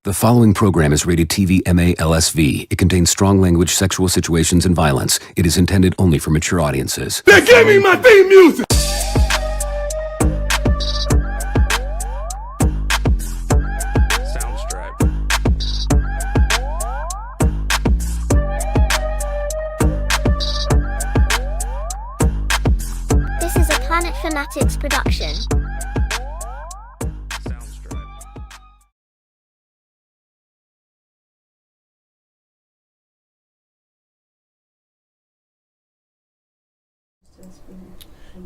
The following program is rated TV MA LSV. It contains strong language, sexual situations, and violence. It is intended only for mature audiences. They gave me my theme music! This is a Planet Fanatix production.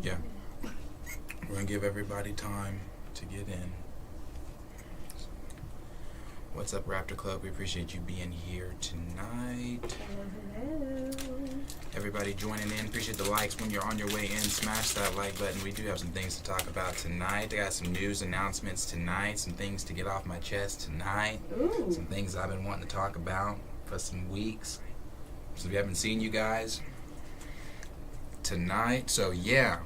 Yeah, we're gonna give everybody time to get in. What's up, Raptor Club? We appreciate you being here tonight. Hello. Everybody joining in. Appreciate the likes when you're on your way in. Smash that like button. We do have some things to talk about tonight. I got some news announcements tonight. Some things to get off my chest tonight. Ooh. Some things I've been wanting to talk about for some weeks. So we haven't seen you guys tonight. So yeah,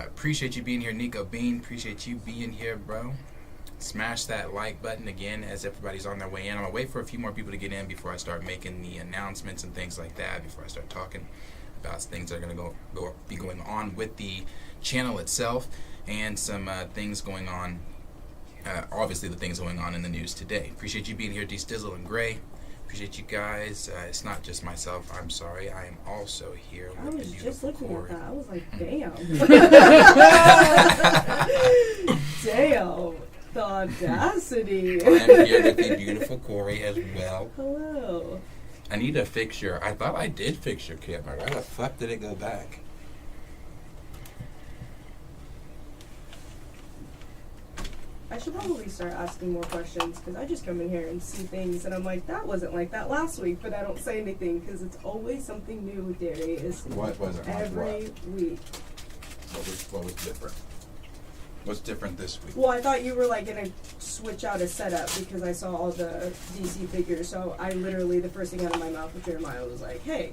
appreciate you being here, Nico Bean. Appreciate you being here, bro. Smash that like button again as everybody's on their way in. I'm gonna wait for a few more people to get in before I start making the announcements and things like that, before I start talking about things that are gonna be going on with the channel itself, and some things going on, obviously the things going on in the news today. Appreciate you being here, D Stizzle and Gray. Appreciate you guys. It's not just myself. I'm sorry. I am also here I with was the just beautiful looking Corey. at that. I was like, damn. Damn. The audacity. I am here with the beautiful Corey as well. Hello. I need to fix your... I thought I did fix your camera. Why the fuck did it go back? I should probably start asking more questions because I just come in here and see things and I'm like, that wasn't like that last week, but I don't say anything because it's always something new with Darius. What was it? Every week. What was different? What's different this week? Well, I thought you were like gonna switch out a setup because I saw all the DC figures. So I literally, the first thing out of my mouth with Jeremiah was like, hey,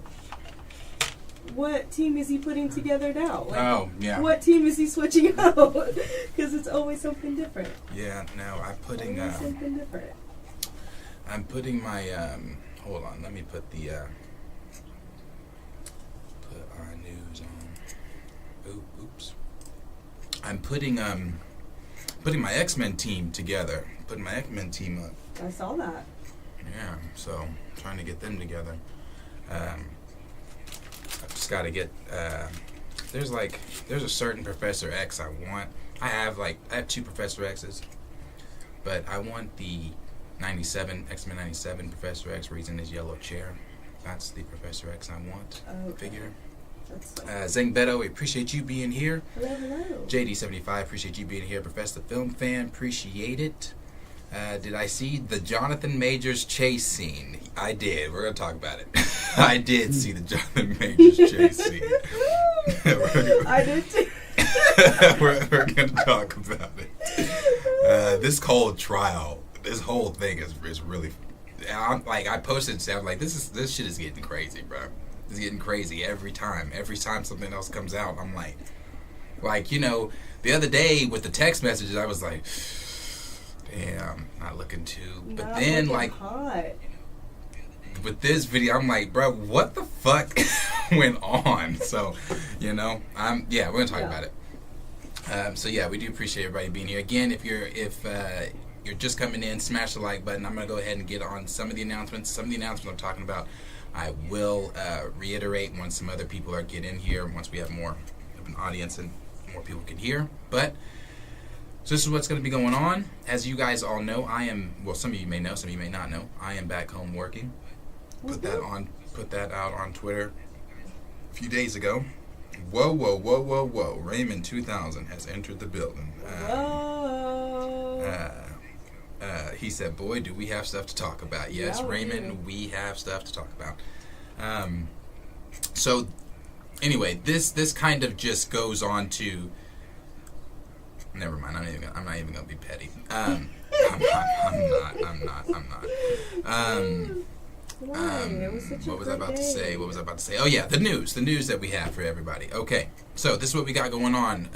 what team is he putting together now? Like, Oh, yeah. what team is he switching out? Because it's always something different. Yeah, no, I'm putting... Always something different. I'm putting my... hold on, let me put the... put our news on. Oops. I'm putting my X-Men team together. Putting my X-Men team up. I saw that. Yeah, so trying to get them together. I've just got to get. There's a certain Professor X I want. I have two Professor X's, but I want the 97 X-Men 97 Professor X where he's in his yellow chair. That's the Professor X I want figure. Zeng Beto, we appreciate you being here. Hello. JD75, appreciate you being here. Professor Film Fan, appreciate it. Did I see the Jonathan Majors chase scene? I did. We're going to talk about it. I did see the Jonathan Majors chase scene. I did too. we're going to talk about it. This whole trial, this whole thing is really... I posted, I'm like, this shit is getting crazy, bro. It's getting crazy every time. Every time something else comes out, I'm like, the other day with the text messages, I was like, damn, not looking too. But then, hot. with this video, I'm like, bro, what the fuck went on? So, we're gonna talk about it. So yeah, we do appreciate everybody being here. Again, if you're just coming in, smash the like button. I'm gonna go ahead and get on some of the announcements. Some of the announcements I'm talking about, I will reiterate once some other people get in here, once we have more of an audience and more people can hear. But so this is what's going to be going on. As you guys all know, some of you may know, some of you may not know, I am back home working. Put that out on Twitter a few days ago. Whoa. Raymond 2000 has entered the building. He said, boy, do we have stuff to talk about. Yes, Yeah, Raymond, we have stuff to talk about. So, anyway, this kind of just goes on to... Never mind, I'm not even gonna be petty. I'm not. What was I about to say? Oh yeah, the news that we have for everybody. Okay, so this is what we got going on.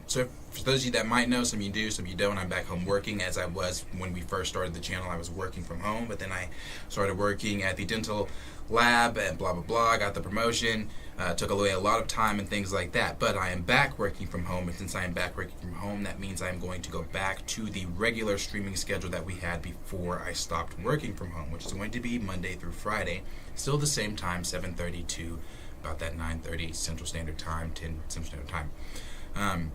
So for those of you that might know, some of you do, some of you don't, I'm back home working as I was when we first started the channel. I was working from home, but then I started working at the dental lab and blah, blah, blah. Got the promotion. Took away a lot of time and things like that. But I am back working from home, and since I am back working from home, that means I'm going to go back to the regular streaming schedule that we had before I stopped working from home, which is going to be Monday through Friday. Still the same time, 7:30 to about that 9:30 Central Standard Time, 10 Central Standard Time.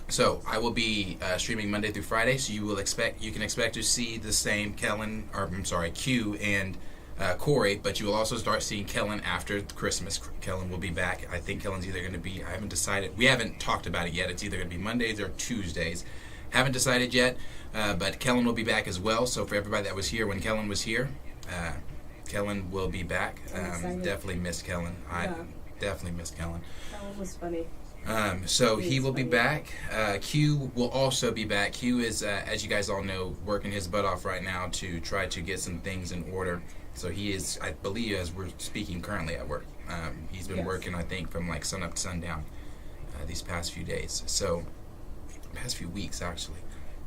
So I will be streaming Monday through Friday. So you can expect to see the same Q and Corey, but you will also start seeing Kellen after Christmas. Kellen will be back. I think Kellen's either going to be, I haven't decided. We haven't talked about it yet. It's either going to be Mondays or Tuesdays. Haven't decided yet, but Kellen will be back as well. So for everybody that was here when Kellen was here, Kellen will be back. Definitely missed Kellen. I definitely missed Kellen. Kellen was funny. So he will be back. Q will also be back. Q is, as you guys all know, working his butt off right now to try to get some things in order. So he is, I believe, as we're speaking, currently at work. He's been working, I think, from like sun up to sundown these past few days. So, past few weeks, actually.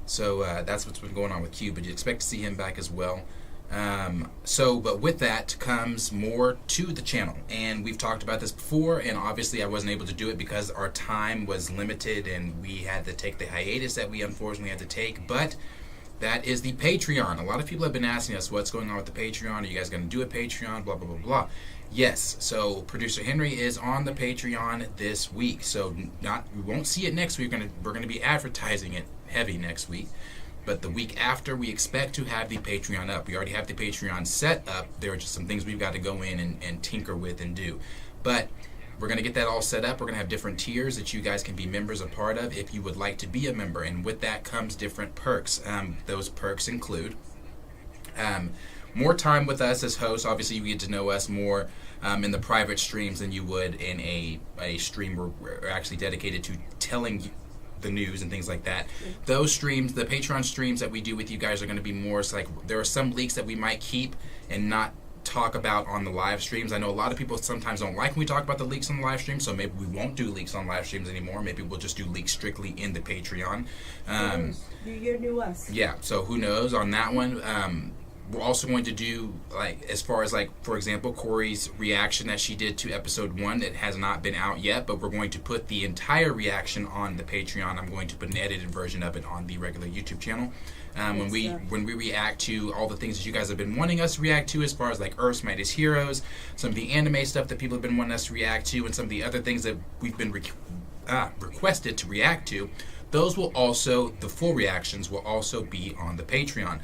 So that's what's been going on with Q. But you expect to see him back as well. But with that comes more to the channel. And we've talked about this before, and obviously I wasn't able to do it because our time was limited and we had to take the hiatus that we unfortunately had to take. But that is the Patreon. A lot of people have been asking us what's going on with the Patreon. Are you guys going to do a Patreon? Blah, blah, blah, blah. Yes. So Producer Henry is on the Patreon this week. So we won't see it next week. We're going to be advertising it heavy next week. But the week after, we expect to have the Patreon up. We already have the Patreon set up. There are just some things we've got to go in and tinker with and do. But we're going to get that all set up. We're going to have different tiers that you guys can be members a part of if you would like to be a member. And with that comes different perks. Those perks include more time with us as hosts. Obviously, you get to know us more in the private streams than you would in a stream where we're actually dedicated to telling you the news and things like that. Those streams, the Patreon streams that we do with you guys are going to be more, it's like there are some leaks that we might keep and not talk about on the live streams. I know a lot of people sometimes don't like when we talk about the leaks on the live stream, so maybe we won't do leaks on live streams anymore. Maybe we'll just do leaks strictly in the Patreon. New year, new us. Yeah, so who knows on that one. We're also going to do, like, as far as, like, for example, Corey's reaction that she did to episode 1 that has not been out yet, but we're going to put the entire reaction on the Patreon. I'm going to put an edited version of it on the regular YouTube channel. When we react to all the things that you guys have been wanting us to react to, as far as like Earth's Mightiest Heroes, some of the anime stuff that people have been wanting us to react to, and some of the other things that we've been requested to react to, those will also, the full reactions will also be on the Patreon.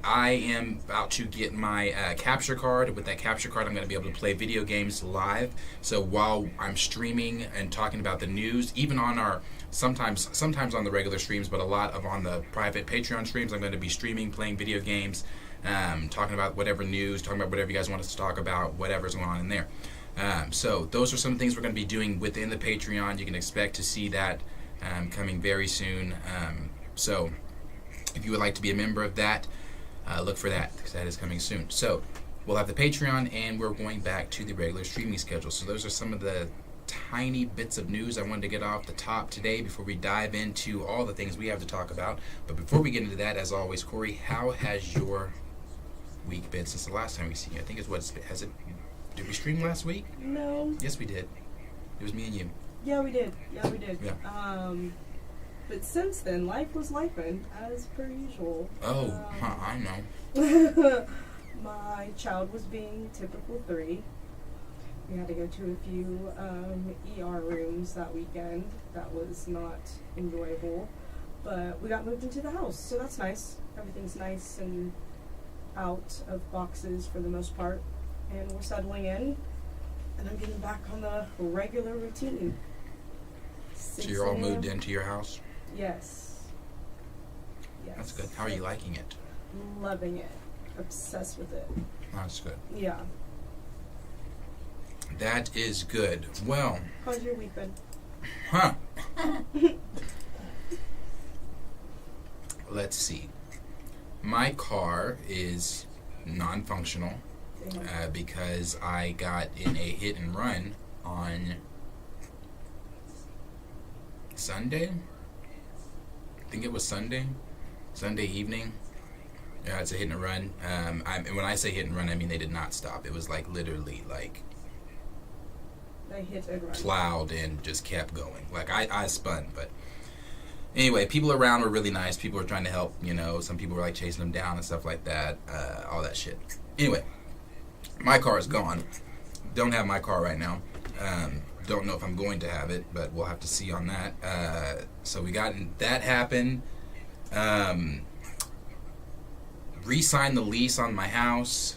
I am about to get my capture card. With that capture card, I'm going to be able to play video games live. So while I'm streaming and talking about the news, even on our sometimes on the regular streams, but a lot of on the private Patreon streams, I'm going to be streaming, playing video games, talking about whatever news, talking about whatever you guys want us to talk about, whatever's going on in there. So those are some things we're going to be doing within the Patreon. You can expect to see that coming very soon. So if you would like to be a member of that, look for that, because that is coming soon. So we'll have the Patreon, and we're going back to the regular streaming schedule. So those are some of the tiny bits of news I wanted to get off the top today before we dive into all the things we have to talk about. But before we get into that, as always, Corey, how has your week been since the last time we seen you? I think did we stream last week? No. Yes, we did. It was me and you. Yeah, we did. Yeah. But since then, life was lifing, as per usual. I know. My child was being typical 3. We had to go to a few ER rooms that weekend. That was not enjoyable. But we got moved into the house, so that's nice. Everything's nice and out of boxes for the most part. And we're settling in. And I'm getting back on the regular routine. So you're all moved into your house? Yes. That's good. How are you liking it? Loving it. Obsessed with it. That's good. Yeah. That is good. Well. How's your week been? Huh. Let's see. My car is non-functional because I got in a hit and run on Sunday. I think it was Sunday evening. Yeah, it's a hit and run. And when I say hit and run, I mean they did not stop. It was like literally like They hit and run. plowed and just kept going. Like I spun, but anyway, people around were really nice. People were trying to help. You know, some people were like chasing them down and stuff like that. All that shit. Anyway, my car is gone. Don't have my car right now. Don't know if I'm going to have it, but we'll have to see on that. So we got that happened. Re-signed the lease on my house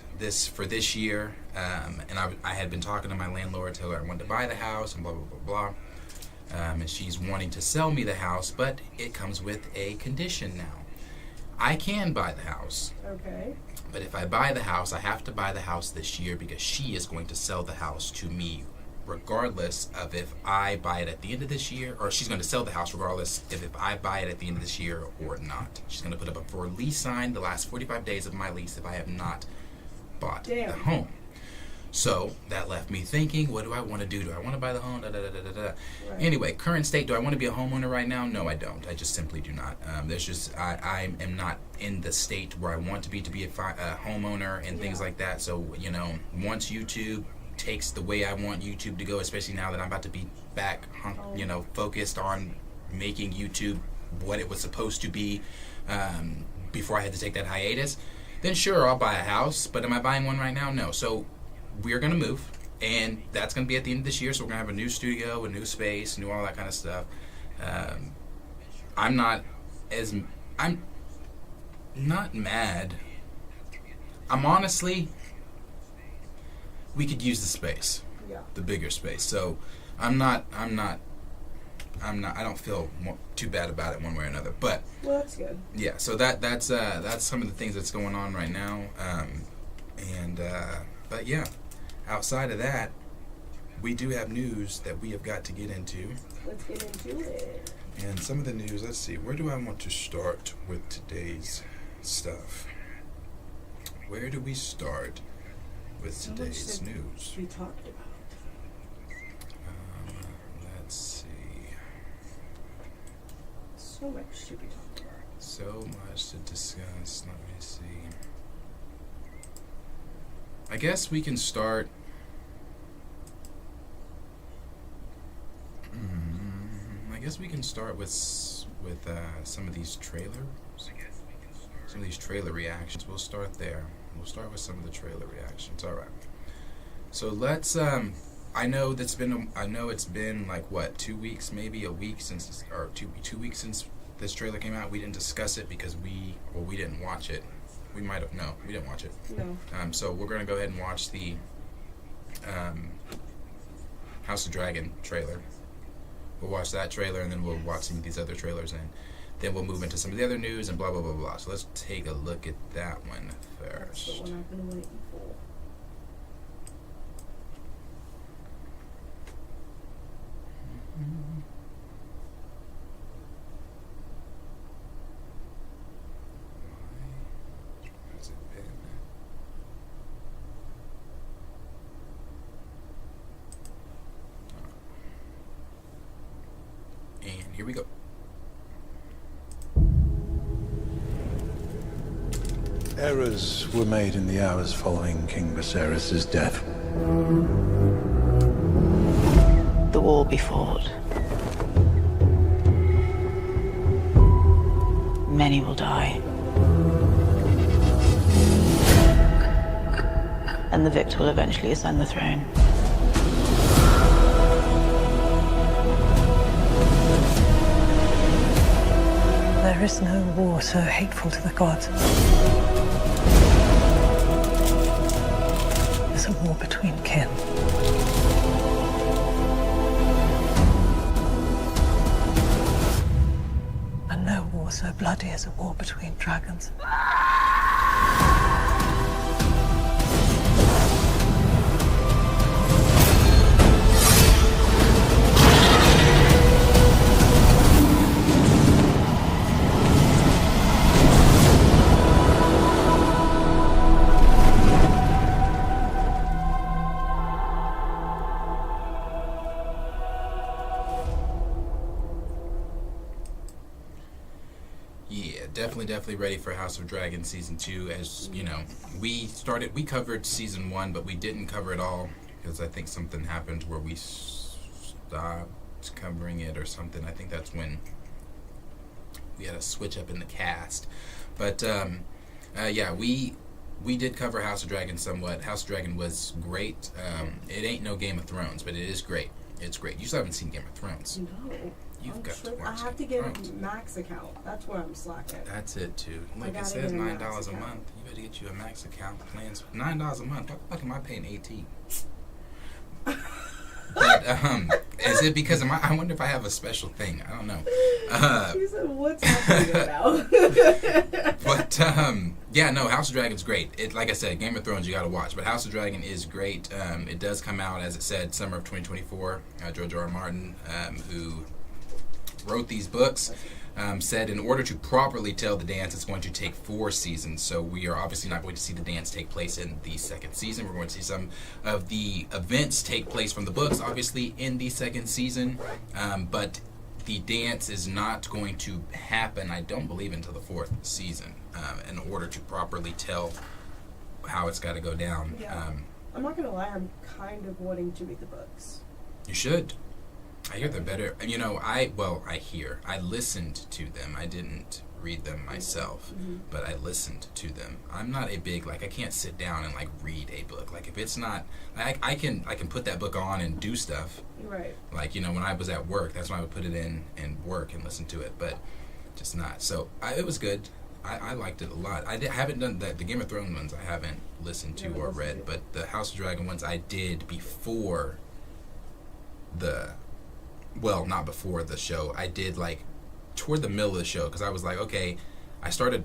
for this year, and I had been talking to my landlord, told her I wanted to buy the house and blah blah blah blah, and she's wanting to sell me the house, but it comes with a condition now. I can buy the house, Okay. but if I buy the house, I have to buy the house this year because she is going to sell the house to me regardless of if I buy it at the end of this year, or she's going to sell the house regardless if I buy it at the end of this year or not. She's going to put up a for lease sign the last 45 days of my lease if I have not bought the home. So that left me thinking, what do I want to do? Do I want to buy the home? Right. Anyway, current state, do I want to be a homeowner right now? No, I don't. I just simply do not. I am not in the state where I want to be a homeowner and things like that. So, you know, once YouTube takes the way I want YouTube to go, especially now that I'm about to be back, you know, focused on making YouTube what it was supposed to be before I had to take that hiatus, then sure, I'll buy a house. But am I buying one right now? No. So we're going to move, and that's going to be at the end of this year. So we're going to have a new studio, a new space, all that kind of stuff. I'm not mad. I'm honestly, we could use the space, the bigger space. So I don't feel too bad about it one way or another. But Well, that's good. yeah, so that's some of the things that's going on right now. But yeah, outside of that, we do have news that we have got to get into. Let's get into it. And some of the news, let's see, where do I want to start with today's stuff? Where do we start with today's news? We talked about. Let's see. So much to be talked about. So much to discuss. Let me see. I guess we can start. I guess we can start with some of these trailers. Some of these trailer reactions. We'll start there. We'll start with some of the trailer reactions. All right. So let's. I know it's been like what, 2 weeks, maybe a week since, or two weeks since this trailer came out. We didn't discuss it because we didn't watch it. We might have. No, we didn't watch it. No. So we're gonna go ahead and watch the House of Dragon trailer. We'll watch that trailer, and then we'll watch some of these other trailers, and then we'll move into some of the other news and blah blah blah blah. So let's take a look at that one That's the first. one I've been waiting for. Why has it been? And here we go. Errors were made in the hours following King Viserys' death. The war be fought. Many will die. And the victor will eventually ascend the throne. There is no war so hateful to the gods as a war between kin. And no war so bloody as a war between dragons. definitely ready for House of Dragon season 2. As you know, we covered season 1, but we didn't cover it all because I think something happened where we stopped covering it or something. I think that's when we had a switch up in the cast. But yeah, we did cover House of Dragon somewhat. House of Dragon was great. It ain't no Game of Thrones, but it is great. It's great. You still haven't seen Game of Thrones. No. You've got to watch I have to Game get of Thrones. a Max account. That's where I'm slacking. That's it too. Like it gotta says, get a $9 Max a account. month. You better get you a Max account. Plans $9 a month. What the fuck am I paying $18? But is it because I wonder if I have a special thing. I don't know. He said, "What's happening right now?" But yeah, no, House of Dragon's great. It, like I said, Game of Thrones you gotta watch, but House of Dragon is great. It does come out, as it said, summer of 2024. George R. R. Martin, who wrote these books, said in order to properly tell the dance, it's going to take 4 seasons. So we are obviously not going to see the dance take place in the 2nd season. We're going to see some of the events take place from the books, obviously, in the 2nd season. But the dance is not going to happen, I don't believe, until the 4th season, in order to properly tell how it's got to go down. Yeah. I'm not gonna lie, I'm kind of wanting to read the books. You should. I hear they're better. You know, I listened to them. I didn't read them myself, but I listened to them. I'm not a big, like, I can't sit down and, like, read a book. Like, if it's not, I can put that book on and do stuff. Right. Like, you know, when I was at work, that's when I would put it in and work and listen to it, but just not. So, it was good. I liked it a lot. I haven't done the Game of Thrones ones I haven't listened to or read, but the House of Dragon ones I did before not before the show. I did, like, toward the middle of the show, because I was like, okay, I started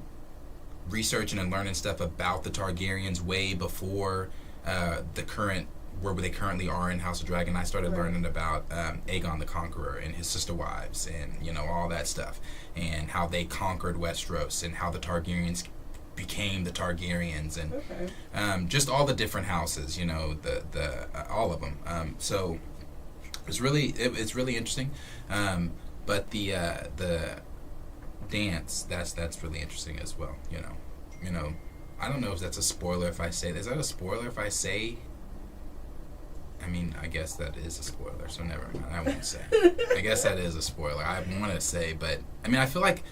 researching and learning stuff about the Targaryens way before the current, where they currently are in House of Dragon. I started learning about Aegon the Conqueror and his sister wives and, you know, all that stuff, and how they conquered Westeros and how the Targaryens became the Targaryens, and just all the different houses, you know, the all of them. So it's really interesting, but the dance that's really interesting as well. You know, I don't know if that's a spoiler if I say. Is that a spoiler if I say? I mean, I guess that is a spoiler, so never mind. I won't say. I guess that is a spoiler. I want to say, but I mean, I feel like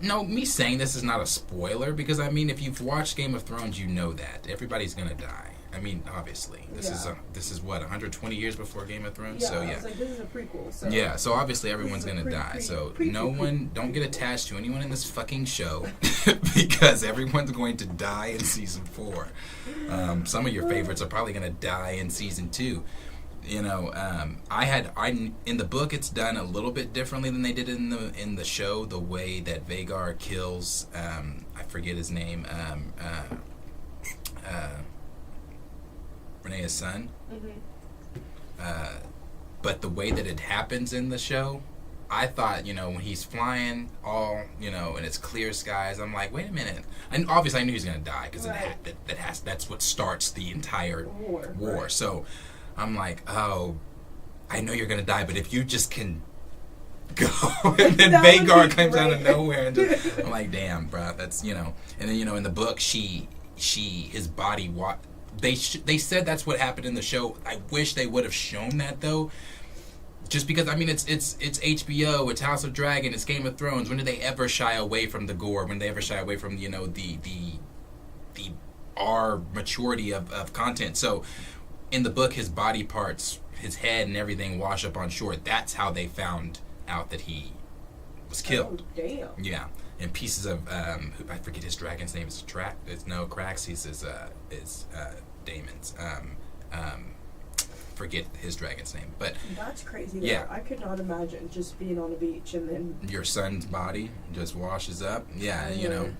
no, me saying this is not a spoiler, because I mean, if you've watched Game of Thrones, you know that everybody's gonna die. I mean, obviously, this is what 120 years before Game of Thrones. So yeah, I was like, this is a prequel. So yeah, so obviously everyone's gonna die. So no one, don't get attached to anyone in this fucking show, because everyone's going to die in season 4. Some of your favorites are probably gonna die in season 2. You know, in the book it's done a little bit differently than they did in the show. The way that Vhagar kills, I forget his name, Rhaenyra's son. But the way that it happens in the show, I thought, you know, when he's flying all, you know, and it's clear skies, I'm like, wait a minute. And obviously I knew he was going to die, because that's what starts the entire war. Right. So I'm like, oh, I know you're going to die, but if you just can go. And then Vhagar comes out of nowhere, and just, I'm like, damn, bro, that's, you know. And then, you know, in the book, his body They said that's what happened in the show. I wish they would have shown that, though. Just because, I mean, it's HBO, it's House of Dragon, it's Game of Thrones. When did they ever shy away from the gore? When did they ever shy away from, you know, the our maturity of content? So in the book, his body parts, his head and everything wash up on shore. That's how they found out that he was killed. Oh, damn. Yeah. And pieces of I forget his dragon's name. It's Craxes is Damon's. Forget his dragon's name, but that's crazy. Though. Yeah, I could not imagine just being on a beach and then your son's body just washes up. Yeah, you know,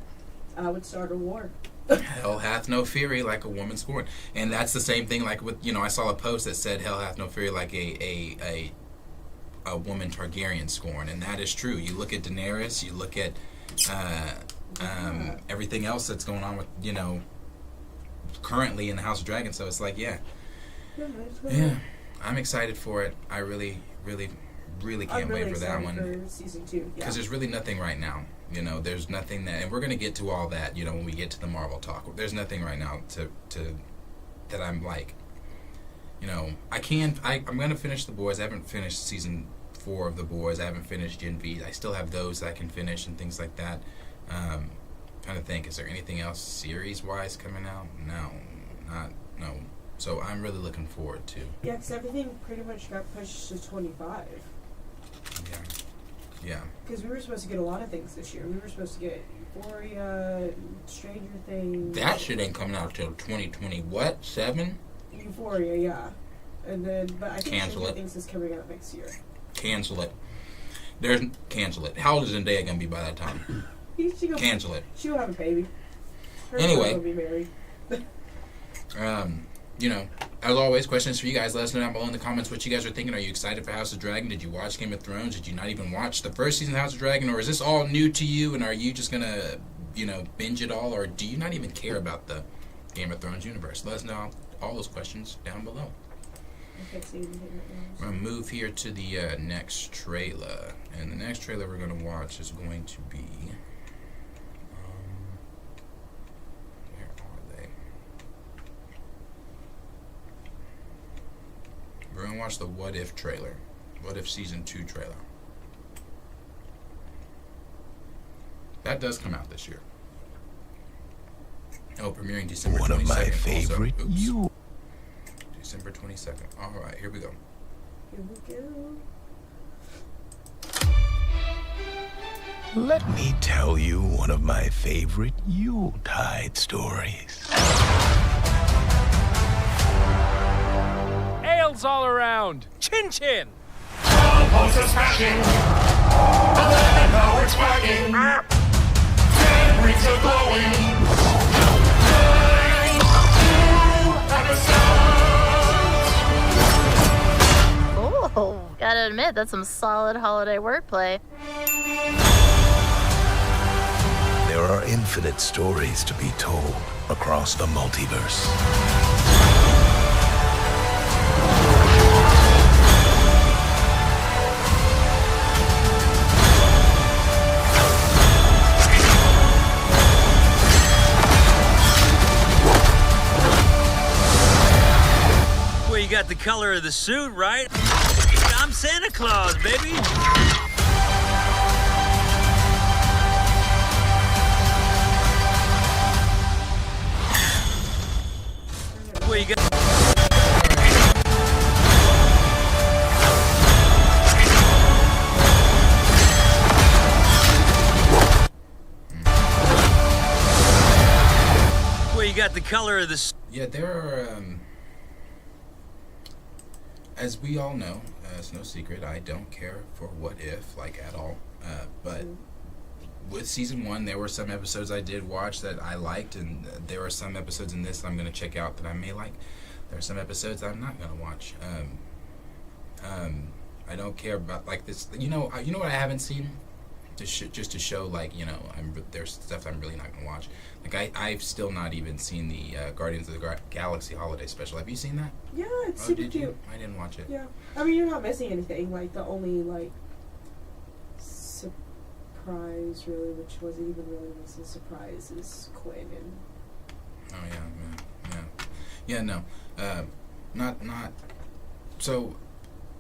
I would start a war. Hell hath no fury like a woman scorned, and that's the same thing. Like with, you know, I saw a post that said hell hath no fury like a woman Targaryen scorned, and that is true. You look at Daenerys, you look at everything else that's going on with, you know, currently in the House of Dragon. So it's like, yeah, I'm excited for it. I really really I'm can't really wait for that excited one. for season 2. Because there's really nothing right now. You know, there's nothing that, and we're gonna get to all that. You know, when we get to the Marvel talk, there's nothing right now to that I'm like, you know, I'm gonna finish The Boys. I haven't finished season 4 of The Boys. I haven't finished Gen V. I still have those that I can finish and things like that. Trying to think, is there anything else series wise coming out? No. So I'm really looking forward to. Yeah, because everything pretty much got pushed to 25. Yeah. Because we were supposed to get a lot of things this year. We were supposed to get Euphoria, Stranger Things. That shit ain't coming out till 2020. What? 7? Euphoria, yeah. And then, but I think Cancel Stranger it. Things is coming out next year. Cancel it. Cancel it. How old is Zendaya gonna be by that time? Cancel it. She'll have a baby. Her Anyway. will be married. You know, as always, questions for you guys. Let us know down below in the comments what you guys are thinking. Are you excited for House of Dragon? Did you watch Game of Thrones? Did you not even watch the first season of House of Dragon? Or is this all new to you? And are you just going to, you know, binge it all? Or do you not even care about the Game of Thrones universe? Let us know all those questions down below. I can't see anything right now. We're going to move here to the next trailer. And the next trailer we're going to watch is going to be... where are they? We're going to watch the What If trailer. What If Season 2 trailer. That does come out this year. Oh, premiering December 22nd. One of my favorite also. you. December 22nd. Alright, here we go. Here we go. Let me tell you one of my favorite Yuletide stories. Ales all around. Chin chin. All posters smashing. The power's cracking. Ten rings are glowing. 9 episodes. Oh, gotta admit, that's some solid holiday wordplay. There are infinite stories to be told across the multiverse. Well, you got the color of the suit, right? I'm Santa Claus, baby. Well, you got... Well, you got the color of the suit. Yeah, there are, as we all know, it's no secret, I don't care for What If, like, at all. But with season 1, there were some episodes I did watch that I liked, and there are some episodes in this that I'm going to check out that I may like. There are some episodes that I'm not going to watch. I don't care about, like, this, you know what I haven't seen? Just to show, like, you know, there's stuff I'm really not going to watch. Like, I've still not even seen the Guardians of the Galaxy holiday special. Have you seen that? Yeah, it's super did cute. You? I didn't watch it. Yeah. I mean, you're not missing anything. Like, the only, like, surprise, really, which wasn't even really a surprise, is Quinn and... Oh, yeah, no. Not... So...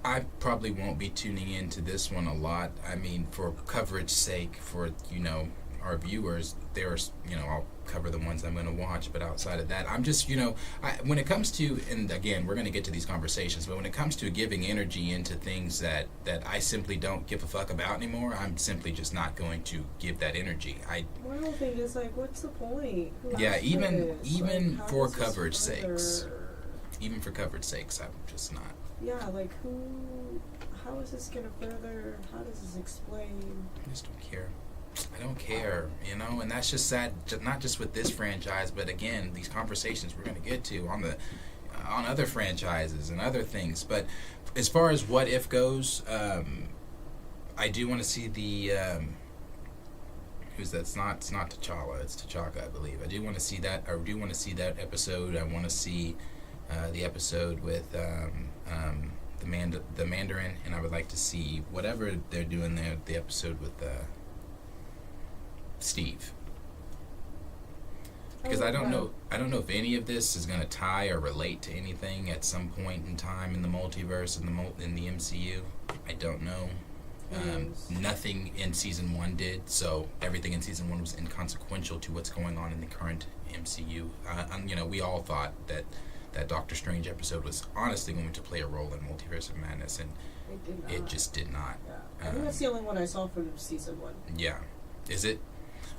I probably won't be tuning into this one a lot. I mean, for coverage sake, for, you know, our viewers, there's, you know, I'll cover the ones I'm going to watch, but outside of that, I'm just, you know, when it comes to, and again, we're going to get to these conversations, but when it comes to giving energy into things that I simply don't give a fuck about anymore, I'm simply just not going to give that energy. My whole thing is, like, what's the point? Yeah, even like, for coverage sakes. Even for coverage sakes, I'm just not. Yeah, like, how is this gonna further, how does this explain? I just don't care. I don't care, you know, and that's just sad, not just with this franchise, but again, these conversations we're gonna get to on other franchises and other things. But as far as What If goes, I do want to see the, it's not T'Challa, it's T'Chaka, I believe. I do want to see that episode. I want to see the episode with the Mandarin, and I would like to see whatever they're doing there, the episode with Steve. Because I don't know if any of this is going to tie or relate to anything at some point in time in the multiverse, in the MCU. I don't know. Nothing in season 1 did, so everything in season 1 was inconsequential to what's going on in the current MCU. You know, we all thought that Doctor Strange episode was honestly going to play a role in Multiverse of Madness, and it just did not. Yeah. I think that's the only one I saw from season 1. Yeah. Is it?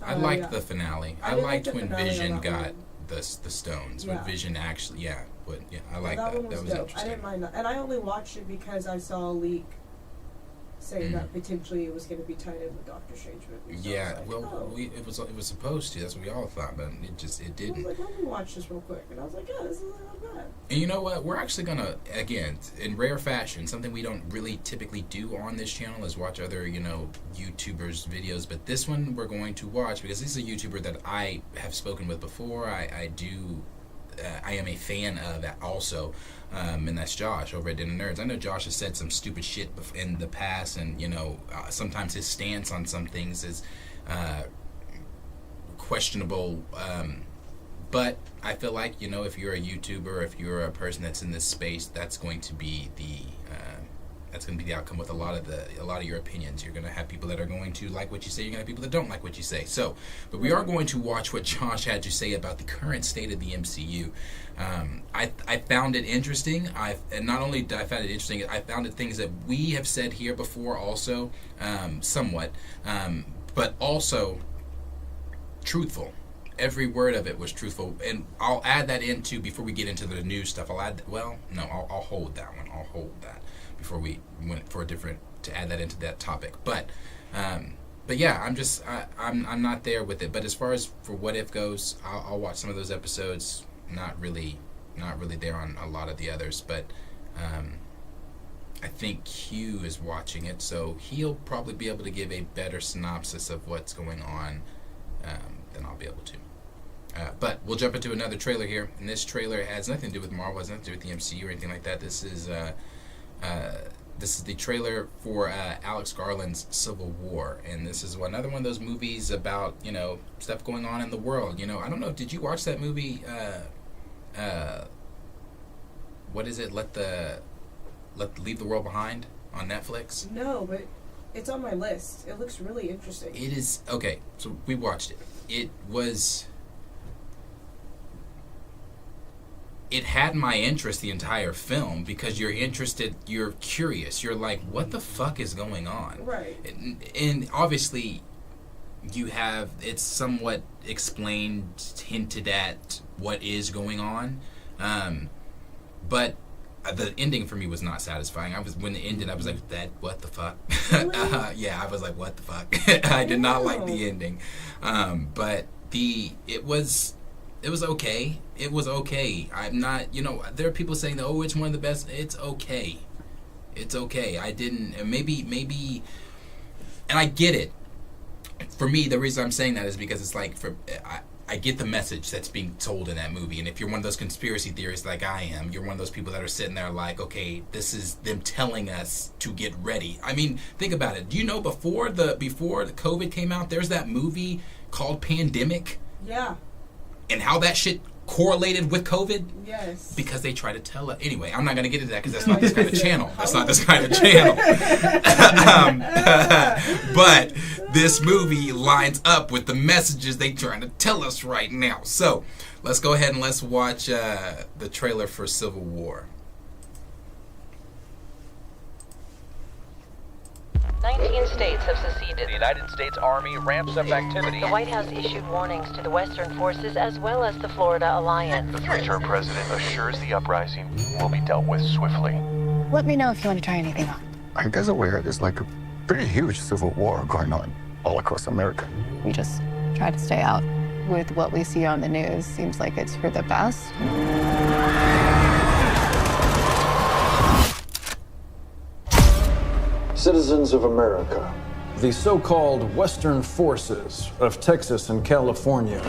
I liked the finale. I liked when Vision got the stones. When Vision actually, I liked that. That was dope. Interesting. I didn't mind that, and I only watched it because I saw a leak saying that potentially it was going to be tied in with Doctor Strange movies. So yeah, it was supposed to. That's what we all thought, but it didn't. I was like, let me watch this real quick, and I was like, yeah, this is not bad. And you know what? We're actually gonna, again, in rare fashion, something we don't really typically do on this channel is watch other, YouTubers' videos. But this one we're going to watch because this is a YouTuber that I have spoken with before. I am a fan of that also, and that's Josh over at Den of Nerds. I know Josh has said some stupid shit in the past, and sometimes his stance on some things is questionable. But I feel like if you're a YouTuber, if you're a person that's in this space, that's going to be the outcome with a lot of your opinions. You're going to have people that are going to like what you say. You're going to have people that don't like what you say. So, but we are going to watch what Josh had to say about the current state of the MCU. I found it interesting. And not only did I find it interesting, I found it things that we have said here before also, somewhat, but also truthful. Every word of it was truthful, and I'll add that into before we get into the new stuff. I'll hold that one. I'll hold that before we went for to add that into that topic. But yeah, I'm not there with it. But as far as for What If goes, I'll watch some of those episodes. Not really there on a lot of the others, but I think Q is watching it, so he'll probably be able to give a better synopsis of what's going on than I'll be able to. But we'll jump into another trailer here, and this trailer has nothing to do with Marvel, has nothing to do with the MCU or anything like that. This is the trailer for Alex Garland's Civil War, and this is another one of those movies about stuff going on in the world. I don't know. Did you watch that movie? What is it? Leave the World Behind on Netflix. No, but it's on my list. It looks really interesting. It is okay. So we watched it. It had my interest the entire film because you're interested, you're curious, you're like, what the fuck is going on? Right. And obviously, it's somewhat explained, hinted at what is going on, but the ending for me was not satisfying. When it ended, I was like, what the fuck? Really? Yeah, I was like, what the fuck? I did not like the ending, but it was okay. It was okay. I'm not, there are people saying that, oh, it's one of the best. It's okay. It's okay. I didn't, maybe, and I get it. For me, the reason I'm saying that is because it's like, I get the message that's being told in that movie. And if you're one of those conspiracy theorists like I am, you're one of those people that are sitting there like, okay, this is them telling us to get ready. I mean, think about it. Do you know before the COVID came out, there's that movie called Pandemic? Yeah. And how that shit correlated with COVID? Yes. Because they try to tell it. Anyway, I'm not going to get into that because that's not this kind of channel. That's not this kind of channel. But this movie lines up with the messages they're trying to tell us right now. So let's go ahead and let's watch the trailer for Civil War. 19 states have seceded. The United States Army ramps up activity. The White House issued warnings to the Western forces as well as the Florida Alliance. The three-term president assures the uprising will be dealt with swiftly. Let me know if you want to try anything on. Are you guys aware there's like a pretty huge civil war going on all across America? We just try to stay out. With what we see on the news, seems like it's for the best. Citizens of America, the so-called Western forces of Texas and California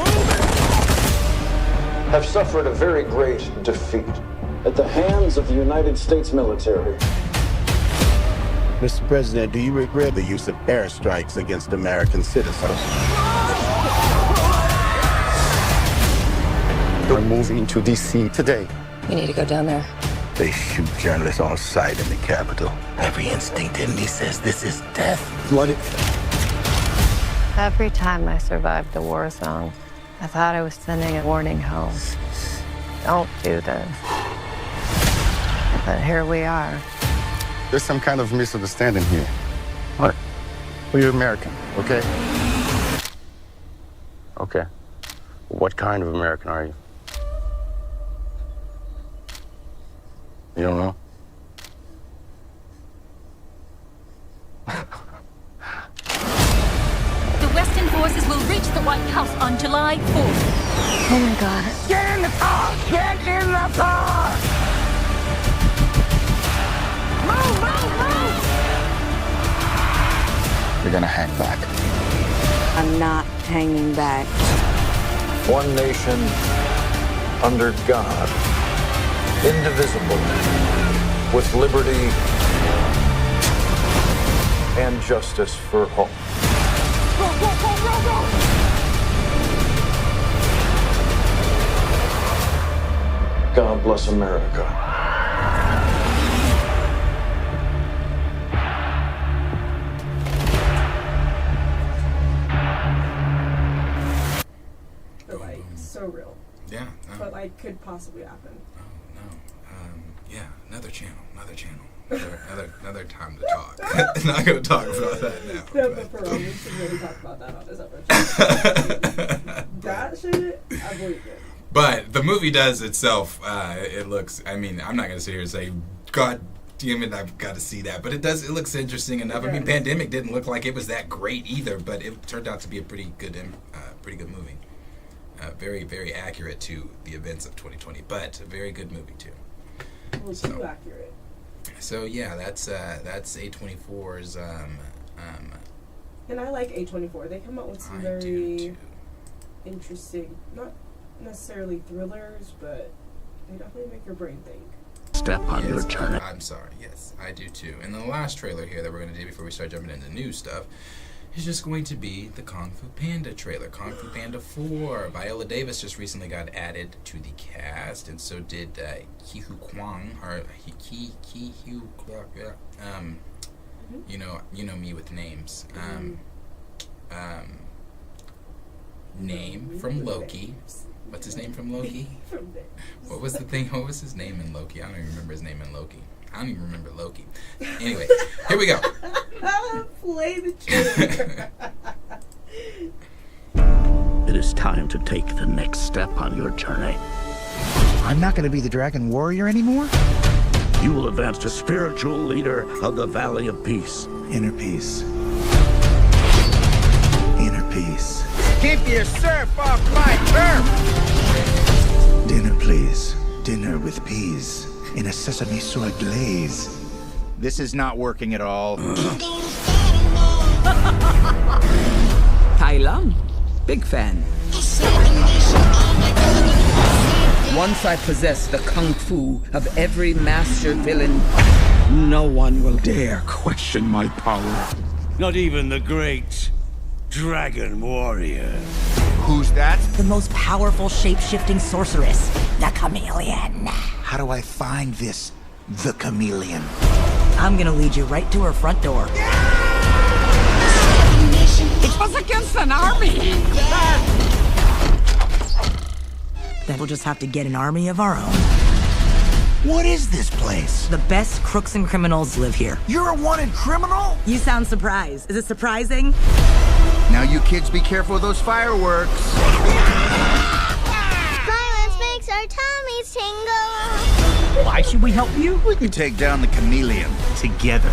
have suffered a very great defeat at the hands of the United States military Mr. President, do you regret the use of airstrikes against American citizens? We're moving to DC today. We need to go down there. They shoot journalists on sight in the Capitol. Every instinct in me says this is death. Bloody. Every time I survived the war zone, I thought I was sending a warning home. Don't do this. But here we are. There's some kind of misunderstanding here. What? Well, you're American, okay? Okay. What kind of American are you? You don't know? The Western forces will reach the White House on July 4th. Oh my God. Get in the car! Get in the car! Move, move, move! We're gonna hang back. I'm not hanging back. One nation, under God, indivisible, with liberty and justice for all. Go, go, go, go, go! God bless America. But like, so real. Yeah. But like, could possibly happen. Yeah, another channel. Another time to talk. Not gonna talk about that now. No, but for real, we should really talk about that on this episode. That shit, I believe it. But the movie does itself. It looks. I mean, I'm not gonna sit here and say, God damn it, I've got to see that. But it does. It looks interesting enough. I mean, Pandemic didn't look like it was that great either, but it turned out to be a pretty good movie. Very, very accurate to the events of 2020, but a very good movie too. Well, too accurate. So yeah, that's A24's. And I like A24. They come out with some very interesting, not necessarily thrillers, but they definitely make your brain think. Step on your journey. I'm sorry. Yes, I do too. And the last trailer here that we're going to do before we start jumping into new stuff is just going to be the Kung Fu Panda trailer. Kung Fu Panda 4. Viola Davis just recently got added to the cast, and so did Ki-Hu Kwan, or Ki-Hu Kwan. You know me with names. Name from Loki. What's his name from Loki? What was the thing? What was his name in Loki? I don't even remember his name in Loki. I don't even remember Loki. Anyway, here we go. Play the trailer. It is time to take the next step on your journey. I'm not going to be the Dragon Warrior anymore? You will advance to spiritual leader of the Valley of Peace. Inner peace. Inner peace. Keep your surf off my turf! Dinner, please. Dinner with peas. In a sesame soy glaze. This is not working at all. Tai Lung, big fan. Once I possess the kung fu of every master villain, no one will dare question my power. Not even the great Dragon Warrior. Who's that? The most powerful shape-shifting sorceress, the Chameleon. How do I find this, the chameleon? I'm gonna lead you right to her front door. It was against an army! Then we'll just have to get an army of our own. What is this place? The best crooks and criminals live here. You're a wanted criminal? You sound surprised. Is it surprising? Now you kids be careful of those fireworks. Violence makes our tummies tingle. Why should we help you? We can take down the chameleon together.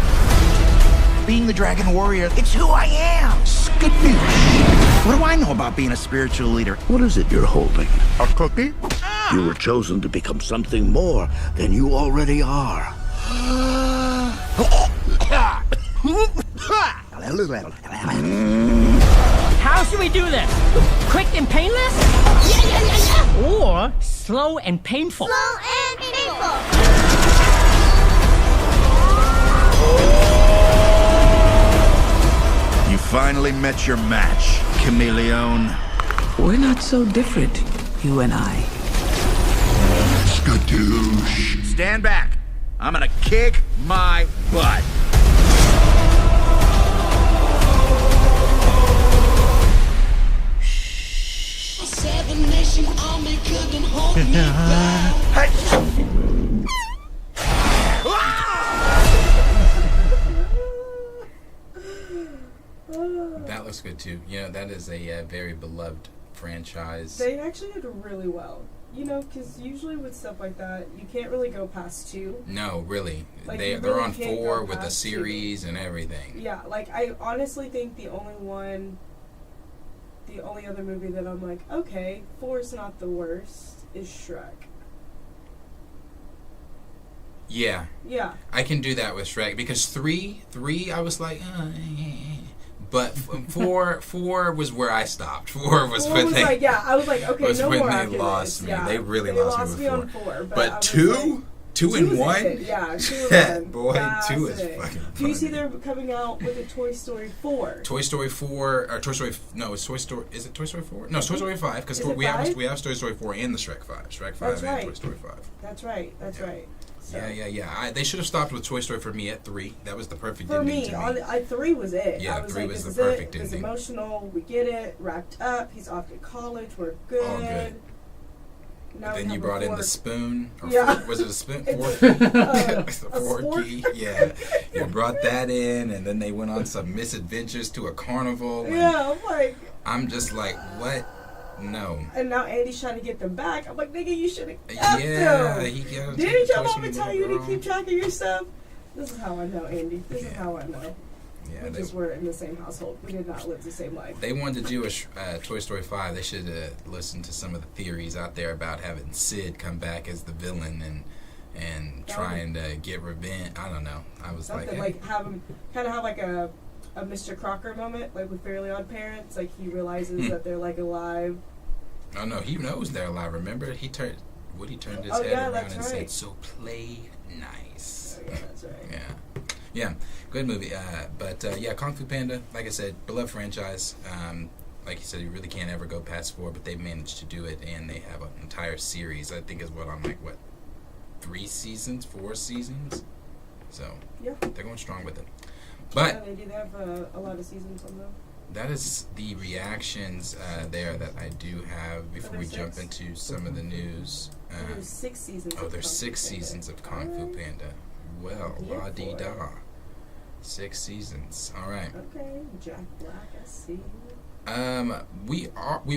Being the Dragon Warrior, it's who I am. Skadoosh. What do I know about being a spiritual leader? What is it you're holding? A cookie? You were chosen to become something more than you already are. How should we do this? Quick and painless? Or slow and painful? Slow and painful. finally met your match, chameleon. We're not so different, you and I. Skadoosh. Stand back. I'm gonna kick my butt. That looks good too. You know, that is a very beloved franchise. They actually did really well. You know, because usually with stuff like that, you can't really go past 2. No, really. Like, They're really on can't 4 go with a past 2. series and everything. Yeah, like, I honestly think the only other movie that I'm like, okay, 4's not the worst, is Shrek. Yeah. Yeah. I can do that with Shrek because 3 I was like, but 4 was where I stopped. 4 was when they like, yeah, I was like, okay, was no when more they after lost this. me. Yeah. They really They lost me on with 4. But 2? 2 and 1? Yeah, 2 and 1. Boy, That's 2 is it. fucking Do you see funny. they're coming out with a Toy Story 4? Toy Story 4 or Toy Story? No, it's Toy Story. Is it Toy Story 4? No, it's Toy Story 5 because Is it we have 5? Toy Story 4 and the Shrek 5. Shrek 5 That's and right. Toy Story 5. That's right. That's right. So. Yeah. They should have stopped with Toy Story for me at 3. That was the perfect For ending me, to me. 3 was it. Yeah, I was 3 like, was this the is perfect it. It's ending. emotional. We get it. Wrapped up. He's off to college. We're good. All good. Now Then you brought in the spoon. Or Yeah. Was it a spoon? A Forky. Yeah. You brought that in, and then they went on some misadventures to a carnival. Yeah, I'm like. I'm just like, what? No. And now Andy's trying to get them back. I'm like, nigga, you should have kept Yeah, them. he got Didn't your mama tell you to keep track of your stuff? This is how I know, Andy. This is how I know. Yeah, We just were in the same household. We did not live the same life. They wanted to do a Toy Story 5. They should listened to some of the theories out there about having Sid come back as the villain and trying to get revenge. I don't know. I was Something like, have him kind of have like a Mr. Crocker moment, like with Fairly Odd Parents. Like he realizes that they're like alive. Oh no, he knows they're alive. Remember, Woody turned his head around and said, "So play nice." Oh, yeah, that's right. Yeah, good movie. But Kung Fu Panda, like I said, beloved franchise. Like you said, you really can't ever go past 4, but they've managed to do it, and they have an entire series. I think is what I'm like, 3 seasons, 4 seasons. So yeah, they're going strong with it. But yeah, they do have a lot of seasons on them. that is the reactions there that I do have before we jump into some of the news. There's 6 seasons. There's 6 seasons of Kung Fu Panda. Well, la di da. 6 seasons. All right. Okay, Jack Black, I see. We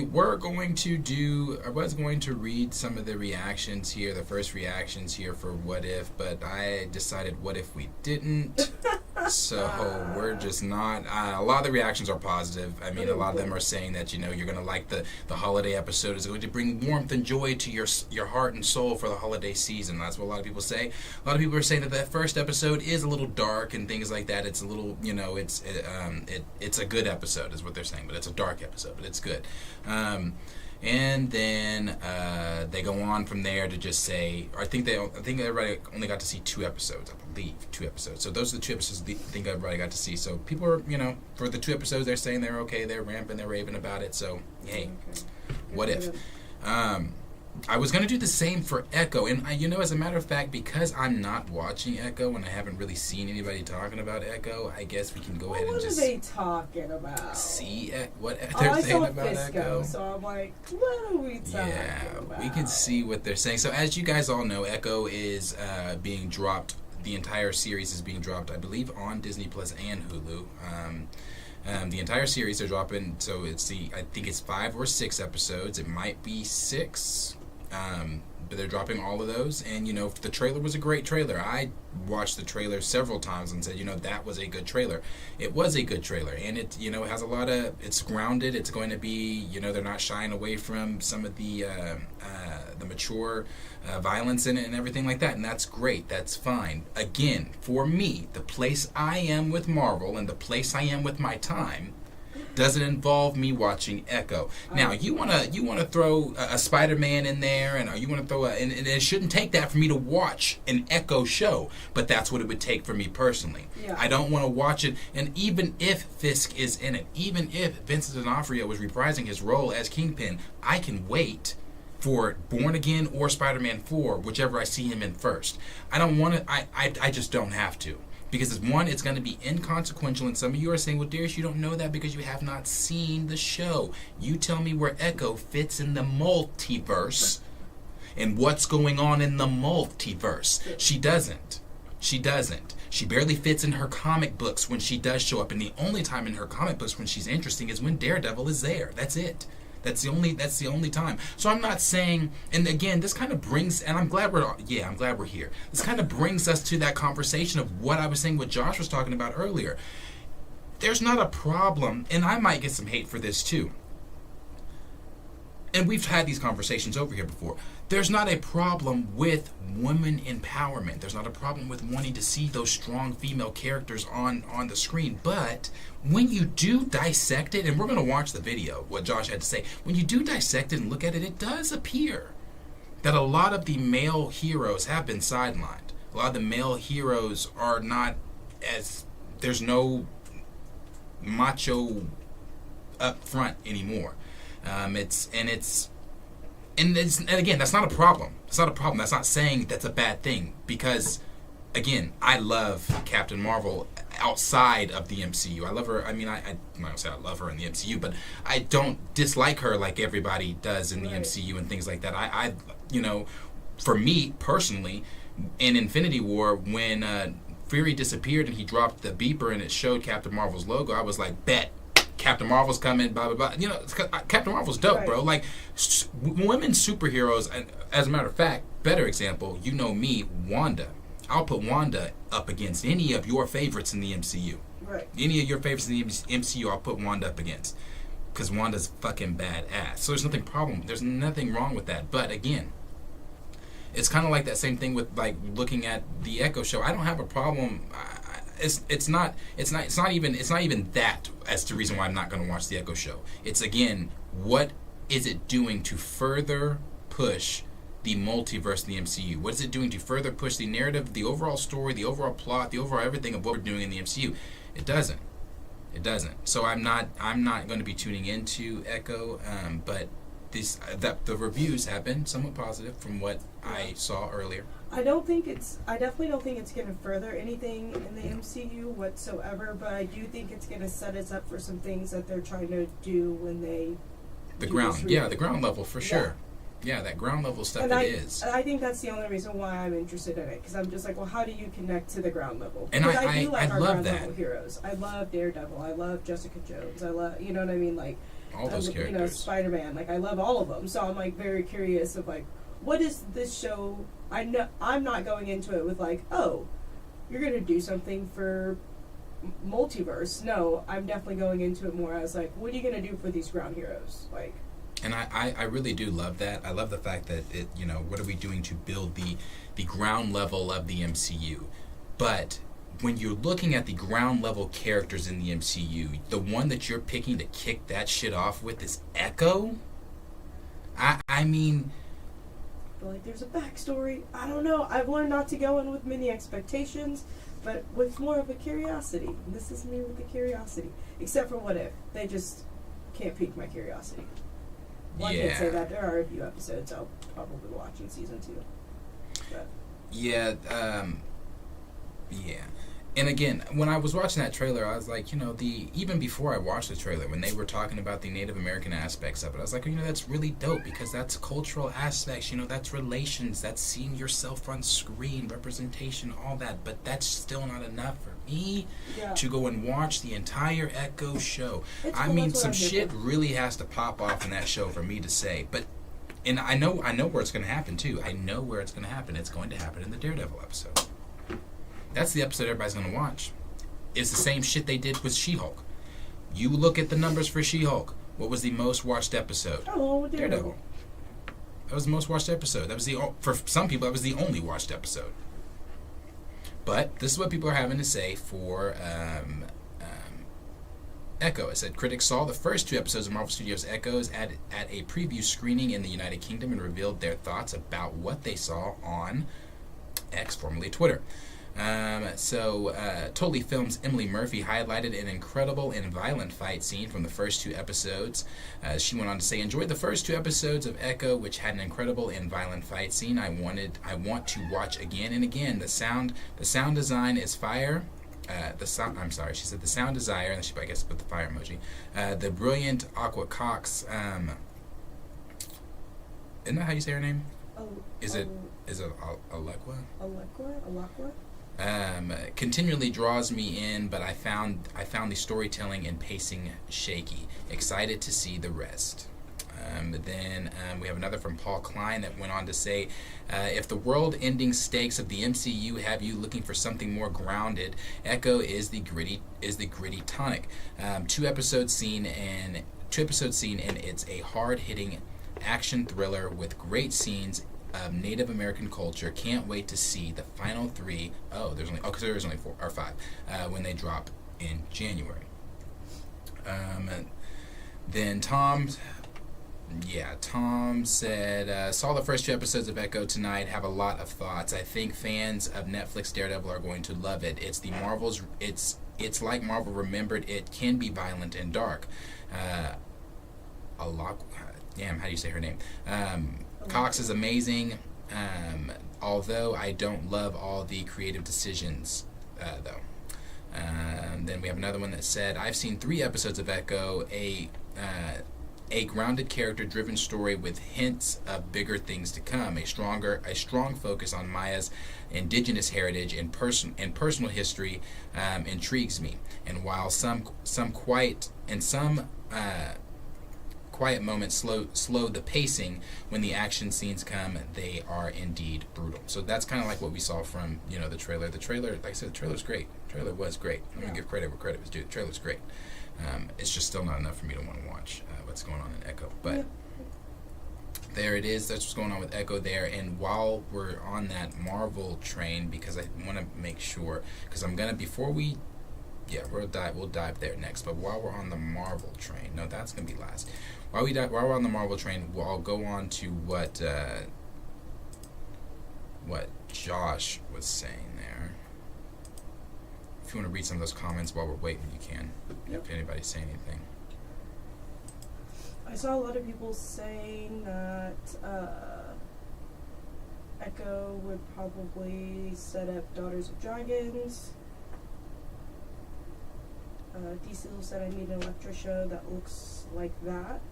were going to do. I was going to read some of the reactions here, the first reactions here for What If, but I decided what if we didn't. So we're just not. A lot of the reactions are positive. I mean, a lot of them are saying that you're gonna like the holiday episode is going to bring warmth and joy to your heart and soul for the holiday season. That's what a lot of people say. A lot of people are saying that first episode is a little dark and things like that. It's a little, it's a good episode is what they're saying, but it's a dark episode, but it's good. And then they go on from there to just say, I think everybody only got to see 2 episodes, I believe, 2 episodes. So those are the 2 episodes I think everybody got to see. So people are, for the 2 episodes, they're saying they're okay, they're ramping, they're raving about it. So, hey, What If? I was going to do the same for Echo, and as a matter of fact, because I'm not watching Echo and I haven't really seen anybody talking about Echo, I guess we can go ahead and just... What are they talking about? See what they're saying about Echo. So I'm like, what are we talking about? We can see what they're saying. So as you guys all know, Echo is being dropped. The entire series is being dropped, I believe, on Disney Plus and Hulu. The entire series they're dropping, so I think it's 5 or 6 episodes. It might be 6. But they're dropping all of those, and the trailer was a great trailer. I watched the trailer several times and said, that was a good trailer. It was a good trailer, and it has a lot of, it's grounded. It's going to be, they're not shying away from some of the mature violence in it and everything like that, and that's great. That's fine. Again, for me, the place I am with Marvel and the place I am with my time doesn't involve me watching Echo. Now, you wanna throw a Spider-Man in there, and you wanna throw and it shouldn't take that for me to watch an Echo show, but that's what it would take for me personally. Yeah. I don't want to watch it, and even if Fisk is in it, even if Vincent D'Onofrio was reprising his role as Kingpin, I can wait for Born Again or Spider-Man 4, whichever I see him in first. I don't want to. I just don't have to. Because it's going to be inconsequential, and some of you are saying, well, Darius, you don't know that because you have not seen the show. You tell me where Echo fits in the multiverse and what's going on in the multiverse. She doesn't. She barely fits in her comic books when she does show up, and the only time in her comic books when she's interesting is when Daredevil is there. That's it. That's the only time. So I'm not saying, and again, this kind of brings, and I'm glad we're here. This kind of brings us to that conversation of what I was saying, what Josh was talking about earlier. There's not a problem, and I might get some hate for this too. And we've had these conversations over here before. There's not a problem with women empowerment. There's not a problem with wanting to see those strong female characters on the screen. But when you do dissect it, and we're going to watch the video, what Josh had to say, when you do dissect it and look at it, it does appear that a lot of the male heroes have been sidelined. A lot of the male heroes are not as, there's no macho up front anymore. And again, that's not a problem. It's not a problem. That's not saying that's a bad thing, because again, I love Captain Marvel outside of the MCU. I love her. I mean, I don't say I love her in the MCU, but I don't dislike her like everybody does in the MCU and things like that. I for me personally, in Infinity War, when Fury disappeared and he dropped the beeper and it showed Captain Marvel's logo, I was like, bet. Captain Marvel's coming, blah, blah, blah. You know, Captain Marvel's dope, bro. Like, women superheroes, and as a matter of fact, better example, you know me, Wanda. I'll put Wanda up against any of your favorites in the MCU. Right. Any of your favorites in the MCU, I'll put Wanda up against. Because Wanda's fucking badass. So there's nothing wrong with that. But again, it's kind of like that same thing with, like, looking at the Echo show. I don't have a problem. It's not even that as the reason why I'm not going to watch the Echo show. It's, again, what is it doing to further push the multiverse in the MCU? What is it doing to further push the narrative, the overall story, the overall plot, the overall everything of what we're doing in the MCU? It doesn't. So I'm not going to be tuning into Echo, but the reviews have been somewhat positive from what I saw earlier. I definitely don't think it's going to further anything in the MCU whatsoever, but I do think it's going to set us up for some things that they're trying to do when they the ground level for sure. Yeah, that ground level stuff is. I think that's the only reason why I'm interested in it, because I'm just like, well, how do you connect to the ground level? And because I do like our love ground level heroes. I love Daredevil. I love Jessica Jones. I love, you know what I mean, like all those characters. You know, Spider-Man. Like, I love all of them. So I'm like very curious of like, what is this show? I know I'm not going into it with like, oh, you're gonna do something for multiverse. No, I'm definitely going into it more as like, what are you gonna do for these ground heroes? Like, and I really do love that. I love the fact that it, you know, what are we doing to build the ground level of the MCU? But when you're looking at the ground level characters in the MCU, the one that you're picking to kick that shit off with is Echo. I mean, like, there's a backstory. I don't know. I've learned not to go in with many expectations, but with more of a curiosity. This is me with the curiosity. Except for What If. They just can't pique my curiosity. Well, I can't say that. There are a few episodes I'll probably watch in season 2. But. Yeah. And again, when I was watching that trailer, I was like, you know, even before I watched the trailer, when they were talking about the Native American aspects of it, I was like, you know, that's really dope, because that's cultural aspects, you know, that's relations, that's seeing yourself on screen, representation, all that. But that's still not enough for me to go and watch the entire Echo show. I mean, some shit really has to pop off in that show for me to say. But, and I know where it's going to happen too. I know where it's going to happen. It's going to happen in the Daredevil episode. That's the episode everybody's going to watch. It's the same shit they did with She-Hulk. You look at the numbers for She-Hulk. What was the most watched episode? Oh, Daredevil. That was the most watched episode. That was for some people, that was the only watched episode. But this is what people are having to say for Echo. It said, critics saw the first 2 episodes of Marvel Studios' Echoes at a preview screening in the United Kingdom and revealed their thoughts about what they saw on X, formerly Twitter. Totally Films' Emily Murphy highlighted an incredible and violent fight scene from the first 2 episodes. She went on to say, enjoyed the first 2 episodes of Echo, which had an incredible and violent fight scene. I want to watch again and again. The sound design is fire. She said the sound desire, and she, I guess, put the fire emoji. The brilliant Aqua Cox, isn't that how you say her name? Is it Alekwa? Alekwa? Continually draws me in, but I found the storytelling and pacing shaky. Excited to see the rest. Then we have another from Paul Klein that went on to say, if the world-ending stakes of the MCU have you looking for something more grounded, Echo is the gritty tonic. 2 episodes seen, and it's a hard-hitting action thriller with great scenes of Native American culture. Can't wait to see the final 3. There's only 4 or 5 when they drop in January. Then Tom said, saw the first 2 episodes of Echo tonight, have a lot of thoughts. I think fans of Netflix Daredevil are going to love it. It's like Marvel remembered it can be violent and dark. How do you say her name? Cox is amazing, although I don't love all the creative decisions, though. Then we have another one that said, I've seen 3 episodes of Echo, a grounded character-driven story with hints of bigger things to come. A strong focus on Maya's indigenous heritage and personal history intrigues me. And while some quiet moments slow the pacing, when the action scenes come, they are indeed brutal. So that's kind of like what we saw from the trailer. The trailer, like I said, the trailer's great. The trailer was great. I'm gonna give credit where credit was due. The trailer's great. It's just still not enough for me to want to watch what's going on in Echo. But there it is. That's what's going on with Echo there. And while we're on that Marvel train, because I want to make sure, because I'm gonna we'll dive there next. But while we're on the Marvel train, no, that's gonna be last. While we're on the Marvel train, I'll go on to what Josh was saying there. If you want to read some of those comments while we're waiting, you can. If anybody's saying anything. I saw a lot of people saying that Echo would probably set up Daughters of Dragons. DC said I need an Electra show that looks like that.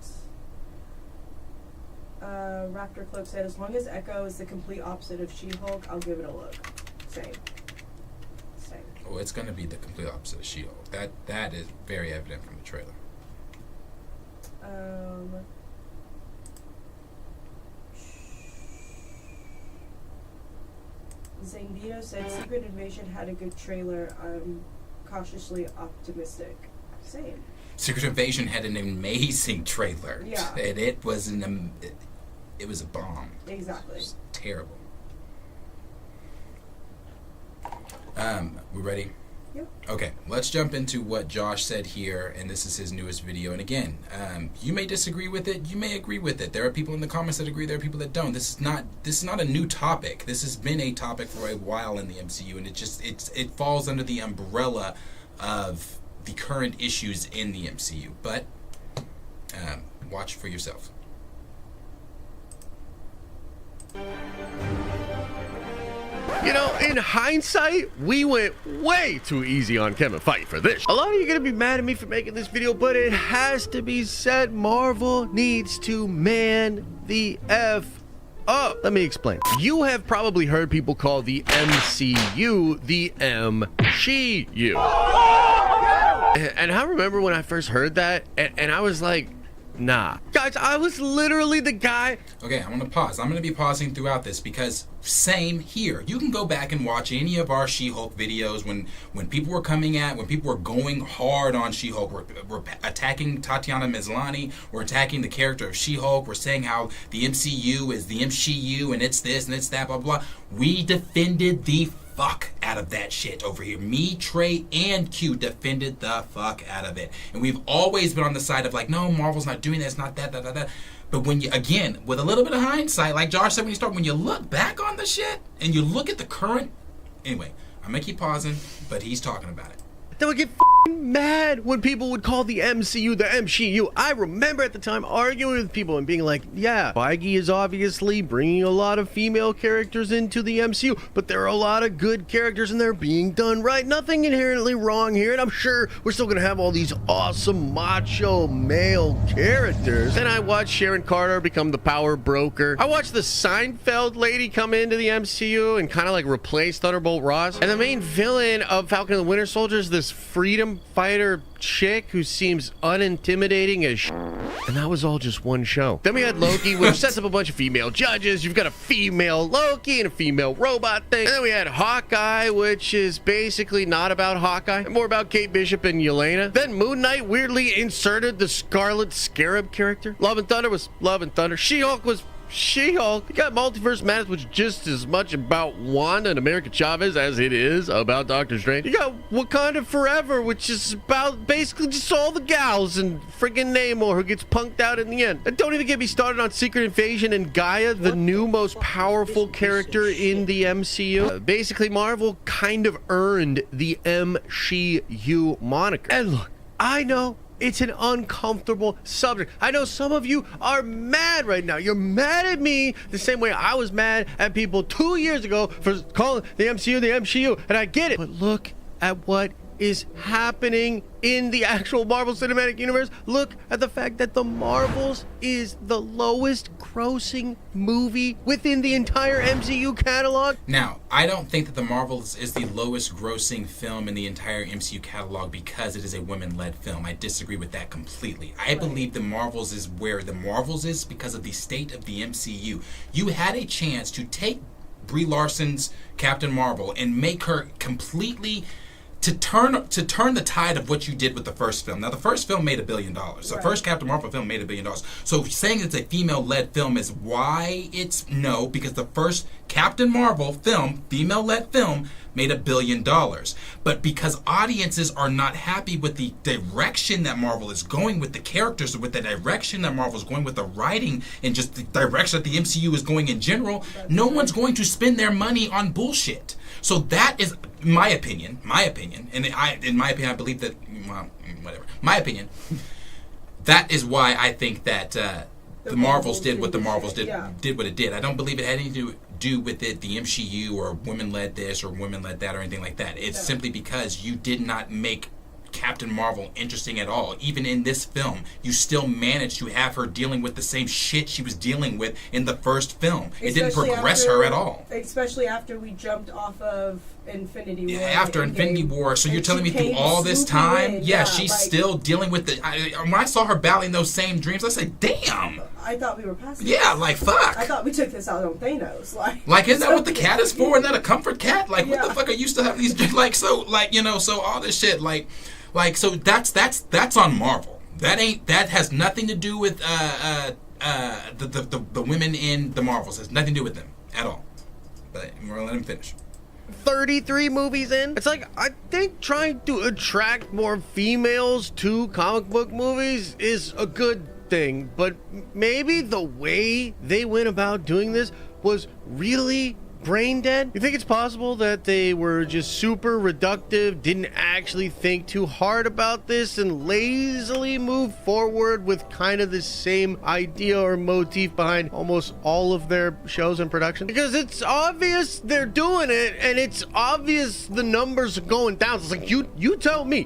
Raptor Cloak said, as long as Echo is the complete opposite of She-Hulk, I'll give it a look. Same. Oh, it's going to be the complete opposite of She-Hulk. That is very evident from the trailer. Zangvito said, Secret Invasion had a good trailer. I'm cautiously optimistic. Same. Secret Invasion had an amazing trailer. Yeah. And it was it was a bomb. Exactly. It was terrible. We ready? Yep. Okay, let's jump into what Josh said here, and this is his newest video. And again, you may disagree with it, you may agree with it. There are people in the comments that agree, there are people that don't. This is not a new topic. This has been a topic for a while in the MCU, and it falls under the umbrella of the current issues in the MCU. But watch for yourself. You know, in hindsight, we went way too easy on Kevin Feige for this. A lot of you are gonna be mad at me for making this video, but it has to be said, Marvel needs to man the F up. Let me explain. You have probably heard people call the MCU the MCU. And I remember when I first heard that, and I was like, nah. Guys, I was literally the guy. Okay, I'm going to pause. I'm going to be pausing throughout this because same here. You can go back and watch any of our She-Hulk videos when people were when people were going hard on She-Hulk. We're attacking Tatiana Maslany. We're attacking the character of She-Hulk. We're saying how the MCU is the MCU and it's this and it's that, blah, blah. We defended the fuck out of that shit over here. Me, Trey, and Q defended the fuck out of it. And we've always been on the side of like, no, Marvel's not doing that, it's not that. But when you, again, with a little bit of hindsight, like Josh said when you look back on the shit and you look at the current, anyway, I'm gonna keep pausing, but he's talking about it. They would get f***ing mad when people would call the MCU the MCU. I remember at the time arguing with people and being like, yeah, Feige is obviously bringing a lot of female characters into the MCU, but there are a lot of good characters and they're being done right. Nothing inherently wrong here, and I'm sure we're still gonna have all these awesome macho male characters. Then I watched Sharon Carter become the power broker. I watched the Seinfeld lady come into the MCU and kind of like replace Thunderbolt Ross. And the main villain of Falcon and the Winter Soldier is this freedom fighter chick who seems unintimidating as shit. And that was all just one show. Then we had Loki, which sets up a bunch of female judges. You've got a female Loki and a female robot thing. And then we had Hawkeye, which is basically not about Hawkeye, more about Kate Bishop and Yelena. Then Moon Knight weirdly inserted the Scarlet Scarab character. Love and Thunder was Love and Thunder. She-Hulk was She-Hulk. You got Multiverse Madness, which is just as much about Wanda and America Chavez as it is about Doctor Strange. You got Wakanda Forever, which is about basically just all the gals and friggin' Namor who gets punked out in the end. And don't even get me started on Secret Invasion and Gaia, the new most powerful character in the MCU. Basically, Marvel kind of earned the MCU moniker. And look, I know it's an uncomfortable subject. I know some of you are mad right now. You're mad at me the same way I was mad at people 2 years ago for calling the MCU, and I get it. But look at what is happening in the actual Marvel Cinematic Universe. Look at the fact that The Marvels is the lowest grossing movie within the entire MCU catalog. Now, I don't think that The Marvels is the lowest grossing film in the entire MCU catalog because it is a women-led film. I disagree with that completely. I believe The Marvels is where The Marvels is because of the state of the MCU. You had a chance to take Brie Larson's Captain Marvel and make her completely to turn the tide of what you did with the first film. Now, the first film made $1 billion. The first Captain Marvel film made $1 billion. So saying it's a female-led film is why it's no, because the first Captain Marvel film, female-led film, made $1 billion. But because audiences are not happy with the direction that Marvel is going with the characters, or with the direction that Marvel is going with the writing, and just the direction that the MCU is going in general, no one's going to spend their money on bullshit. So that is my opinion, and in my opinion, I believe that, well, whatever, my opinion, that is why I think that the Marvels did what the Marvels did what it did. I don't believe it had anything to do with it, the MCU, or women-led this, or women-led that, or anything like that. It's simply because you did not make Captain Marvel interesting at all. Even in this film, you still managed to have her dealing with the same shit she was dealing with in the first film. It didn't progress her at all. Especially after we jumped off of Infinity War. Yeah, after Infinity War. So you're telling me through all this time, she's still dealing with the... when I saw her battling those same dreams, I said, damn! I thought we were past this. Yeah, like, fuck. I thought we took this out on Thanos. Like isn't that what the cat is for? Isn't that a comfort cat? Like, what the fuck are you still having these... Like, so, like, you know, so all this shit, like, so that's on Marvel. That has nothing to do with the women in the Marvels. It has nothing to do with them at all. But we're gonna let him finish. 33 movies in. It's like, I think trying to attract more females to comic book movies is a good thing, but maybe the way they went about doing this was really brain dead. You think it's possible that they were just super reductive, didn't actually think too hard about this, and lazily moved forward with kind of the same idea or motif behind almost all of their shows and productions? Because it's obvious they're doing it, and it's obvious the numbers are going down. It's like, you tell me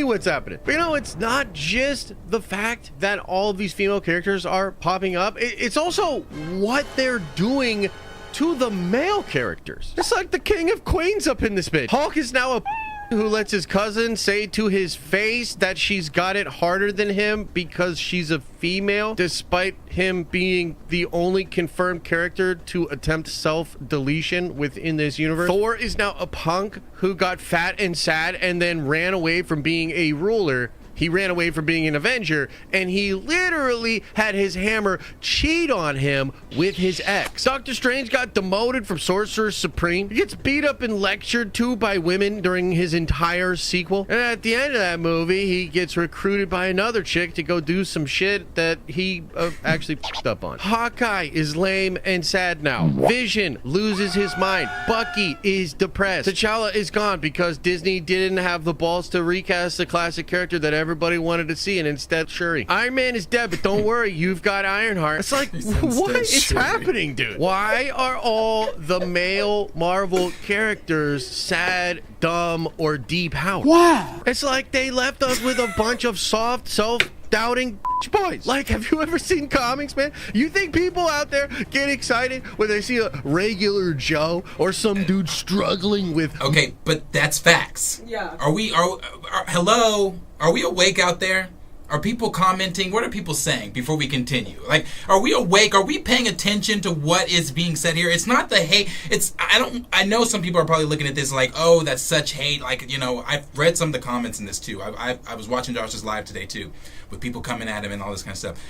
what's happening. But you know, it's not just the fact that all of these female characters are popping up. It's also what they're doing to the male characters. It's like the king of queens up in this bitch. Hulk is now a who lets his cousin say to his face that she's got it harder than him because she's a female, despite him being the only confirmed character to attempt self-deletion within this universe. Thor is now a punk who got fat and sad and then ran away from being a ruler He ran away from being an Avenger, and he literally had his hammer cheat on him with his ex. Doctor Strange got demoted from Sorcerer Supreme. He gets beat up and lectured to by women during his entire sequel. And at the end of that movie, he gets recruited by another chick to go do some shit that he actually fucked up on. Hawkeye is lame and sad now. Vision loses his mind. Bucky is depressed. T'Challa is gone because Disney didn't have the balls to recast the classic character that everybody wanted to see, and instead Shuri. Iron Man is dead, but don't worry, you've got Ironheart. It's like, what is happening, dude? Why are all the male Marvel characters sad, dumb, or depowered? Wow. It's like they left us with a bunch of soft, self-doubting boys. Like, have you ever seen comics, man? You think people out there get excited when they see a regular Joe or some dude struggling with... Okay, but that's facts. Yeah. Hello? Are we awake out there? Are people commenting? What are people saying before we continue? Like, are we awake? Are we paying attention to what is being said here? It's not the hate. I know some people are probably looking at this like, oh, that's such hate. Like, you know, I've read some of the comments in this too. I was watching Josh's live today too, with people coming at him and all this kind of stuff.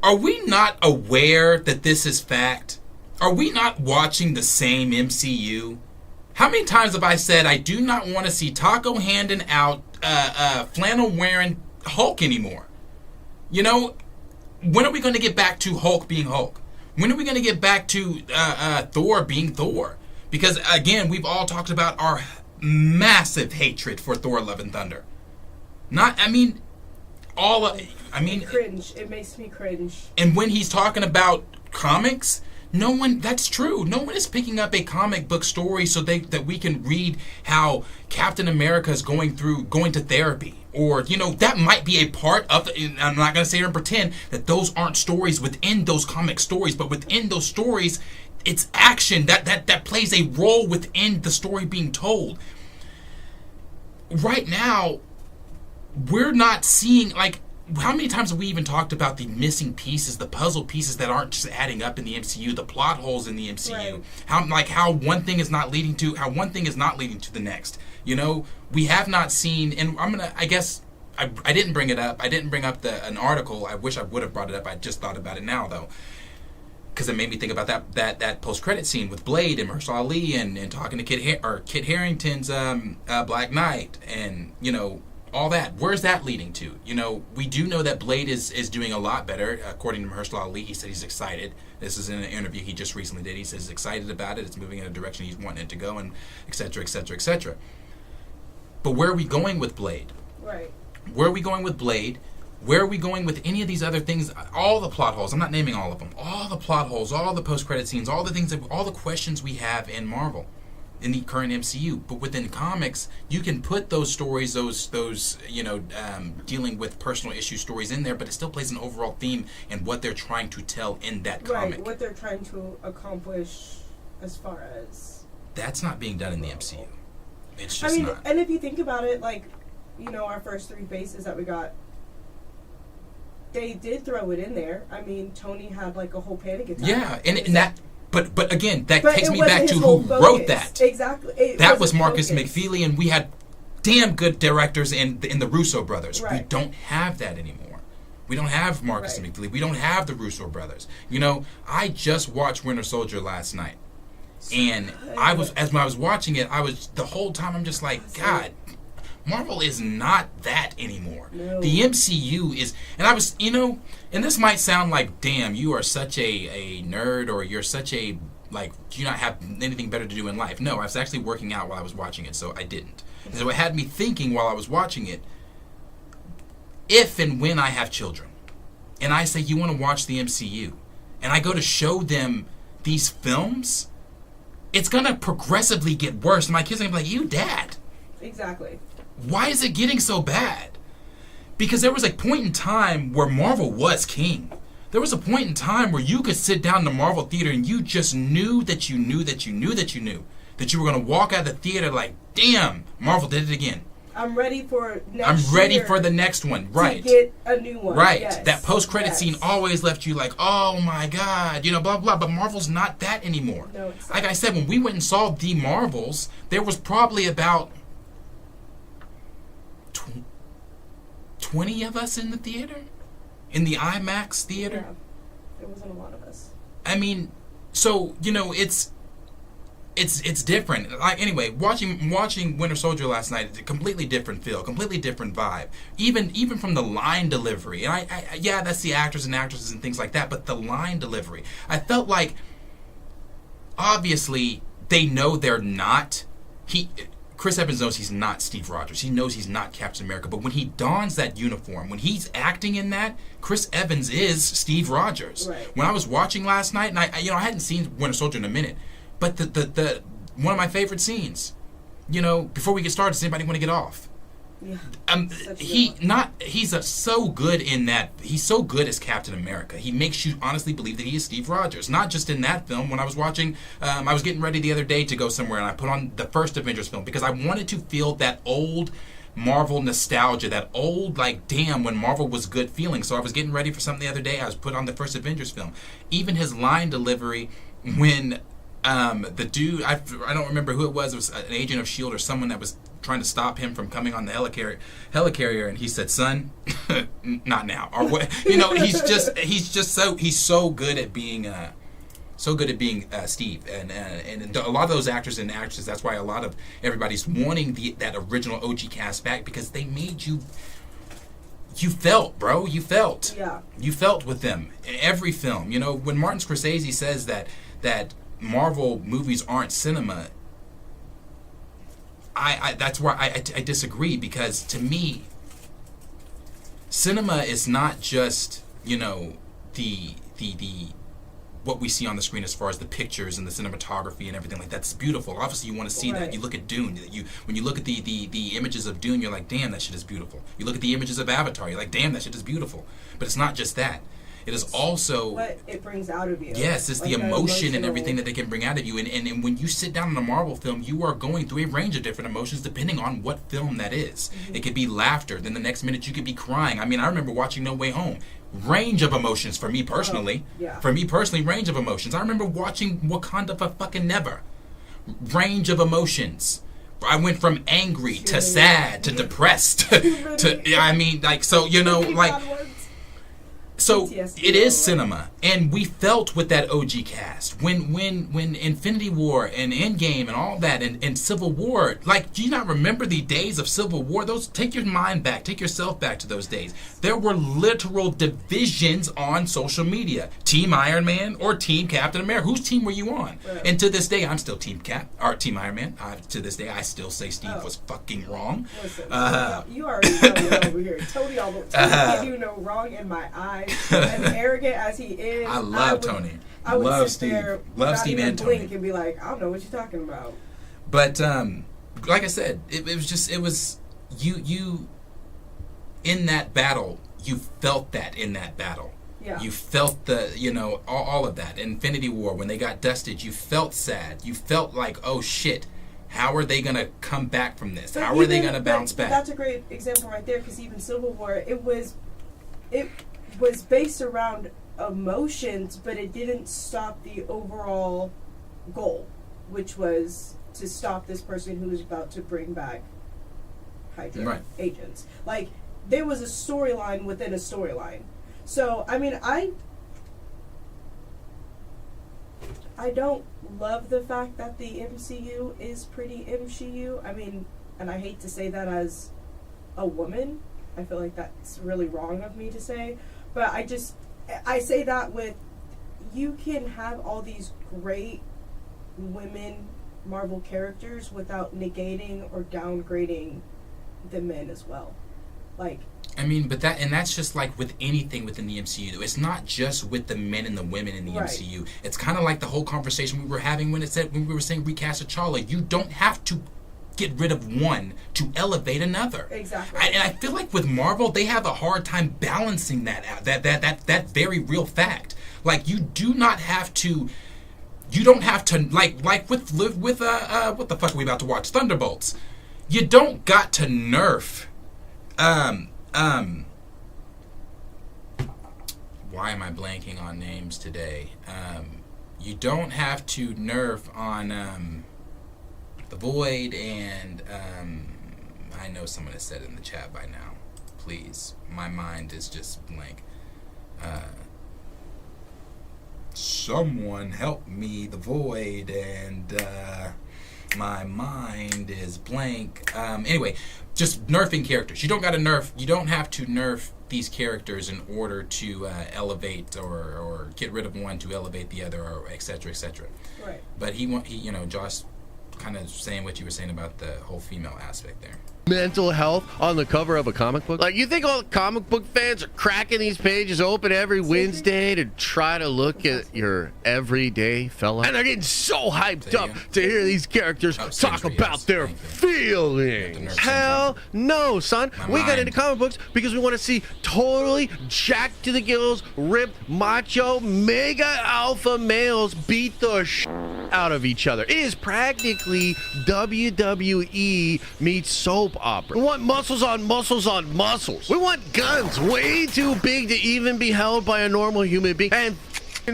Are we not aware that this is fact? Are we not watching the same MCU? How many times have I said I do not want to see Taco handing out flannel wearing Hulk anymore? You know, when are we going to get back to Hulk being Hulk? When are we going to get back to Thor being Thor? Because again, we've all talked about our massive hatred for Thor: Love and Thunder. Cringe. It makes me cringe. And when he's talking about comics, that's true. No one is picking up a comic book story so that we can read how Captain America is going to therapy. Or, you know, that might be a part of it. I'm not going to sit here and pretend that those aren't stories within those comic stories, but within those stories, it's action that plays a role within the story being told. Right now, we're not seeing, like, how many times have we even talked about the missing pieces, the puzzle pieces that aren't just adding up in the MCU, the plot holes in the MCU, right. how one thing is not leading to the next. You know, we have not seen, and I didn't bring it up. I didn't bring up an article. I wish I would have brought it up. I just thought about it now though, because it made me think about that post-credit scene with Blade and Mahershala Ali and talking to Kit Harington's Black Knight, and you know, all that. Where's that leading to? You know, we do know that Blade is doing a lot better. According to Mahershala Ali, he said he's excited. This is in an interview he just recently did. He says he's excited about it. It's moving in a direction he's wanting it to go, and et cetera, et cetera, et cetera. But where are we going with Blade? Right. Where are we going with Blade? Where are we going with any of these other things? All the plot holes. I'm not naming all of them. All the plot holes, all the post-credit scenes, all the questions we have in Marvel, in the current MCU. But within comics, you can put those stories, those you know, dealing with personal issue stories in there, but it still plays an overall theme and what they're trying to tell in that comic. Right, what they're trying to accomplish as far as... That's not being done in the MCU. It's just not. And if you think about it, like, you know, our first 3 faces that we got, they did throw it in there. I mean, Tony had like a whole panic attack. Yeah, and that... But again, that takes me back to who wrote that. Exactly. That was Marcus McFeely, and we had damn good directors in the Russo brothers. Right. We don't have that anymore. We don't have Marcus McFeely. We don't have the Russo brothers. You know, I just watched Winter Soldier last night, and when I was watching it, the whole time I'm just like, God, Marvel is not that anymore. No. The MCU is, and I was, you know, and this might sound like, damn, you are such a nerd, or you're such a, like, do you not have anything better to do in life? No, I was actually working out while I was watching it, so I didn't. And so it had me thinking while I was watching it, if and when I have children, and I say, you want to watch the MCU, and I go to show them these films, it's going to progressively get worse. And my kids are going to be like, you, Dad. Exactly. Why is it getting so bad? Because there was a point in time where Marvel was king. There was a point in time where you could sit down in the Marvel theater and you just knew that you knew that you knew that you knew that you were going to walk out of the theater like, damn, Marvel did it again. I'm ready for next I'm ready for the next one. Right. To get a new one. Right. Yes. That post-credit scene always left you like, oh my God, you know, blah, blah. But Marvel's not that anymore. No, it's not. Like I said, when we went and saw the Marvels, there was probably about 20 of us in the theater, in the IMAX theater. Yeah, there wasn't a lot of us. I mean, so it's different. Like, anyway, watching Winter Soldier last night, it's a completely different feel, completely different vibe. Even from the line delivery, and I yeah, that's the actors and actresses and things like that, but the line delivery, I felt like obviously they know they're not. Chris Evans knows he's not Steve Rogers. He knows he's not Captain America. But when he dons that uniform, when he's acting in that, Chris Evans is Steve Rogers. Right. When I was watching last night, and I hadn't seen Winter Soldier in a minute, but the one of my favorite scenes, before we get started, does anybody want to get off? Yeah. He's so good in that. He's so good as Captain America. He makes you honestly believe that he is Steve Rogers. Not just in that film. When I was watching, I was getting ready the other day to go somewhere, and I put on the first Avengers film because I wanted to feel that old Marvel nostalgia, that old, like, damn, when Marvel was good feeling. So I was getting ready for something the other day. I was put on the first Avengers film. Even his line delivery when the dude, I don't remember who it was an agent of S.H.I.E.L.D. or someone that was trying to stop him from coming on the helicarrier, and he said, "Son, not now," or what? He's so good at being Steve, and a lot of those actors and actresses. That's why a lot of everybody's wanting that original OG cast back, because they made you. You felt, bro. You felt. Yeah. You felt with them in every film. When Martin Scorsese says that Marvel movies aren't cinema, that's why I disagree, because to me, cinema is not just the what we see on the screen as far as the pictures and the cinematography and everything like that. That's beautiful. Obviously, you want to see that. You look at Dune. When you look at the images of Dune, you're like, damn, that shit is beautiful. You look at the images of Avatar, you're like, damn, that shit is beautiful. But it's not just that. It is also what it brings out of you. Yes, it's like the emotion and everything that they can bring out of you. And when you sit down on a Marvel film, you are going through a range of different emotions depending on what film that is. Mm-hmm. It could be laughter. Then the next minute you could be crying. I mean, I remember watching No Way Home. Range of emotions for me personally. Yeah. For me personally, range of emotions. I remember watching Wakanda for fucking never. Range of emotions. I went from angry to sad to depressed to I mean, like, so, so it is cinema, and we felt with that OG cast when Infinity War and Endgame and all that and Civil War. Like, do you not remember the days of Civil War? Take your mind back, take yourself back to those days. There were literal divisions on social media: Team Iron Man or Team Captain America. Whose team were you on? Right. And to this day, I'm still Team Iron Man. To this day, I still say Steve was fucking wrong. Listen, you already know you're over here. Tony give you no wrong in my eyes. As arrogant as he is, I love Tony. I would love sit Steve. there Love Steve and Tony. Blink and be like, I don't know what you're talking about. But like I said, it was you in that battle. You felt that in that battle. Yeah. You felt all of that. Infinity War, when they got dusted, you felt sad. You felt like, oh shit. How are they going to come back from this? How are they going to bounce back? That's a great example right there, because even Civil War, it was based around emotions, but it didn't stop the overall goal, which was to stop this person who was about to bring back Hydra agents. Like, there was a storyline within a storyline. So, I mean, I don't love the fact that the MCU is pretty MCU. I mean, and I hate to say that as a woman. I feel like that's really wrong of me to say. But I say that with, you can have all these great women Marvel characters without negating or downgrading the men as well. Like, I mean, but that's just like with anything within the MCU. It's not just with the men and the women in the MCU. It's kind of like the whole conversation we were having when we were saying recast T'Challa. You don't have to get rid of one to elevate another. Exactly. And I feel like with Marvel, they have a hard time balancing that out. That very real fact. Like, you do not have to. You don't have to like with what the fuck are we about to watch? Thunderbolts. You don't got to nerf. Why am I blanking on names today? You don't have to nerf on the Void, and I know someone has said it in the chat by now. please. My mind is just blank. Someone help me, the void, and my mind is blank. Anyway, just nerfing characters. You don't got to nerf. You don't have to nerf these characters in order to elevate or get rid of one to elevate the other, or et cetera, et cetera. Right. But he Josh, kind of saying what you were saying about the whole female aspect there. Mental health on the cover of a comic book. Like, you think all the comic book fans are cracking these pages open every Wednesday to try to look at your everyday fella? And they're getting so hyped up to hear these characters talk about their feelings. Hell no, son. We got into comic books because we want to see totally jacked to the gills, ripped, macho, mega alpha males beat the out of each other. It is practically WWE meets soap opera. We want muscles on muscles on muscles. We want guns way too big to even be held by a normal human being. And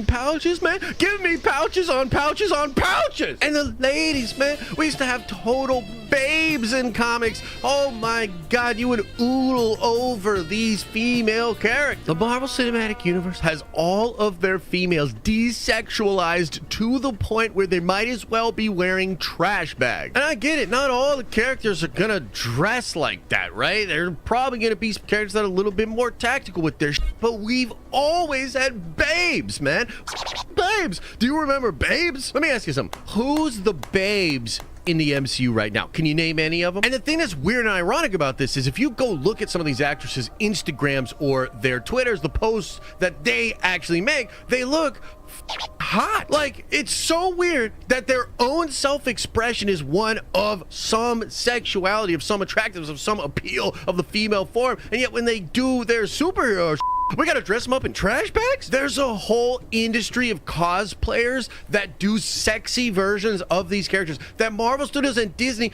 pouches, man. Give me pouches on pouches on pouches. And the ladies, man. We used to have total babes in comics. Oh my God, you would oodle over these female characters. The Marvel Cinematic Universe has all of their females desexualized to the point where they might as well be wearing trash bags. And I get it, not all the characters are gonna dress like that, right? They're probably gonna be characters that are a little bit more tactical with their but we've always had babes, man. Babes! Do you remember babes? Let me ask you something. Who's the babes in the MCU right now? Can you name any of them? And the thing that's weird and ironic about this is if you go look at some of these actresses' Instagrams or their Twitters, the posts that they actually make, they look hot. Like, it's so weird that their own self-expression is one of some sexuality, of some attractiveness, of some appeal of the female form, and yet when they do their superhero we gotta dress them up in trash bags? There's a whole industry of cosplayers that do sexy versions of these characters that Marvel Studios and Disney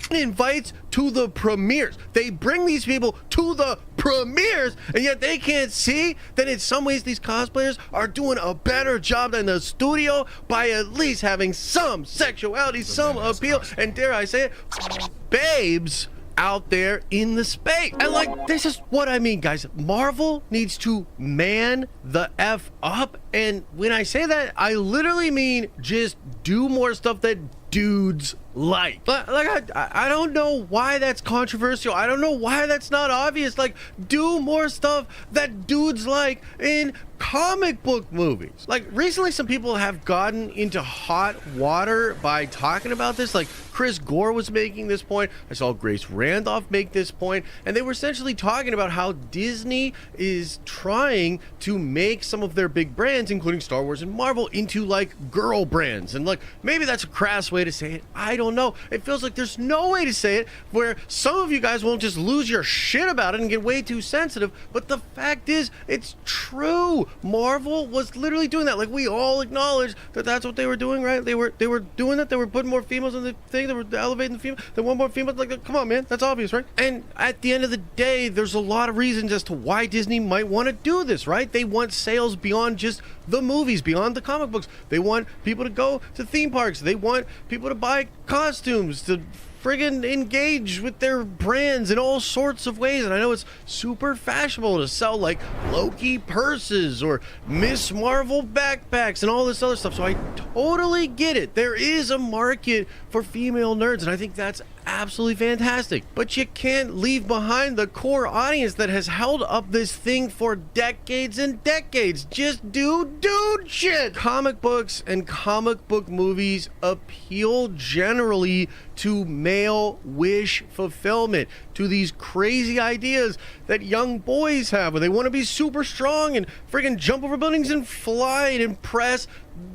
invites to the premieres. They bring these people to the premieres, and yet they can't see that in some ways these cosplayers are doing a better job than the studio by at least having some sexuality, some appeal, and dare I say it, babes out there in the space. And like, this is what I mean, guys. Marvel needs to man the F up. And when I say that, I literally mean just do more stuff that dudes like. I don't know why that's controversial. I don't know why that's not obvious. Like, do more stuff that dudes like in comic book movies. Like, recently some people have gotten into hot water by talking about this. Like, Chris Gore was making this point. I saw Grace Randolph make this point, and they were essentially talking about how Disney is trying to make some of their big brands, including Star Wars and Marvel, into like girl brands. And like, maybe that's a crass way to say it. I don't know. It feels like there's no way to say it where some of you guys won't just lose your shit about it and get way too sensitive. But the fact is, it's true. Marvel was literally doing that. Like, we all acknowledge that that's what they were doing, right? They were doing that. They were putting more females in the thing. They were elevating the female. They want more females. Like, come on, man. That's obvious, right? And at the end of the day, there's a lot of reasons as to why Disney might want to do this, right? They want sales beyond just the movies, beyond the comic books. They want people to go to theme parks. They want people to buy costumes, to friggin' engage with their brands in all sorts of ways. And I know it's super fashionable to sell like Loki purses or Miss Marvel backpacks and all this other stuff, so I totally get it. There is a market for female nerds, and I think that's absolutely fantastic. But you can't leave behind the core audience that has held up this thing for decades and decades. Just do dude shit. Comic books and comic book movies appeal generally to male wish fulfillment, to these crazy ideas that young boys have where they want to be super strong and friggin' jump over buildings and fly and impress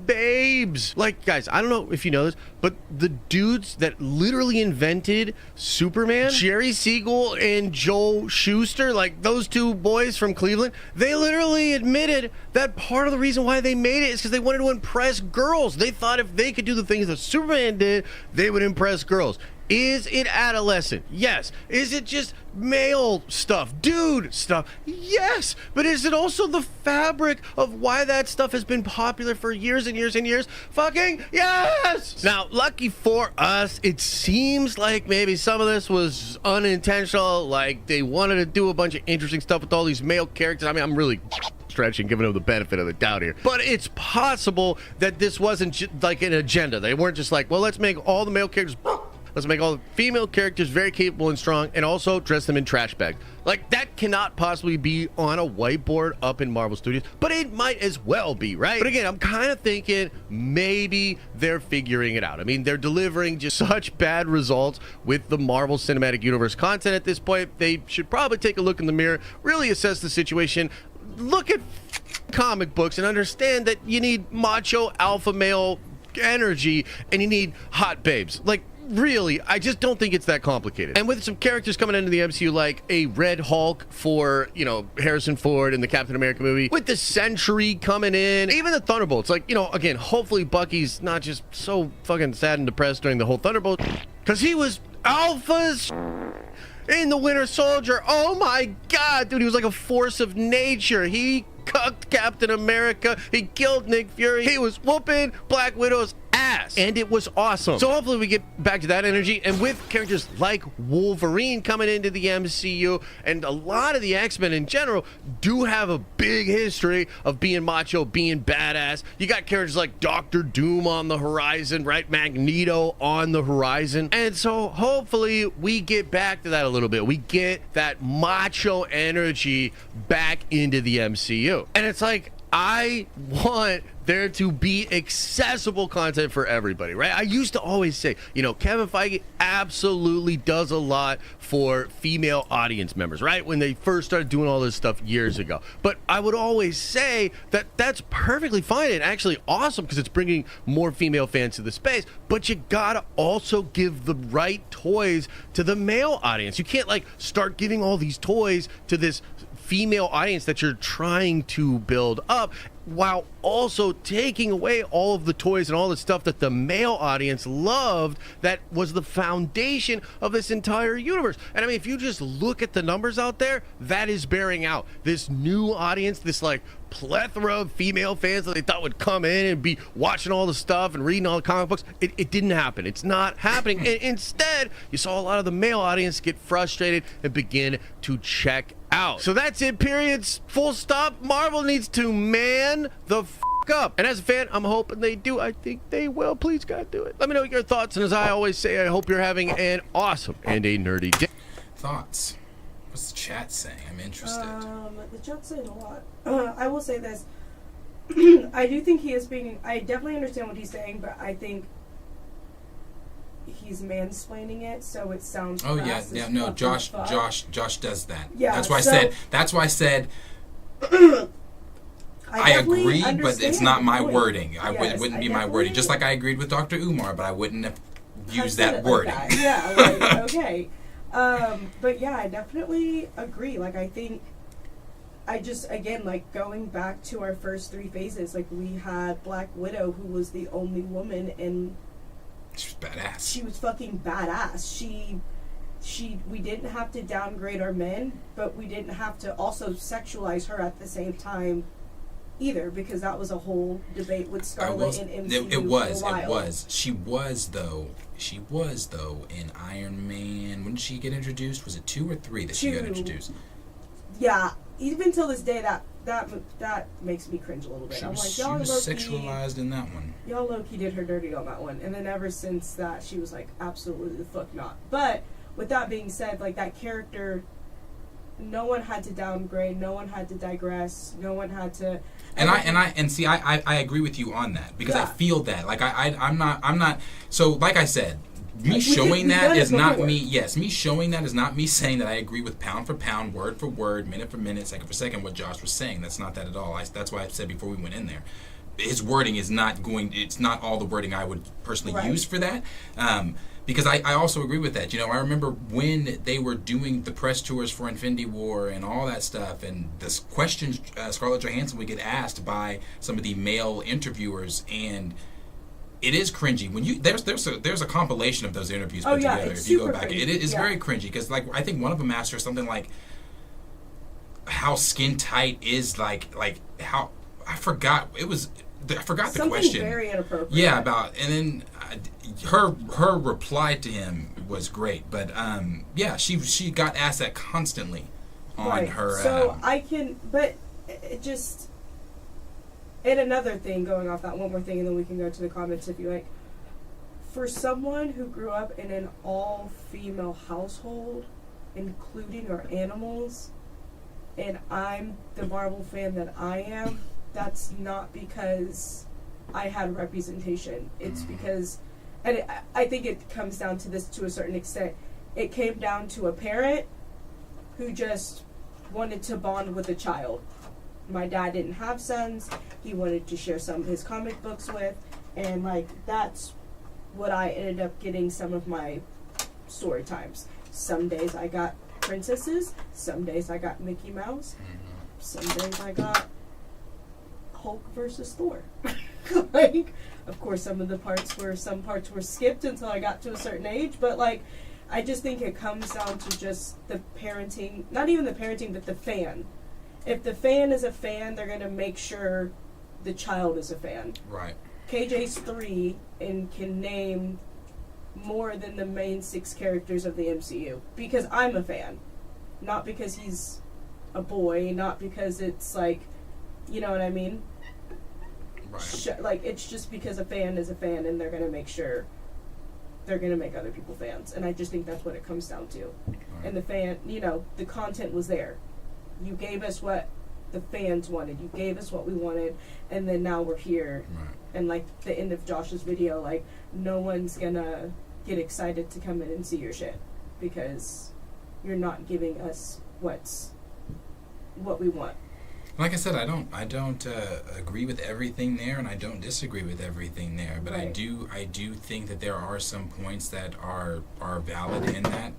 babes. Like, guys, I don't know if you know this, but the dudes that literally invented Superman, Jerry Siegel and Joel Shuster, like those two boys from Cleveland, they literally admitted that part of the reason why they made it is because they wanted to impress girls. They thought if they could do the things that Superman did, they would impress girls. Is it adolescent? Yes. Is it just male stuff, dude stuff? Yes. But is it also the fabric of why that stuff has been popular for years and years and years? Fucking yes! Now, lucky for us, it seems like maybe some of this was unintentional, like they wanted to do a bunch of interesting stuff with all these male characters. I mean, I'm really stretching, giving them the benefit of the doubt here. But it's possible that this wasn't like an agenda. They weren't just like, well, let's make all the male characters... Let's make all the female characters very capable and strong, and also dress them in trash bags. Like, that cannot possibly be on a whiteboard up in Marvel Studios, but it might as well be, right? But again, I'm kind of thinking maybe they're figuring it out. I mean, they're delivering just such bad results with the Marvel Cinematic Universe content at this point. They should probably take a look in the mirror, really assess the situation, look at comic books, and understand that you need macho alpha male energy, and you need hot babes. Like, really, I just don't think it's that complicated. And with some characters coming into the MCU like a Red Hulk for, you know, Harrison Ford in the Captain America movie, with the Sentry coming in, even the Thunderbolts, like, you know, again, hopefully Bucky's not just so fucking sad and depressed during the whole Thunderbolt, because he was alphas in the Winter Soldier. Oh my god, dude, he was like a force of nature. He cucked Captain America, he killed Nick Fury, he was whooping Black Widow's ass, and it was awesome. So hopefully we get back to that energy, and with characters like Wolverine coming into the MCU, and a lot of the X-Men in general do have a big history of being macho, being badass. You got characters like Doctor Doom on the horizon, right? Magneto on the horizon, and so hopefully we get back to that a little bit. We get that macho energy back into the MCU. And it's like, I want there to be accessible content for everybody, right? I used to always say, you know, Kevin Feige absolutely does a lot for female audience members, right? When they first started doing all this stuff years ago. But I would always say that that's perfectly fine and actually awesome because it's bringing more female fans to the space. But you gotta also give the right toys to the male audience. You can't like start giving all these toys to this female audience that you're trying to build up while also taking away all of the toys and all the stuff that the male audience loved that was the foundation of this entire universe. And I mean, if you just look at the numbers out there, that is bearing out. This new audience, this like plethora of female fans that they thought would come in and be watching all the stuff and reading all the comic books, it didn't happen. It's not happening. And instead, you saw a lot of the male audience get frustrated and begin to check out. So that's it, periods, full stop. Marvel needs to man the f up. And as a fan, I'm hoping they do. I think they will. Please, God, do it. Let me know your thoughts. And as I always say, I hope you're having an awesome and a nerdy day. Thoughts? What's the chat saying? I'm interested. The chat's saying a lot. I will say this. I do think he is being... I definitely understand what he's saying, but I think he's mansplaining it, so it sounds... Oh, yeah. No, Josh does that. Yeah, That's why I said... I agree, but it's not my wording. It wouldn't be my wording. Just like I agreed with Dr. Umar, but I wouldn't have used that wording. Like that. Yeah, like, okay. But yeah, I definitely agree. Like, I think I just, again, like, going back to our first three phases, like, we had Black Widow, who was the only woman, and she was badass. She was fucking badass. We didn't have to downgrade our men, but we didn't have to also sexualize her at the same time either, because that was a whole debate with Scarlet and MCU. It was. She was though in Iron Man. When did she get introduced? Was it 2 or 3 that she got introduced? Yeah, even till this day, that makes me cringe a little bit. She was sexualized in that one. Y'all low-key did her dirty on that one, and then ever since that, she was like, absolutely the fuck not. But with that being said, like, that character, no one had to downgrade, no one had to digress, no one had to. And I agree with you on that, because I feel that, like, I'm not. So like I said, me showing that is not me. Yes, me showing that is not me saying that I agree with pound for pound, word for word, minute for minute, second for second what Josh was saying. That's not that at all. That's why I said before we went in there, his wording is not going. It's not all the wording I would personally use for that. Because I also agree with that. You know, I remember when they were doing the press tours for Infinity War and all that stuff, and the questions Scarlett Johansson would get asked by some of the male interviewers, and it is cringy when you there's a compilation of those interviews put together. It's if you go super back, cringy. it is very cringy because like I think one of them asked her something like how skin tight is like how I forgot the Something question. Very inappropriate. Yeah, about and then her reply to him was great, but she got asked that constantly on her. So I can, but it just. And another thing, going off that one more thing, and then we can go to the comments if you like. For someone who grew up in an all-female household, including our animals, and I'm the Marvel fan that I am, that's not because I had representation. It's because, and I think it comes down to this to a certain extent. It came down to a parent who just wanted to bond with a child. My dad didn't have sons. He wanted to share some of his comic books with, and like that's what I ended up getting some of my story times. Some days I got princesses. Some days I got Mickey Mouse. Some days I got Hulk versus Thor. Like, of course, some parts were skipped until I got to a certain age, but like, I just think it comes down to just the parenting. Not even the parenting, but the fan. If the fan is a fan, they're going to make sure the child is a fan. Right. KJ's 3 and can name more than the main 6 characters of the MCU. Because I'm a fan. Not because he's a boy, not because it's like, you know what I mean? Right. Like, it's just because a fan is a fan and they're going to make sure they're going to make other people fans. And I just think that's what it comes down to. Right. And the fan, the content was there. You gave us what the fans wanted. You gave us what we wanted, and then now we're here. Right. And like the end of Josh's video, like no one's gonna get excited to come in and see your shit because you're not giving us what we want. Like I said, I don't agree with everything there, and I don't disagree with everything there. But right. I do think that there are some points that are valid in that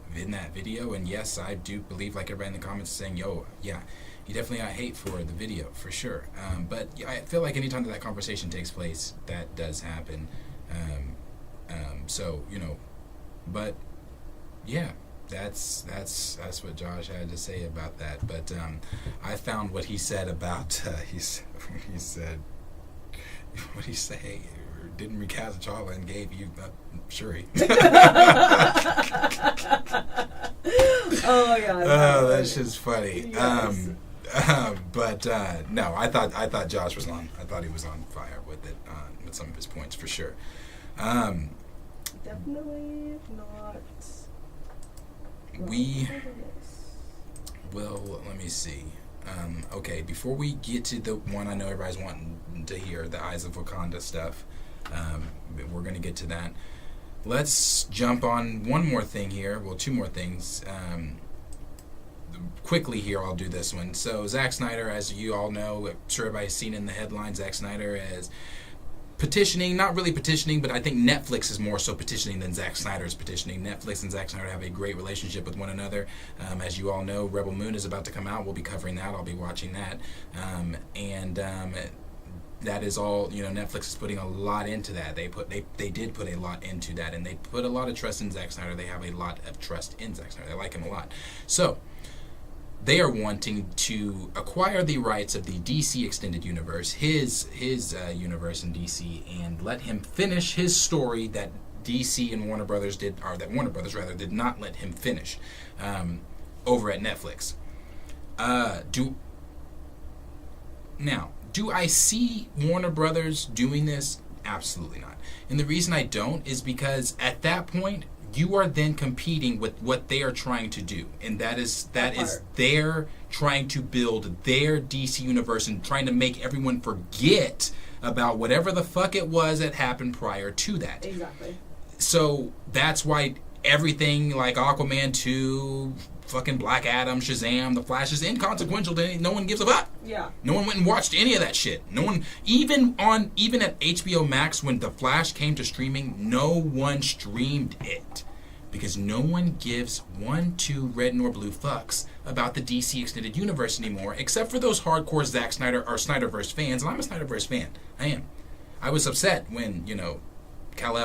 video. And yes, I do believe, like everybody in the comments is saying, yo, yeah, you definitely got hate for the video for sure. But I feel like anytime that conversation takes place, that does happen. So but yeah. That's what Josh had to say about that. But I found what he said about he said what he say didn't recast T'Challa and gave you Shuri. Oh yeah. Oh, that's just funny. Yes. But no, I thought Josh was on. I thought he was on fire with it with some of his points for sure. Definitely not. Let me see. Okay, before we get to the one I know everybody's wanting to hear, the Eyes of Wakanda stuff, we're going to get to that. Let's jump on one more thing here. Well, two more things. Quickly here, I'll do this one. So, Zack Snyder, as you all know, I'm sure everybody's seen in the headlines, Zack Snyder as petitioning, not really petitioning, but I think Netflix is more so petitioning than Zack Snyder is petitioning. Netflix and Zack Snyder have a great relationship with one another. As you all know, Rebel Moon is about to come out. We'll be covering that. I'll be watching that. That is all, Netflix is putting a lot into that. They did put a lot into that, and they put a lot of trust in Zack Snyder. They have a lot of trust in Zack Snyder. They like him a lot. So, they are wanting to acquire the rights of the DC extended universe, his universe in DC, and let him finish his story that DC and Warner Brothers did not let him finish over at Netflix. Do I see Warner Brothers doing this? Absolutely not. And the reason I don't is because at that point, you are then competing with what they are trying to do, and that is they're trying to build their DC universe and trying to make everyone forget about whatever the fuck it was that happened prior to that. Exactly. So that's why everything like Aquaman 2, fucking Black Adam, Shazam, The Flash is inconsequential. No one gives a fuck. Yeah. No one went and watched any of that shit. No one, even at HBO Max when The Flash came to streaming, no one streamed it. Because no one gives 2 red nor blue fucks about the DC Extended Universe anymore, except for those hardcore Zack Snyder or Snyderverse fans, and I'm a Snyderverse fan. I am. I was upset when, Henry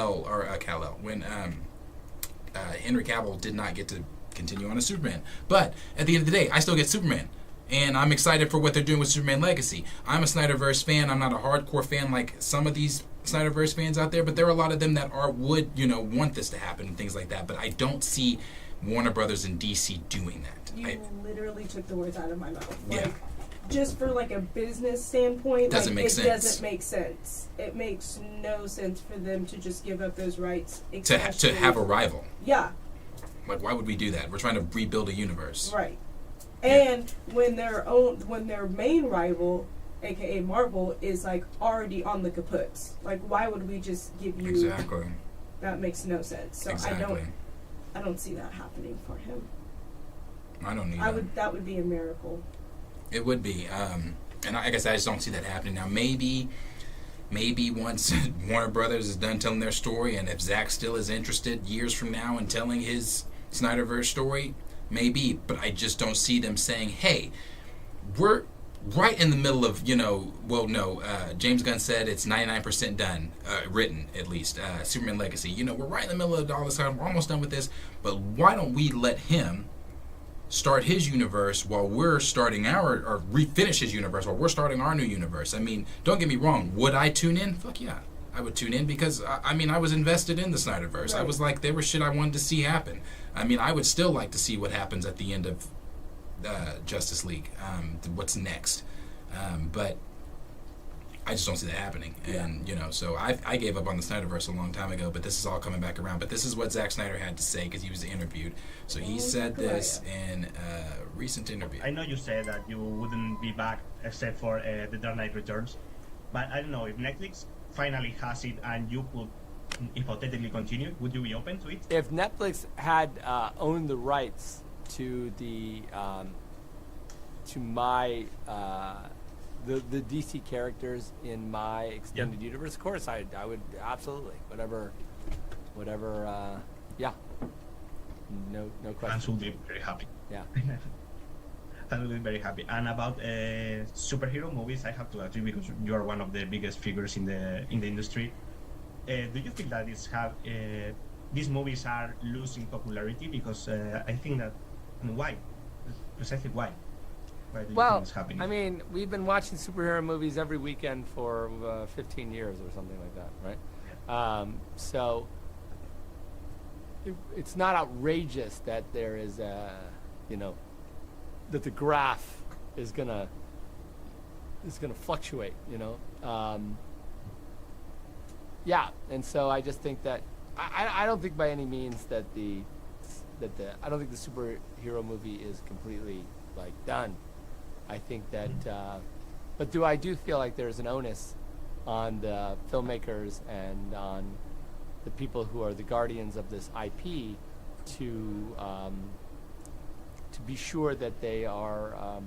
Cavill did not get to continue on as Superman. But at the end of the day, I still get Superman. And I'm excited for what they're doing with Superman Legacy. I'm a Snyderverse fan. I'm not a hardcore fan like some of these Snyderverse fans out there, but there are a lot of them that would want this to happen and things like that. But I don't see Warner Brothers and DC doing that. You literally took the words out of my mouth. Yeah. Like, just for like a business standpoint, Doesn't make sense. It doesn't make sense. It makes no sense for them to just give up those rights To have a rival. Yeah. Like, why would we do that? We're trying to rebuild a universe. Right. And when their main rival, aka Marvel, is like already on the kaputs, like why would we just give you? Exactly. That makes no sense. So exactly. I don't see that happening for him. I don't either. That would be a miracle. It would be, and I guess I just don't see that happening now. Maybe once Warner Brothers is done telling their story, and if Zack still is interested years from now in telling his Snyderverse story. Maybe, but I just don't see them saying, hey, we're right in the middle of, James Gunn said it's 99% done, written at least, Superman Legacy. We're right in the middle of all this time, we're almost done with this, but why don't we let him start his universe while we're starting or refinish his universe while we're starting our new universe? I mean, don't get me wrong, would I tune in? Fuck yeah. I would tune in because, I was invested in the Snyderverse. Right. I was like, there was shit I wanted to see happen. I would still like to see what happens at the end of Justice League, what's next. But I just don't see that happening. Yeah. And, so I gave up on the Snyderverse a long time ago, but this is all coming back around. But this is what Zack Snyder had to say because he was interviewed. So he said this in a recent interview. I know you said that you wouldn't be back except for The Dark Knight Returns, but I don't know, if Netflix finally has it and you could hypothetically continue, would you be open to it? If Netflix had owned the rights to the DC characters in my extended universe, of course I would absolutely whatever yeah, no question. Fans will be very happy. Yeah. Fans will be very happy. And about superhero movies, I have to ask you because you are one of the biggest figures in the industry. Do you think that these movies are losing popularity? Because I think that, why? Precisely why? Why do you think it's happening? We've been watching superhero movies every weekend for 15 years or something like that, right? Yeah. So it's not outrageous that there is that the graph is gonna fluctuate, yeah, and so I just think that I don't think by any means that I don't think the superhero movie is completely done. I think that, but I do feel like there's an onus on the filmmakers and on the people who are the guardians of this IP to be sure that they are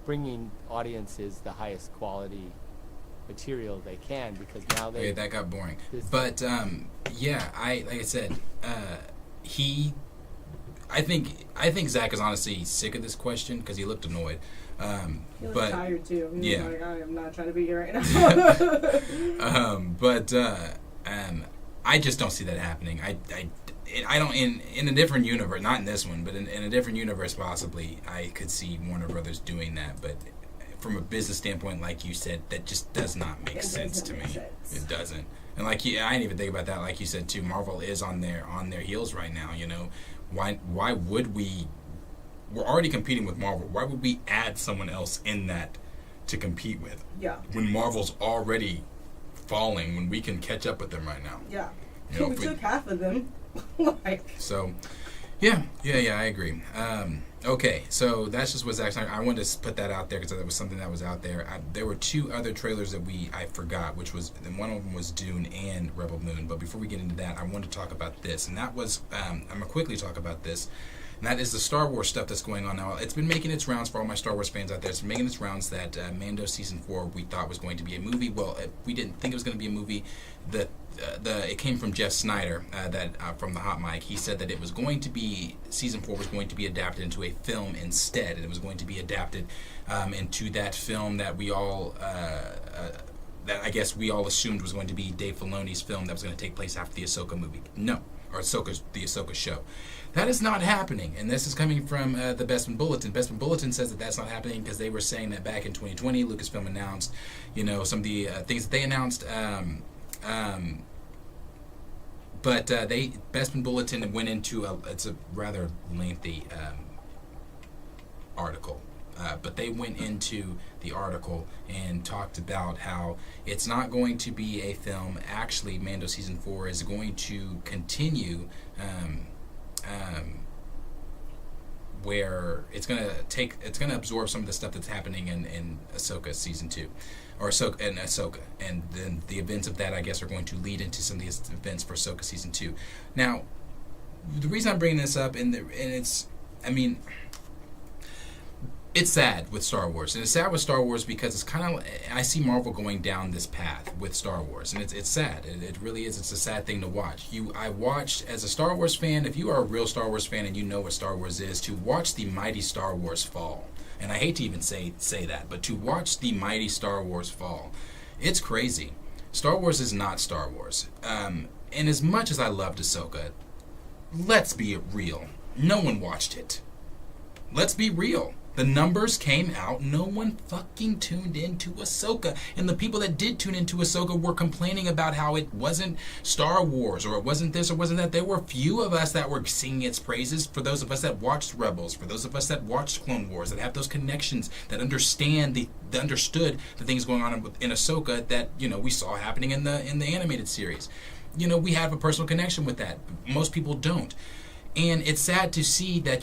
bringing audiences the highest quality material they can, because now they... Okay, that got boring. But, like I said, I think Zach is honestly sick of this question because he looked annoyed. He looked tired too. He was like, I am not trying to be here right now. I just don't see that happening. I don't in a different universe, not in this one, but in a different universe possibly, I could see Warner Brothers doing that, but from a business standpoint, like you said, that just does not make sense to me. It doesn't. And I didn't even think about that. Like you said too, Marvel is on their heels right now. Why would we? We're already competing with Marvel. Why would we add someone else in that to compete with? Yeah. When Marvel's already falling, when we can catch up with them right now. Yeah. We took half of them. So, yeah, I agree. Okay, so that's just what Zack Snyder. I wanted to put that out there because that was something that was out there. There were two other trailers that I forgot, which was, and one of them was Dune and Rebel Moon. But before we get into that, I wanted to talk about this, and that was I'm gonna quickly talk about this. And that is the Star Wars stuff that's going on now. It's been making its rounds for all my Star Wars fans out there. It's been making its rounds that Mando Season 4 we thought was going to be a movie. Well, we didn't think it was going to be a movie. It came from Jeff Snyder from the Hot Mic. He said that it was going to be, Season 4 was going to be adapted into a film instead. And it was going to be adapted into that film that we all that I guess we all assumed was going to be Dave Filoni's film that was going to take place after the Ahsoka movie. No, or the Ahsoka show. That is not happening, and this is coming from the Bestman Bulletin. Bestman Bulletin says that that's not happening because they were saying that back in 2020, Lucasfilm announced, some of the things that they announced. But Bestman Bulletin went into it's a rather lengthy article. But they went into the article and talked about how it's not going to be a film. Actually, Mando Season 4 is going to continue where it's going to absorb some of the stuff that's happening in Ahsoka Season 2. Or Ahsoka. And then the events of that, I guess, are going to lead into some of these events for Ahsoka Season 2. Now, the reason I'm bringing this up, it's sad with Star Wars. And it's sad with Star Wars because it's kind of, I see Marvel going down this path with Star Wars. And it's sad. It really is. It's a sad thing to watch. I watched, as a Star Wars fan, if you are a real Star Wars fan and you know what Star Wars is, to watch the mighty Star Wars fall. And I hate to even say that, but to watch the mighty Star Wars fall, it's crazy. Star Wars is not Star Wars. And as much as I loved Ahsoka, let's be real. No one watched it. Let's be real. The numbers came out. No one fucking tuned into Ahsoka. And the people that did tune into Ahsoka were complaining about how it wasn't Star Wars, or it wasn't this, or wasn't that. There were few of us that were singing its praises. For those of us that watched Rebels, for those of us that watched Clone Wars, that have those connections, that understood the things going on in Ahsoka that, we saw happening in the animated series. We have a personal connection with that. Most people don't. And it's sad to see that,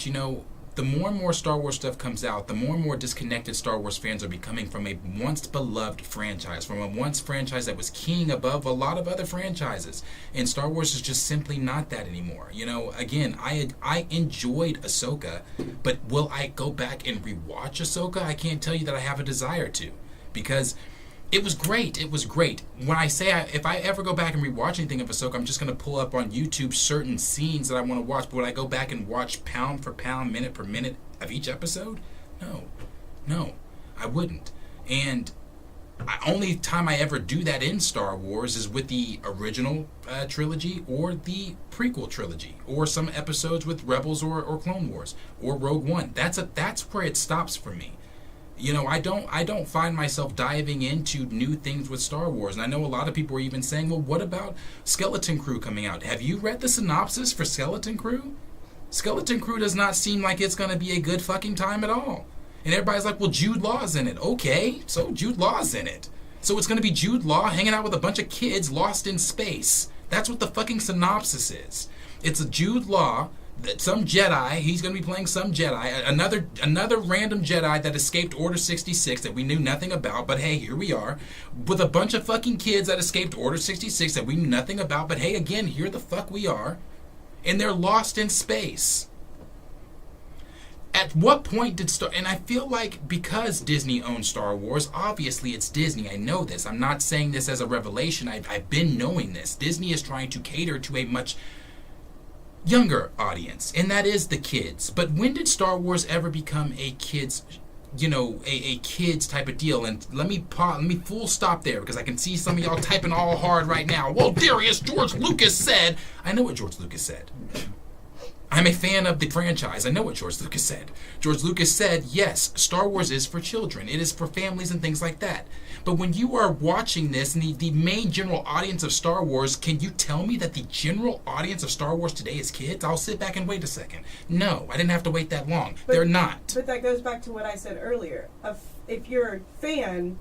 the more and more Star Wars stuff comes out, the more and more disconnected Star Wars fans are becoming from a once beloved franchise, from a once franchise that was king above a lot of other franchises. And Star Wars is just simply not that anymore. Again, I enjoyed Ahsoka, but will I go back and rewatch Ahsoka? I can't tell you that I have a desire to, because it was great. It was great. When I say if I ever go back and rewatch anything of Ahsoka, I'm just going to pull up on YouTube certain scenes that I want to watch. But would I go back and watch pound for pound, minute per minute of each episode? No, I wouldn't. And the only time I ever do that in Star Wars is with the original trilogy or the prequel trilogy, or some episodes with Rebels or Clone Wars or Rogue One. That's where it stops for me. I don't find myself diving into new things with Star Wars. And I know a lot of people are even saying, well, what about Skeleton Crew coming out? Have you read the synopsis for Skeleton Crew? Skeleton Crew does not seem like it's going to be a good fucking time at all. And everybody's like, well, Jude Law's in it. Okay, so Jude Law's in it. So it's going to be Jude Law hanging out with a bunch of kids lost in space. That's what the fucking synopsis is. It's a Jude Law, some Jedi, he's going to be playing some Jedi, another random Jedi that escaped Order 66 that we knew nothing about, but hey, here we are, with a bunch of fucking kids that escaped Order 66 that we knew nothing about, but hey, again, here the fuck we are, and they're lost in space. At what point did and I feel like because Disney owns Star Wars, obviously it's Disney, I know this, I'm not saying this as a revelation, I've been knowing this, Disney is trying to cater to a much younger audience, and that is the kids. But when did Star Wars ever become a kids, a kids type of deal? And let me full stop there, because I can see some of y'all typing all hard right now. Well, Darius, George Lucas said. I know what George Lucas said. I'm a fan of the franchise. I know what George Lucas said. George Lucas said, yes, Star Wars is for children. It is for families and things like that. But when you are watching this, and the main general audience of Star Wars, can you tell me that the general audience of Star Wars today is kids? I'll sit back and wait a second. No, I didn't have to wait that long. They're not. But that goes back to what I said earlier. If you're a fan,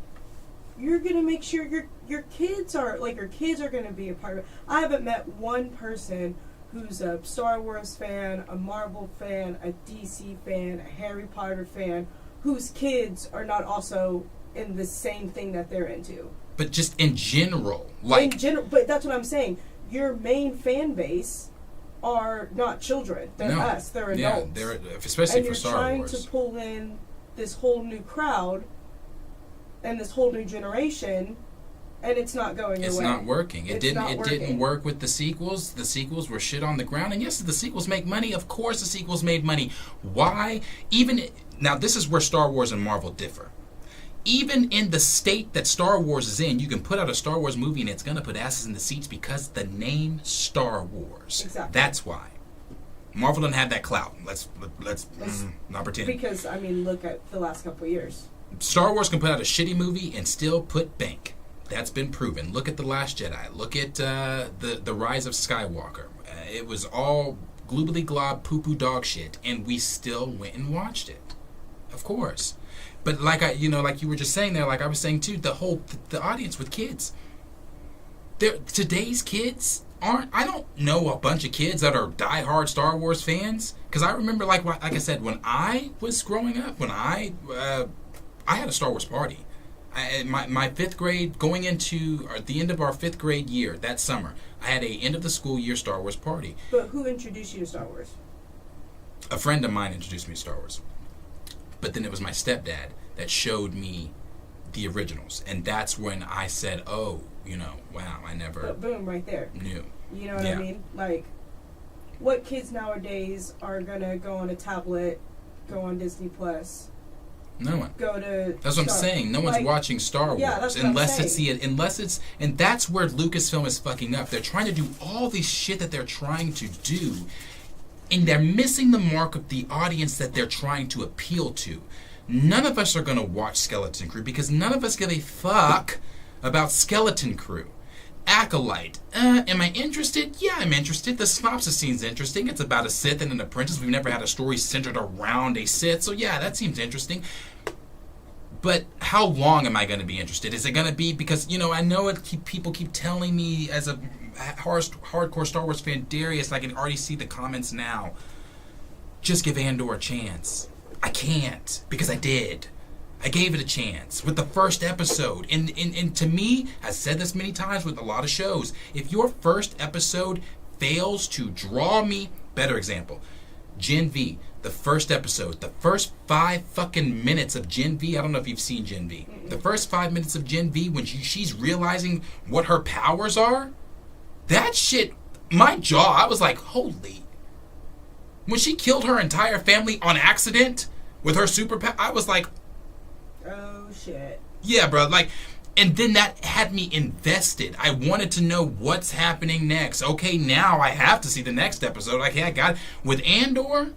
you're going to make sure your kids are going to be a part of it. I haven't met one person who's a Star Wars fan, a Marvel fan, a DC fan, a Harry Potter fan, whose kids are not also in the same thing that they're into. But just in general. But that's what I'm saying. Your main fan base are not children. They're us. They're adults. Yeah, especially for Star Wars. And you're trying to pull in this whole new crowd and this whole new generation, and it's not going your way. It's not working. It didn't work with the sequels. The sequels were shit on the ground. And yes, the sequels make money. Of course the sequels made money. Why? Now this is where Star Wars and Marvel differ. even in the state that Star Wars is in, you can put out a Star Wars movie and it's going to put asses in the seats because the name Star Wars. Exactly. That's why. Marvel doesn't have that clout. Let's not pretend. Because, I mean, look at the last couple of years. Star Wars can put out a shitty movie and still put bank. That's been proven. Look at The Last Jedi. Look at the Rise of Skywalker. It was all gloobly glob poo-poo dog shit, and we still went and watched it. Of course. But like like you were just saying there, like I was saying too, the audience with kids. Today's kids aren't. I don't know a bunch of kids that are diehard Star Wars fans. Because I remember, like I said, when I was growing up, when I had a Star Wars party. My 5th grade, going into the end of our 5th grade year that summer, I had a end of the school year Star Wars party. But who introduced you to Star Wars? A friend of mine introduced me to Star Wars. But then it was my stepdad that showed me the originals. And that's when I said, oh, wow, I never... But boom, right there. Knew. You know what I mean? Like, what kids nowadays are going to go on a tablet, go on Disney Plus... No one. Go to. That's what I'm saying. No one's watching Star Wars that's what unless I'm it's and that's where Lucasfilm is fucking up. They're trying to do all this shit that they're trying to do, and they're missing the mark of the audience that they're trying to appeal to. None of us are gonna watch Skeleton Crew because none of us give a fuck about Skeleton Crew. Acolyte. Am I interested? Yeah, I'm interested. The synopsis seems interesting. It's about a Sith and an apprentice. We've never had a story centered around a Sith, so yeah, that seems interesting. But how long am I going to be interested? Is it going to be because, I know people keep telling me as a hardcore Star Wars fan, Darius, I can already see the comments now. Just give Andor a chance. I can't, because I did. I gave it a chance with the first episode. And to me, I've said this many times with a lot of shows, if your first episode fails to draw me, better example, Gen V, the first episode, the first 5 fucking minutes of Gen V, I don't know if you've seen Gen V, the first 5 minutes of Gen V when she's realizing what her powers are, that shit, my jaw, I was like, holy. When she killed her entire family on accident with her superpower, I was like, oh shit. Yeah, bro. And then that had me invested. I wanted to know what's happening next. Okay, now I have to see the next episode. Okay, I got it. With Andor,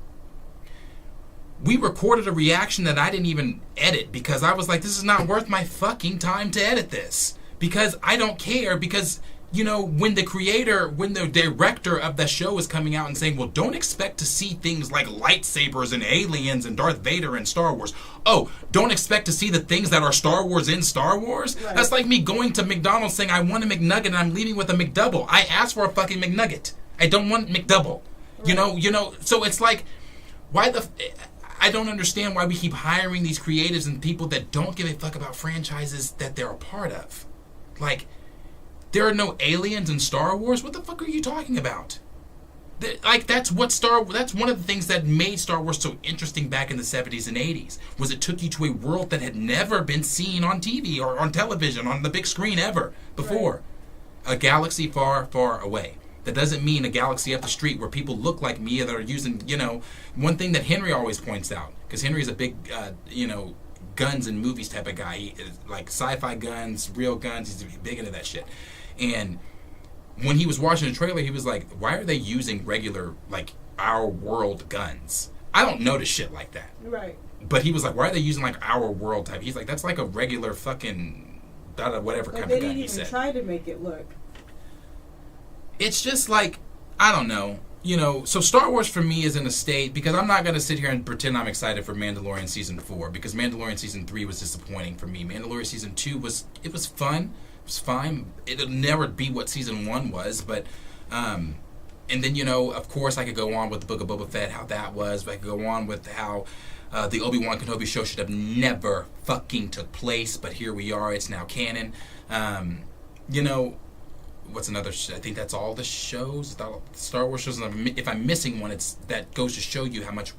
we recorded a reaction that I didn't even edit because I was like, this is not worth my fucking time to edit this. Because I don't care. Because, when the director of the show is coming out and saying, well, don't expect to see things like lightsabers and aliens and Darth Vader and Star Wars. Oh, don't expect to see the things that are Star Wars in Star Wars? Right. That's like me going to McDonald's saying I want a McNugget and I'm leaving with a McDouble. I asked for a fucking McNugget. I don't want McDouble. Right. So it's like, I don't understand why we keep hiring these creatives and people that don't give a fuck about franchises that they're a part of. Like, there are no aliens in Star Wars? What the fuck are you talking about? That's one of the things that made Star Wars so interesting back in the 70s and 80s, was it took you to a world that had never been seen on TV or on television, on the big screen ever before. Right. A galaxy far, far away. That doesn't mean a galaxy up the street where people look like me that are using, one thing that Henry always points out, because Henry's a big, guns and movies type of guy. He is like sci-fi guns, real guns. He's big into that shit. And when he was watching the trailer, he was like, why are they using regular, our world guns? I don't notice shit like that. Right. But he was like, why are they using, our world type? He's like, that's like a regular fucking, whatever kind of gun, he said. They didn't even try to make it look. It's just like, I don't know. So Star Wars for me is in a state, because I'm not going to sit here and pretend I'm excited for Mandalorian Season 4, because Mandalorian Season 3 was disappointing for me. Mandalorian Season 2 was fun. It was fine. It'll never be what Season 1 was, but, and then, of course, I could go on with the Book of Boba Fett, how that was, but I could go on with how the Obi-Wan Kenobi show should have never fucking took place, but here we are, it's now canon. What's another? I think that's all the shows, the Star Wars shows. If I'm missing one, that goes to show you how much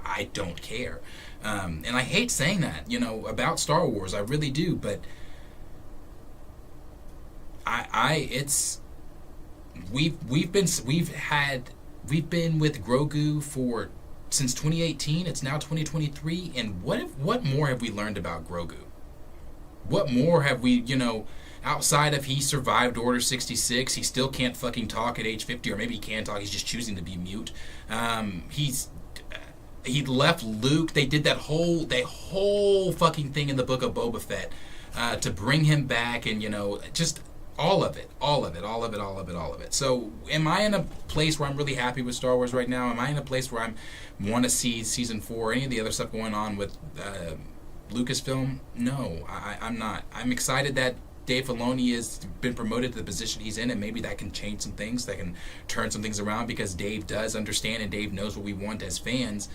I don't care. And I hate saying that, about Star Wars. I really do, but we've been with Grogu since 2018. It's now 2023, and what more have we learned about Grogu? What more have we, outside of he survived Order 66, he still can't fucking talk at age 50, or maybe he can talk, he's just choosing to be mute. He left Luke. They did that whole fucking thing in the book of Boba Fett to bring him back, and just all of it. So, am I in a place where I'm really happy with Star Wars right now? Am I in a place where I want to see season 4 or any of the other stuff going on with Lucasfilm? No, I'm not. I'm excited that Dave Filoni has been promoted to the position he's in, and maybe that can change some things, that can turn some things around, because Dave does understand and Dave knows what we want as fans.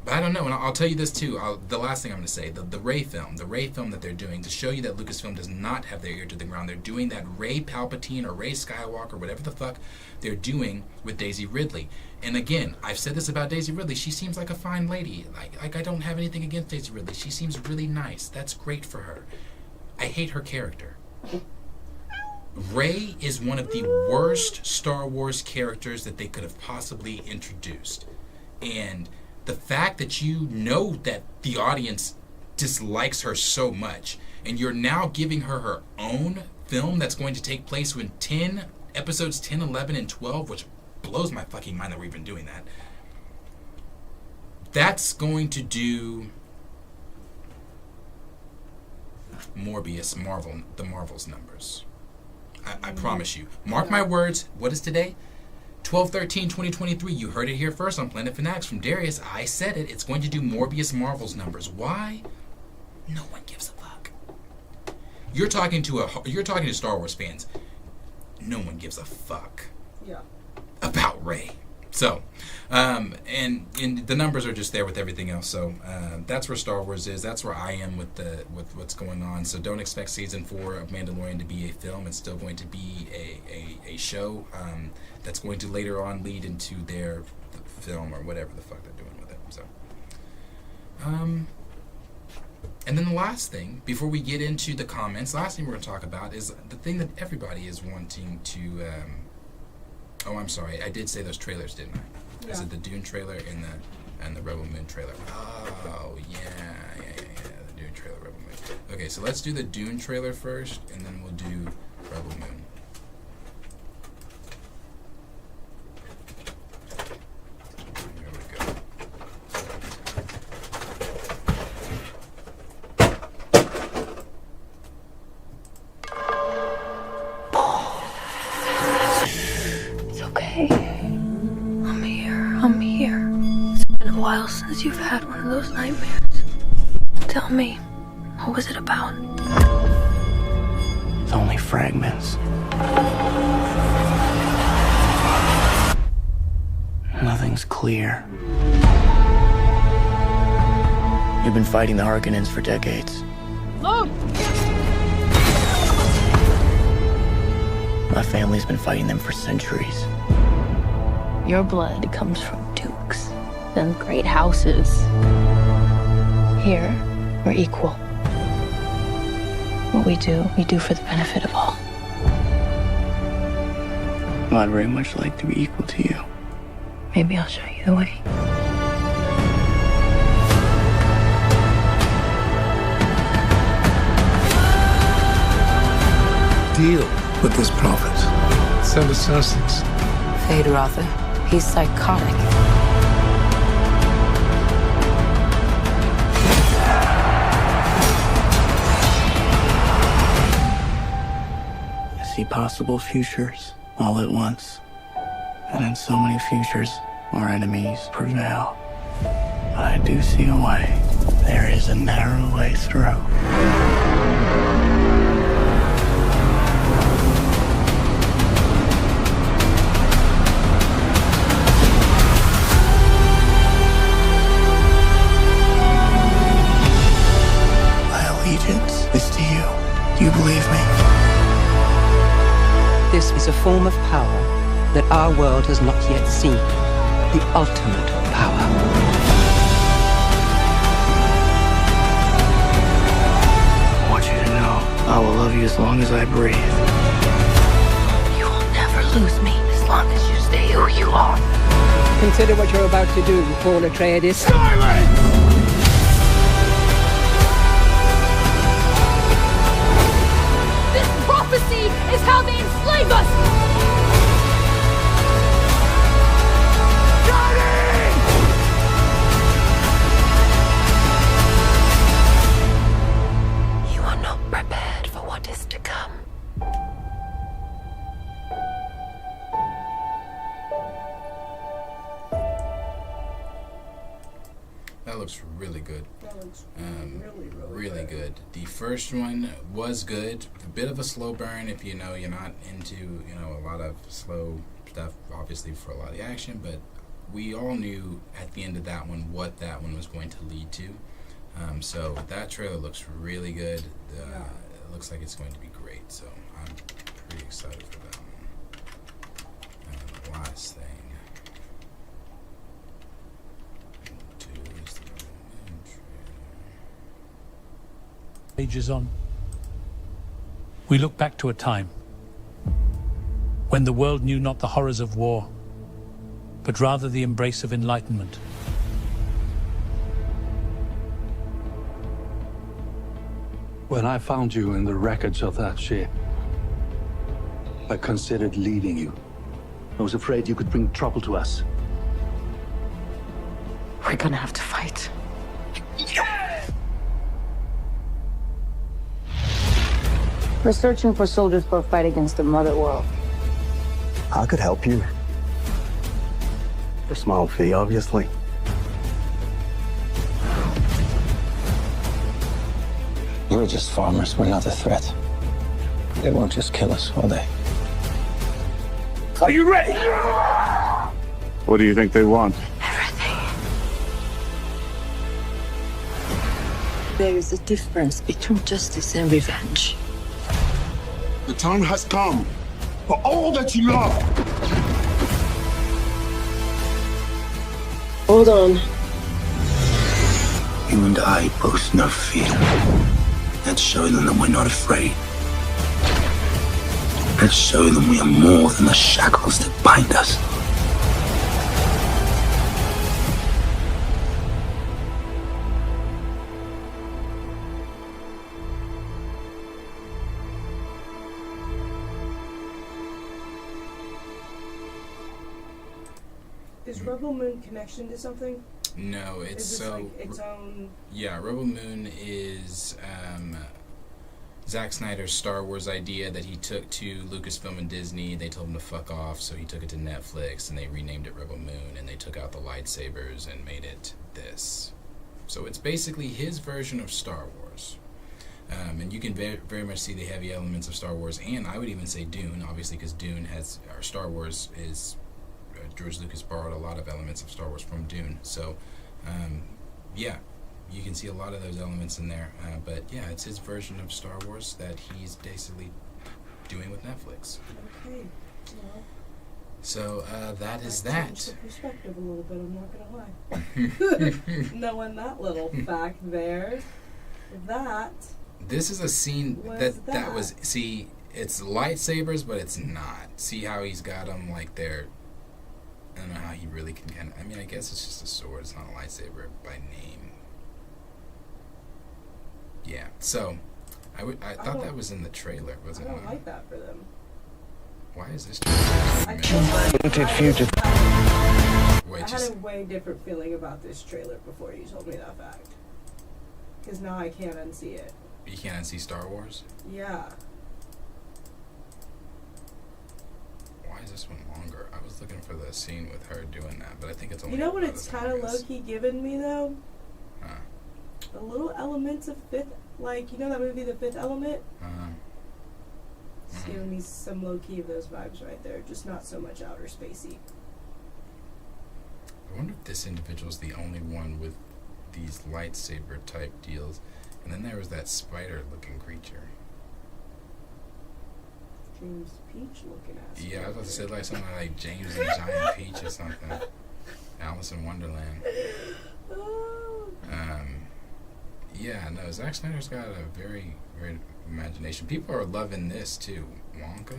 But I don't know, and I'll tell you this too. The last thing I'm going to say, the Rey film that they're doing to show you that Lucasfilm does not have their ear to the ground. They're doing that Rey Palpatine or Rey Skywalker, whatever the fuck they're doing with Daisy Ridley. And again, I've said this about Daisy Ridley. She seems like a fine lady. Like I don't have anything against Daisy Ridley. She seems really nice. That's great for her. I hate her character. Rey is one of the worst Star Wars characters that they could have possibly introduced. And the fact that you know that the audience dislikes her so much, and you're now giving her her own film that's going to take place when episodes 10, 11, and 12, which blows my fucking mind that we're even doing that. That's going to do Morbius, the Marvel's numbers. I promise you. Mark my words. What is today? 12/13/2023. You heard it here first on Planet Fanatics from Darius. I said it. It's going to do Morbius Marvel's numbers. Why? No one gives a fuck. You're talking to Star Wars fans. No one gives a fuck. Yeah. About Rey. So, and the numbers are just there with everything else. So that's where Star Wars is. That's where I am with what's going on. So don't expect season 4 of Mandalorian to be a film. It's still going to be a show that's going to later on lead into their film or whatever the fuck they're doing with it. So, and then the last thing before we get into the comments, last thing we're going to talk about is the thing that everybody is wanting to. Oh, I'm sorry. I did say those trailers, didn't I? Yeah. Is it the Dune trailer and the Rebel Moon trailer? Oh, yeah. The Dune trailer, Rebel Moon. Okay, so let's do the Dune trailer first, and then we'll do Rebel Moon. There we go. Okay. I'm here. It's been a while since you've had one of those nightmares. Tell me, what was it about? It's only fragments. Nothing's clear. You've been fighting the Harkonnens for decades. Look! My family's been fighting them for centuries. Your blood comes from dukes and great houses. Here, we're equal. What we do for the benefit of all. Well, I'd very much like to be equal to you. Maybe I'll show you the way. Deal with this prophet. Send to Sussex. Fade Rother. He's psychotic. I see possible futures all at once. And in so many futures, our enemies prevail. But I do see a way. There is a narrow way through. Is to you. Do you believe me? This is a form of power that our world has not yet seen. The ultimate power. I want you to know I will love you as long as I breathe. You will never lose me as long as you stay who you are. Consider what you're about to do, Paul Atreides. Silence! looks really good. The first one was good. A bit of a slow burn if you're not into a lot of slow stuff, obviously for a lot of the action, but we all knew at the end of that one what that one was going to lead to. So that trailer looks really good. It looks like it's going to be great. So I'm pretty excited for that one. And the last thing. Ages on, we look back to a time when the world knew not the horrors of war, but rather the embrace of enlightenment. When I found you in the wreckage of that ship, I considered leaving you. I was afraid you could bring trouble to us. We're gonna have to fight. We're searching for soldiers for a fight against the Mother World. I could help you. For a small fee, obviously. We're just farmers. We're not a threat. They won't just kill us, will they? Are you ready? What do you think they want? There is a difference between justice and revenge. The time has come for all that you love. Hold on. You and I both know fear. Let's show them that we're not afraid. Let's show them we are more than the shackles that bind us. Is Rebel Moon connection to something? No, it's is this so. like its own. Yeah, Rebel Moon is Zack Snyder's Star Wars idea that he took to Lucasfilm and Disney. They told him to fuck off, so he took it to Netflix and they renamed it Rebel Moon, and they took out the lightsabers and made it this. So it's basically his version of Star Wars. And you can very much see the heavy elements of Star Wars, and I would even say Dune, obviously, because Dune has, or Star Wars is, George Lucas borrowed a lot of elements of Star Wars from Dune. So, yeah, you can see a lot of those elements in there. But yeah, it's his version of Star Wars that he's basically doing with Netflix. Okay. Well, so that is changed that. the perspective a little bit, I'm not gonna lie. Knowing that little fact there. That. This is a scene that was, see, it's lightsabers, but it's not. See how he's got them like they're, I don't know how he really can kind of, I mean, I guess it's just a sword. It's not a lightsaber by name. Yeah, so I thought that was in the trailer, wasn't it? I don't like that for them. Why is this I had a way different feeling about this trailer before you told me that fact. Because now I can't unsee it. You can't unsee Star Wars? Yeah. Why is this one longer? I was looking for the scene with her doing that, but I think it's only. You know what it's kind of low-key giving me, though? Huh. The little elements of like, you know that movie, The Fifth Element? It's giving me some low-key of those vibes right there, just not so much outer spacey. I wonder if this individual's the only one with these lightsaber type deals. And then there was that spider-looking creature. James Peach looking at. Yeah, I was about to say like something like James and Giant Peach or something. Alice in Wonderland. Yeah, no, Zack Snyder's got a very, very imagination. People are loving this too. Wonka.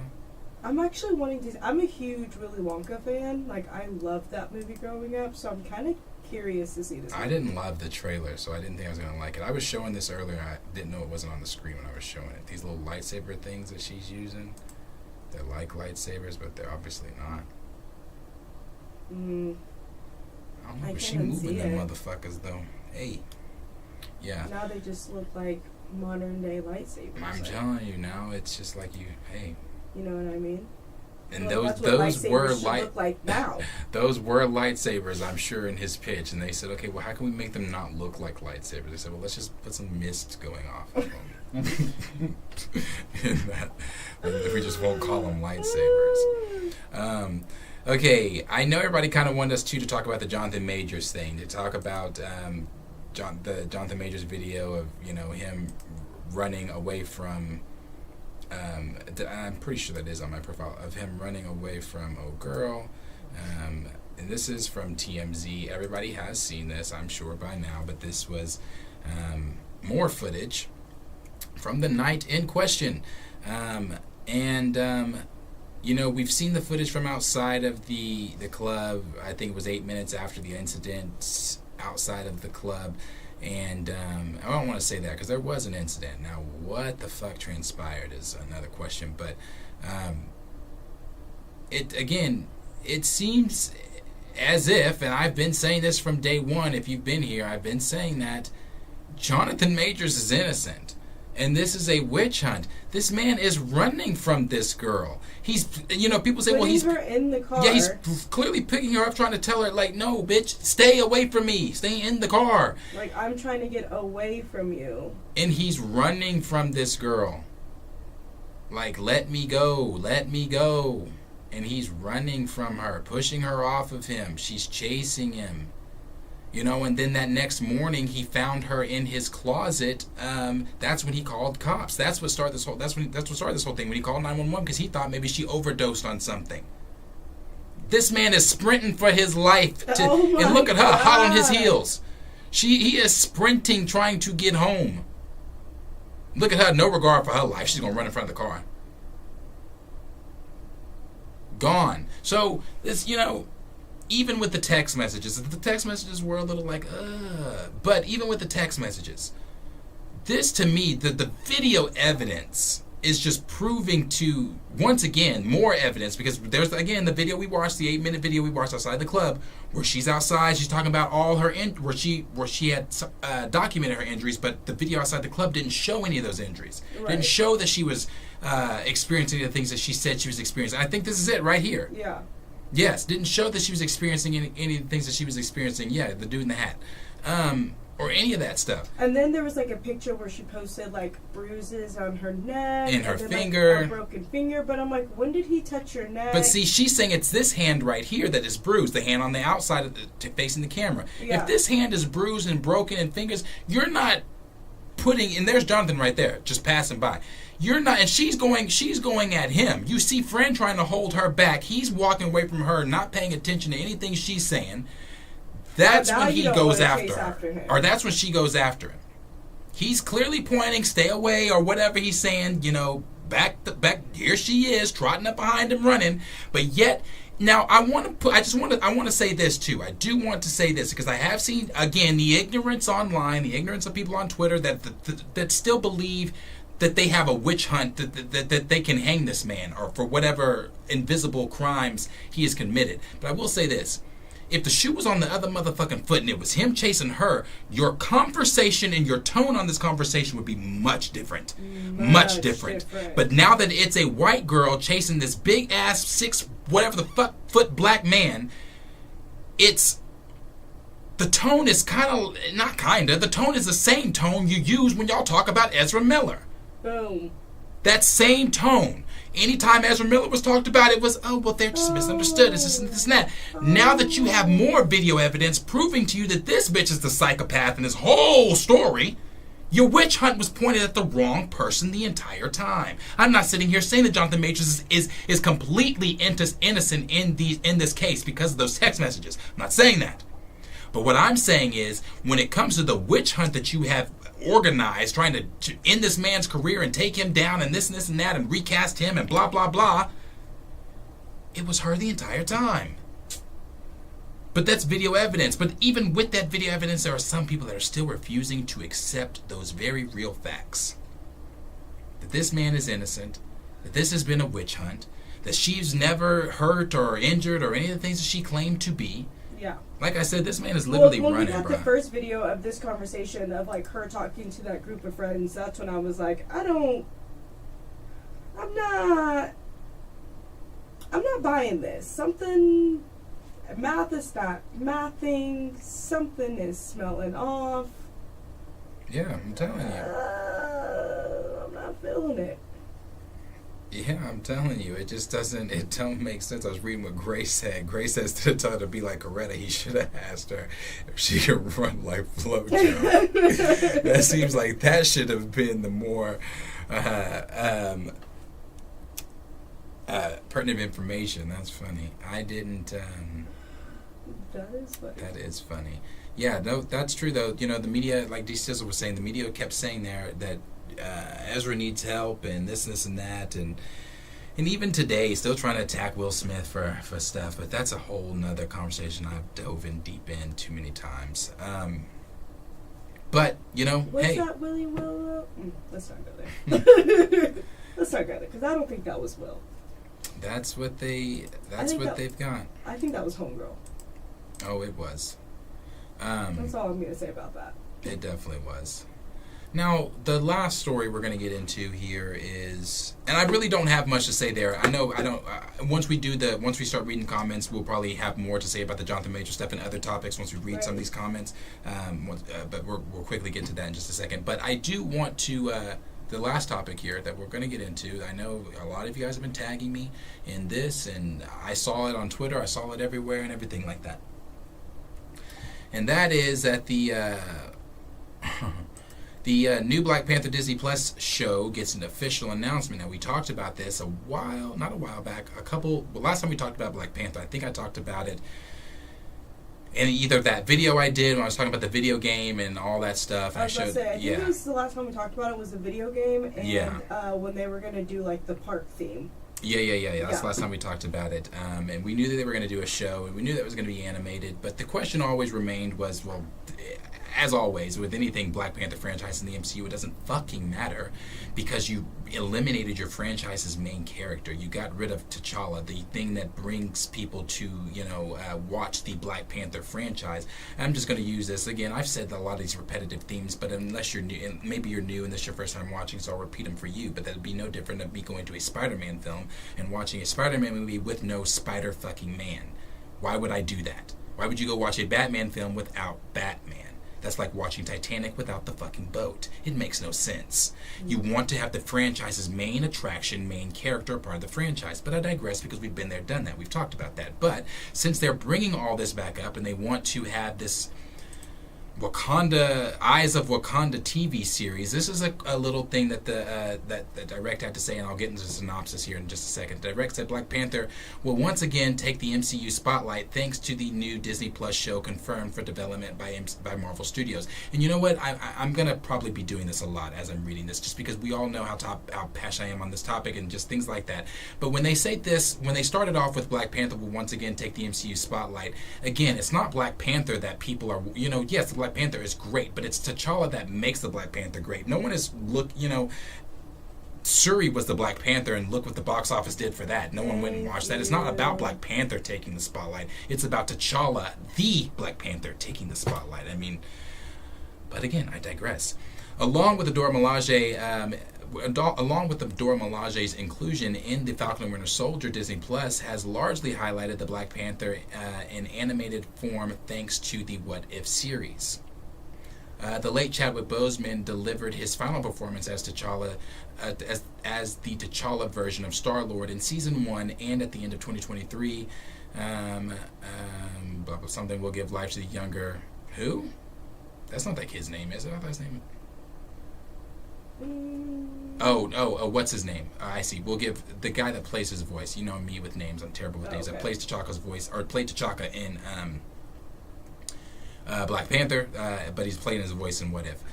I'm actually wanting to. I'm a huge Willy Wonka fan. Like, I loved that movie growing up, so I'm kind of curious to see this movie. I didn't love the trailer, so I didn't think I was gonna like it. I was showing this earlier. I didn't know it wasn't on the screen when I was showing it. These little lightsaber things that she's using. They're like lightsabers, but they're obviously not. I don't know, but she moving them motherfuckers though. Hey. Yeah. Now they just look like modern day lightsabers. I'm telling you now, it's just like you, hey. You know what I mean? And Well, those were look like now. Those were lightsabers, I'm sure, in his pitch. And they said, okay, well, how can we make them not look like lightsabers? They said, well, let's just put some mist going off of them. If we just won't call them lightsabers. Okay, I know everybody kind of wanted us to talk about the Jonathan Majors thing, to talk about the Jonathan Majors video of, you know, him running away from. I'm pretty sure that is on my profile, of him running away from a girl. And this is from TMZ. Everybody has seen this, I'm sure, by now, but this was more footage from the night in question. You know, we've seen the footage from outside of the club. I think it was 8 minutes after the incident outside of the club. And I don't want to say that because there was an incident. Now, what the fuck transpired is another question. But it seems as if, and I've been saying this from day one, if you've been here, I've been saying that Jonathan Majors is innocent. And this is a witch hunt. This man is running from this girl. He's, you know, people say, well, he's her in the car. Yeah, he's clearly picking her up, trying to tell her, like, no, bitch, stay away from me. Stay in the car. Like, I'm trying to get away from you. And he's running from this girl. Like, let me go, let me go. And he's running from her, pushing her off of him. She's chasing him. You know, and then that next morning he found her in his closet. That's when he called cops. That's what started this whole. That's what started this whole thing. When he called 911 because he thought maybe she overdosed on something. This man is sprinting for his life, and look at her, hot on his heels. He is sprinting, trying to get home. Look at her, no regard for her life. She's gonna run in front of the car. Gone. So this, you know. Even with the text messages were a little like, but even with the text messages, this to me, the video evidence is just proving to, once again, more evidence, because there's, again, the video we watched, the 8-minute video we watched outside the club, where she's outside, she's talking about all her, where she had documented her injuries, but the video outside the club didn't show any of those injuries. Right. Didn't show that she was experiencing the things that she said she was experiencing. I think this is it right here. Yeah. Yes, didn't show that she was experiencing any things that she was experiencing. Yeah, the dude in the hat. Or any of that stuff. And then there was like a picture where she posted like bruises on her neck. And her finger. Like, a broken finger. But I'm like, when did he touch your neck? But see, she's saying it's this hand right here that is bruised. The hand on the outside of facing the camera. Yeah. If this hand is bruised and broken and fingers, you're not putting, and there's Jonathan right there, just passing by. You're not, and she's going at him. You see Friend trying to hold her back. He's walking away from her, not paying attention to anything she's saying. That's when he goes after her. Or that's when she goes after him. He's clearly pointing, stay away, or whatever he's saying, you know, back, here she is, trotting up behind him, running. But yet, now I want to say this too. I do want to say this because I have seen, again, the ignorance online, the ignorance of people on Twitter that still believe that they have a witch hunt, that they can hang this man or for whatever invisible crimes he has committed. But I will say this. If the shoe was on the other motherfucking foot and it was him chasing her, your conversation and your tone on this conversation would be much different. Much different. But now that it's a white girl chasing this big ass 6 whatever the fuck foot black man, the tone is the tone is the same tone you use when y'all talk about Ezra Miller. Boom. That same tone. Anytime Ezra Miller was talked about, it was, oh, well, they're just misunderstood. It's this and this and that. Now that you have more video evidence proving to you that this bitch is the psychopath in this whole story, your witch hunt was pointed at the wrong person the entire time. I'm not sitting here saying that Jonathan Majors is completely innocent in this case because of those text messages. I'm not saying that. But what I'm saying is, when it comes to the witch hunt that you have organized, trying to end this man's career and take him down and this and that and recast him and blah, blah, blah, it was her the entire time. But that's video evidence. But even with that video evidence, there are some people that are still refusing to accept those very real facts. That this man is innocent, that this has been a witch hunt, that she's never hurt or injured or any of the things that she claimed to be. Yeah. Like I said, this man is literally running, when we got the first video of this conversation of like her talking to that group of friends, that's when I was like, I I'm not buying this. Something, math is not mathing. Something is smelling off. Yeah, I'm telling you. I'm not feeling it. Yeah, I'm telling you, it just doesn't, it don't make sense. I was reading what Grace said. Grace says to tell her to be like Coretta, he should have asked her if she could run like FloJo. That seems like that should have been the more pertinent information. That's funny. I didn't, that is funny. That is funny. Yeah, no, that's true though. You know, the media, like D. Sizzle was saying, the media kept saying there that Ezra needs help and this and that, and even today still trying to attack Will Smith for stuff, but that's a whole nother conversation I've dove in deep in too many times. But you know, what's hey, that Willie Will? Let's not go there. Let's not go there because I don't think that was Will. That's what they've got. I think that was Homegirl. Oh, it was. That's all I'm gonna say about that. It definitely was. Now, the last story we're going to get into here is, and I really don't have much to say there. I know I don't. Once we start reading comments, we'll probably have more to say about the Jonathan Major stuff and other topics once we read some of these comments. But we'll quickly get to that in just a second. But I do want to. The last topic here that we're going to get into, I know a lot of you guys have been tagging me in this, and I saw it on Twitter. I saw it everywhere and everything like that. And that is that the new Black Panther Disney Plus show gets an official announcement. Now, we talked about this not a while back, last time we talked about Black Panther, I think I talked about it in either that video I did when I was talking about the video game and all that stuff. I think it was the last time we talked about it was the video game, and when they were going to do like the park theme. Yeah. That's the last time we talked about it. And we knew that they were going to do a show, and we knew that it was going to be animated. But the question always remained was, well, as always, with anything Black Panther franchise in the MCU, it doesn't fucking matter because you eliminated your franchise's main character. You got rid of T'Challa, the thing that brings people to, watch the Black Panther franchise. I'm just going to use this. Again, I've said a lot of these repetitive themes, but unless you're new, and maybe you're new and this is your first time watching, so I'll repeat them for you, but that'd be no different than me going to a Spider-Man film and watching a Spider-Man movie with no Spider-fucking-Man. Why would I do that? Why would you go watch a Batman film without Batman? That's like watching Titanic without the fucking boat. It makes no sense. You want to have the franchise's main attraction, main character, part of the franchise. But I digress because we've been there, done that. We've talked about that. But since they're bringing all this back up and they want to have this Wakanda, Eyes of Wakanda TV series, this is a little thing that the Direct had to say, and I'll get into the synopsis here in just a second. Direct said Black Panther will once again take the MCU spotlight thanks to the new Disney Plus show confirmed for development by Marvel Studios. And you know what? I'm going to probably be doing this a lot as I'm reading this, just because we all know how passionate I am on this topic and just things like that. But when they say this, when they started off with Black Panther will once again take the MCU spotlight, again, it's not Black Panther that people are, yes, Black Panther is great, but it's T'Challa that makes the Black Panther great. No one is Shuri was the Black Panther, and look what the box office did for that. No one went and watched that. It's not about Black Panther taking the spotlight. It's about T'Challa, the Black Panther, taking the spotlight. I mean, but again, I digress. Along with the Dora Milaje's inclusion in the Falcon and Winter Soldier, Disney Plus has largely highlighted the Black Panther in animated form thanks to the What If series. The late Chadwick Boseman delivered his final performance as T'Challa, as the T'Challa version of Star-Lord in Season 1 and at the end of 2023. Something will give life to the younger... Who? That's not that kid's name, is it? I thought his name... Oh, what's his name? I see. We'll give the guy that plays his voice. You know me with names. I'm terrible with names. That plays T'Challa's voice, or played T'Challa in Black Panther, but he's playing his voice in What If.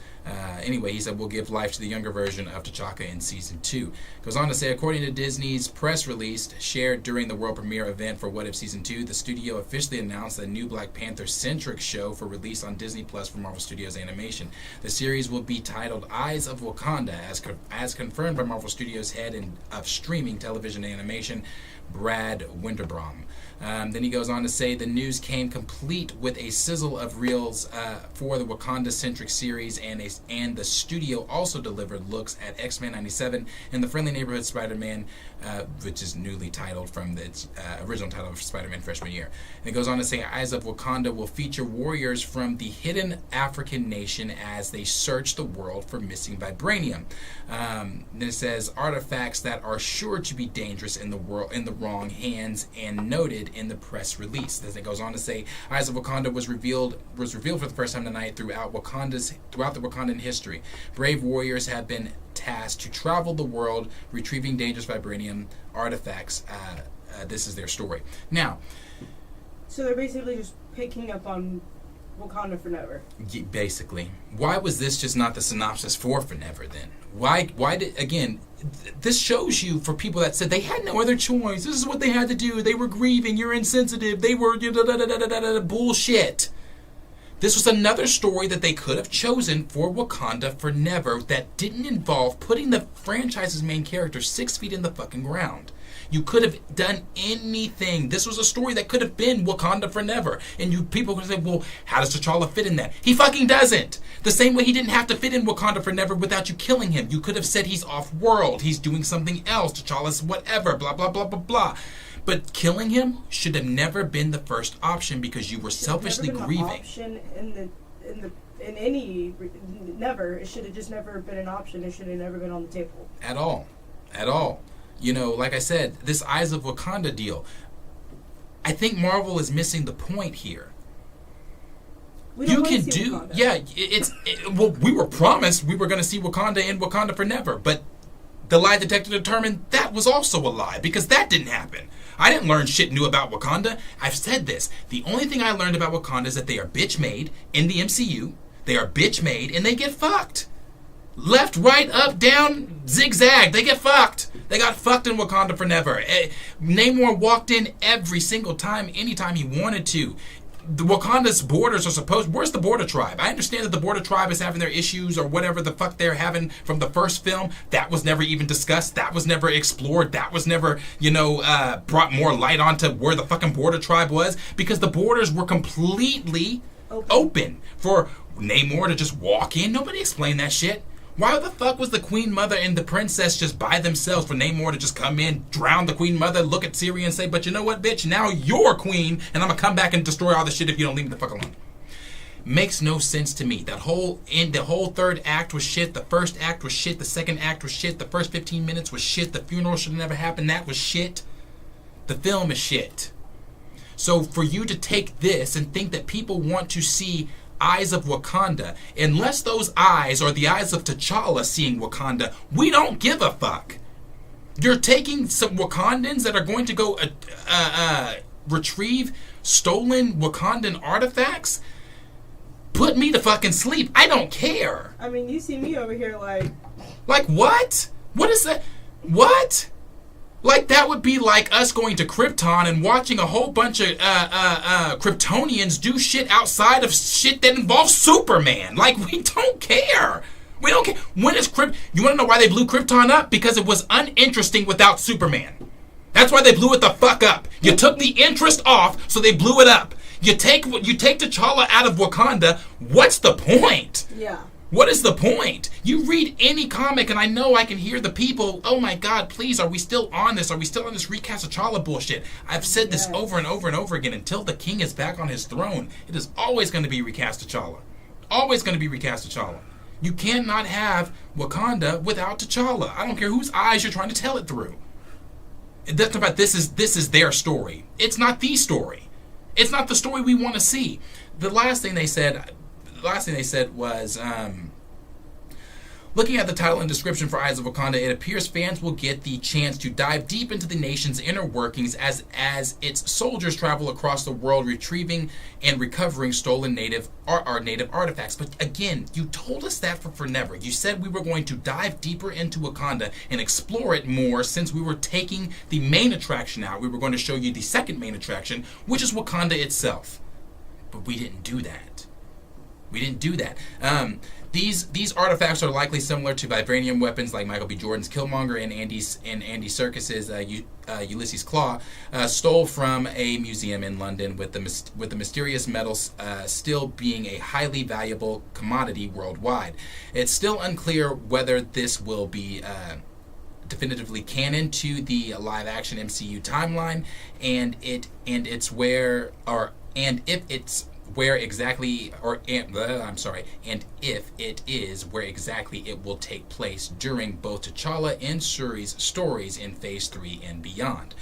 Anyway, he said, we'll give life to the younger version of T'Challa in Season 2. Goes on to say, according to Disney's press release shared during the world premiere event for What If Season 2, the studio officially announced a new Black Panther-centric show for release on Disney Plus for Marvel Studios Animation. The series will be titled Eyes of Wakanda, as confirmed by Marvel Studios head of streaming television animation, Brad Winterbaum. Then he goes on to say the news came complete with a sizzle of reels for the Wakanda-centric series and a showcased, and the studio also delivered looks at X-Men 97 and the Friendly Neighborhood Spider-Man, which is newly titled from the original title of Spider-Man freshman year. And it goes on to say, Eyes of Wakanda will feature warriors from the hidden African nation as they search the world for missing vibranium. Then it says, artifacts that are sure to be dangerous in the wrong hands, and noted in the press release. Then it goes on to say, Eyes of Wakanda was revealed for the first time tonight throughout the Wakandan history. Brave warriors have been tasked to travel the world, retrieving dangerous vibranium artifacts. This is their story. Now, so they're basically just picking up on Wakanda Forever. Basically. Why was this just not the synopsis for Forever then? Why did, again, this shows you, for people that said they had no other choice, this is what they had to do, they were grieving, you're insensitive, they were bullshit. This was another story that they could have chosen for Wakanda Forever that didn't involve putting the franchise's main character 6 feet in the fucking ground. You could have done anything. This was a story that could have been Wakanda Forever. And people could say, well, how does T'Challa fit in that? He fucking doesn't. The same way he didn't have to fit in Wakanda Forever without you killing him. You could have said he's off-world. He's doing something else. T'Challa's whatever, blah, blah, blah, blah, blah. But killing him should have never been the first option because you were selfishly grieving. Option never. It should have just never been an option. It should have never been on the table. At all. You know, like I said, this Eyes of Wakanda deal, I think Marvel is missing the point here. You can do, Wakanda. Well, we were promised we were going to see Wakanda in Wakanda Forever, but the lie detector determined that was also a lie because that didn't happen. I didn't learn shit new about Wakanda. I've said this. The only thing I learned about Wakanda is that they are bitch made in the MCU. They are bitch made and they get fucked. Left, right, up, down, zigzag. They get fucked. They got fucked in Wakanda Forever. Namor walked in every single time, anytime he wanted to. The Wakanda's borders are supposed... Where's the border tribe? I understand that the border tribe is having their issues or whatever the fuck they're having from the first film. That was never even discussed. That was never explored. That was never, brought more light onto where the fucking border tribe was because the borders were completely open for Namor to just walk in. Nobody explained that shit. Why the fuck was the Queen Mother and the Princess just by themselves for Namor to just come in, drown the Queen Mother, look at Syria and say, but you know what, bitch? Now you're queen, and I'm gonna come back and destroy all the shit if you don't leave me the fuck alone. Makes no sense to me. The whole third act was shit. The first act was shit. The second act was shit. The first 15 minutes was shit. The funeral should have never happened. That was shit. The film is shit. So for you to take this and think that people want to see Eyes of Wakanda, unless those eyes are the eyes of T'Challa seeing Wakanda, we don't give a fuck. You're taking some Wakandans that are going to go retrieve stolen Wakandan artifacts? Put me to fucking sleep. I don't care. I mean, you see me over here like what? What is that? What? Like, that would be like us going to Krypton and watching a whole bunch of Kryptonians do shit outside of shit that involves Superman. Like, we don't care. We don't care. When is You want to know why they blew Krypton up? Because it was uninteresting without Superman. That's why they blew it the fuck up. You took the interest off, so they blew it up. You take T'Challa out of Wakanda, what's the point? Yeah. What is the point? You read any comic and I know I can hear the people, oh my God, please, are we still on this? Are we still on this recast T'Challa bullshit? I've said this over and over and over again. Until the king is back on his throne, it is always going to be recast T'Challa. Always going to be recast T'Challa. You cannot have Wakanda without T'Challa. I don't care whose eyes you're trying to tell it through. That's about this is their story. It's not the story. It's not the story we want to see. The last thing they said was, looking at the title and description for Eyes of Wakanda, it appears fans will get the chance to dive deep into the nation's inner workings as its soldiers travel across the world retrieving and recovering stolen native artifacts. But again, you told us that for Forever. You said we were going to dive deeper into Wakanda and explore it more since we were taking the main attraction out. We were going to show you the second main attraction, which is Wakanda itself. But we didn't do that. We didn't do that. These artifacts are likely similar to vibranium weapons like Michael B. Jordan's Killmonger and Andy Serkis's Ulysses Claw stole from a museum in London, with the mysterious metals still being a highly valuable commodity worldwide. It's still unclear whether this will be definitively canon to the live-action MCU timeline, and if it's where exactly it will take place during both T'Challa and Shuri's stories in Phase 3 and beyond.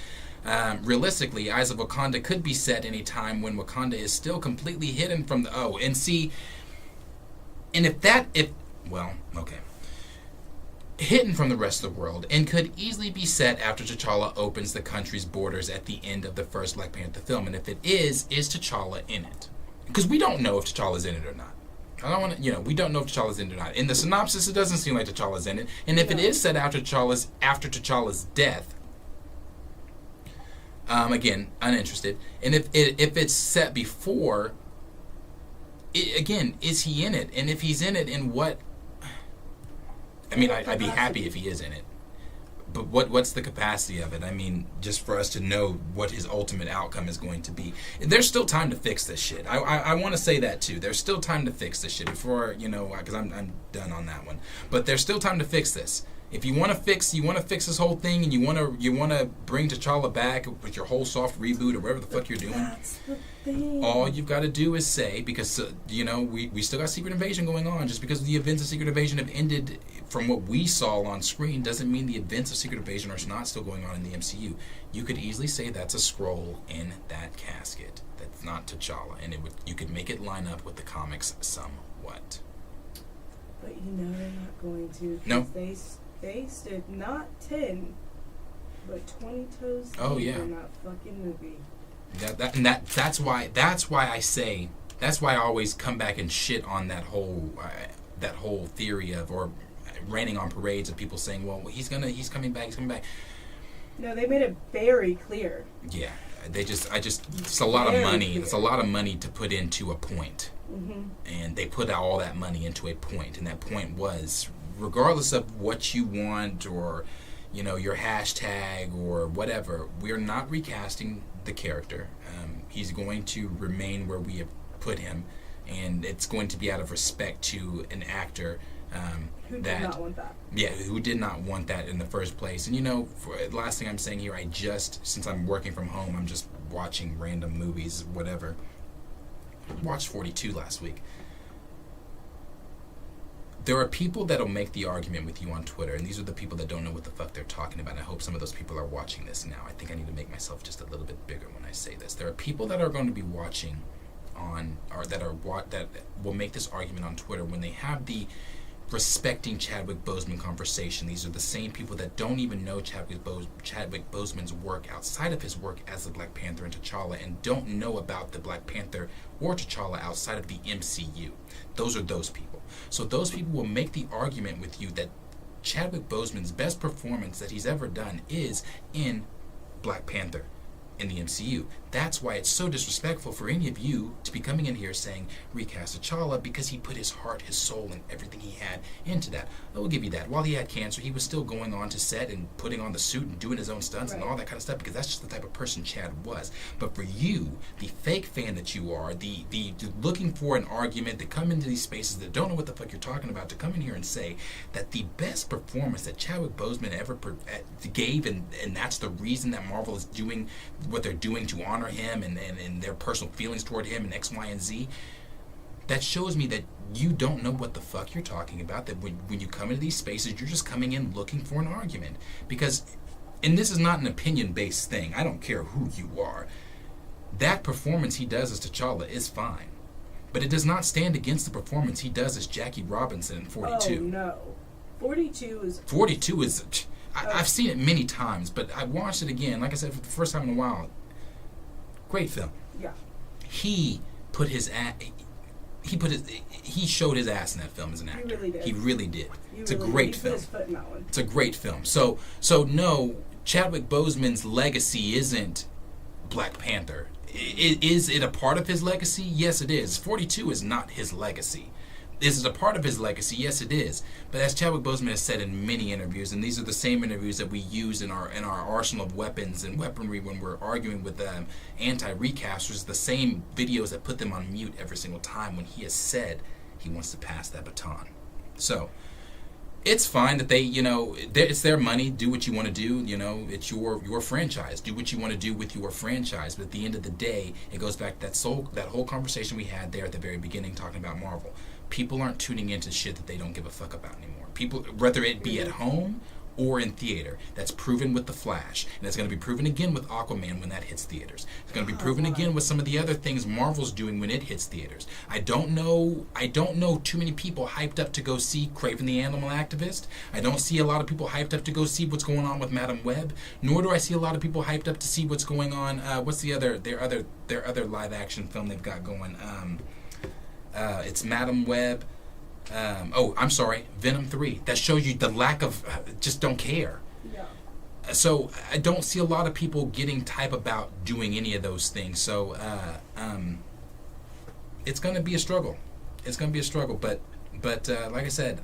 Realistically, Eyes of Wakanda could be set in a time when Wakanda is still completely hidden from the... hidden from the rest of the world, and could easily be set after T'Challa opens the country's borders at the end of the first Black Panther film. And if it is T'Challa in it? Because we don't know if T'Challa's in it or not. We don't know if T'Challa's in it or not. In the synopsis, it doesn't seem like T'Challa's in it. And if it is set after T'Challa's death, again, uninterested. And if it's set before, is he in it? And if he's in it, in what? I mean, I'd be happy if he is in it. But what's the capacity of it? I mean, just for us to know what his ultimate outcome is going to be. There's still time to fix this shit. I want to say that too. There's still time to fix this shit before, because I'm done on that one. But there's still time to fix this. If you want to fix this whole thing, and you want to bring T'Challa back with your whole soft reboot or whatever the fuck you're doing, that's the thing. All you've got to do is say, because we still got Secret Invasion going on. Just because the events of Secret Invasion have ended from what we saw on screen doesn't mean the events of Secret Invasion are not still going on in the MCU. You could easily say that's a Skrull in that casket. That's not T'Challa, and you could make it line up with the comics somewhat. But they're not going to. No. They stood not 10, but 20 toes deep in that fucking movie. That's why I always come back and shit on that whole theory of, or raining on parades of people saying, well, he's coming back. No, they made it very clear. Yeah, it's a lot of money. It's a lot of money to put into a point. Mm-hmm. And they put all that money into a point, and that point was, regardless of what you want, or your hashtag or whatever, we're not recasting the character. He's going to remain where we have put him, and it's going to be out of respect to an actor who did not want that. Yeah, who did not want that in the first place. And for the last thing I'm saying here, since I'm working from home, I'm just watching random movies, whatever. Watched 42 last week. There are people that'll make the argument with you on Twitter, and these are the people that don't know what the fuck they're talking about. I hope some of those people are watching this now. I think I need to make myself just a little bit bigger when I say this. There are people that are going to be watching that will make this argument on Twitter when they have the respecting Chadwick Boseman conversation. These are the same people that don't even know Chadwick Boseman's work outside of his work as the Black Panther and T'Challa, and don't know about the Black Panther or T'Challa outside of the MCU. Those are those people. So those people will make the argument with you that Chadwick Boseman's best performance that he's ever done is in Black Panther in the MCU. That's why it's so disrespectful for any of you to be coming in here saying recast T'Challa, because he put his heart, his soul, and everything he had into that. I will give you that. While he had cancer, he was still going on to set and putting on the suit and doing his own stunts and all that kind of stuff, because that's just the type of person Chad was. But for you, the fake fan that you are, the looking for an argument, to come into these spaces that don't know what the fuck you're talking about, to come in here and say that the best performance that Chadwick Boseman ever gave, and that's the reason that Marvel is doing what they're doing to honor him and their personal feelings toward him and X, Y, and Z, that shows me that you don't know what the fuck you're talking about, that when you come into these spaces, you're just coming in looking for an argument. Because, and this is not an opinion-based thing, I don't care who you are, that performance he does as T'Challa is fine. But it does not stand against the performance he does as Jackie Robinson in 42. Oh, no. 42 is... I've seen it many times, but I watched it again, like I said, for the first time in a while. Great film. Yeah. He showed his ass in that film as an actor. He really did. It's a great film. He put his foot in that one. It's a great film. So no, Chadwick Boseman's legacy isn't Black Panther. Is it a part of his legacy? Yes, it is. 42 is not his legacy. Is it a part of his legacy? Yes, it is. But as Chadwick Boseman has said in many interviews, and these are the same interviews that we use in our arsenal of weapons and weaponry when we're arguing with anti-recasters, the same videos that put them on mute every single time when he has said he wants to pass that baton. So it's fine that they, it's their money. Do what you want to do. It's your franchise. Do what you want to do with your franchise. But at the end of the day, it goes back to that whole conversation we had there at the very beginning talking about Marvel. People aren't tuning into shit that they don't give a fuck about anymore. People, whether it be at home or in theater, that's proven with The Flash. And it's going to be proven again with Aquaman when that hits theaters. It's going to be proven again with some of the other things Marvel's doing when it hits theaters. I don't know too many people hyped up to go see Kraven the Animal Activist. I don't see a lot of people hyped up to go see what's going on with Madam Web. Nor do I see a lot of people hyped up to see what's going on. What's their other live action film they've got going? It's Madam Web. I'm sorry, Venom 3. That shows you the lack of just don't care. Yeah. So I don't see a lot of people getting type about doing any of those things. So it's going to be a struggle. It's going to be a struggle. But like I said,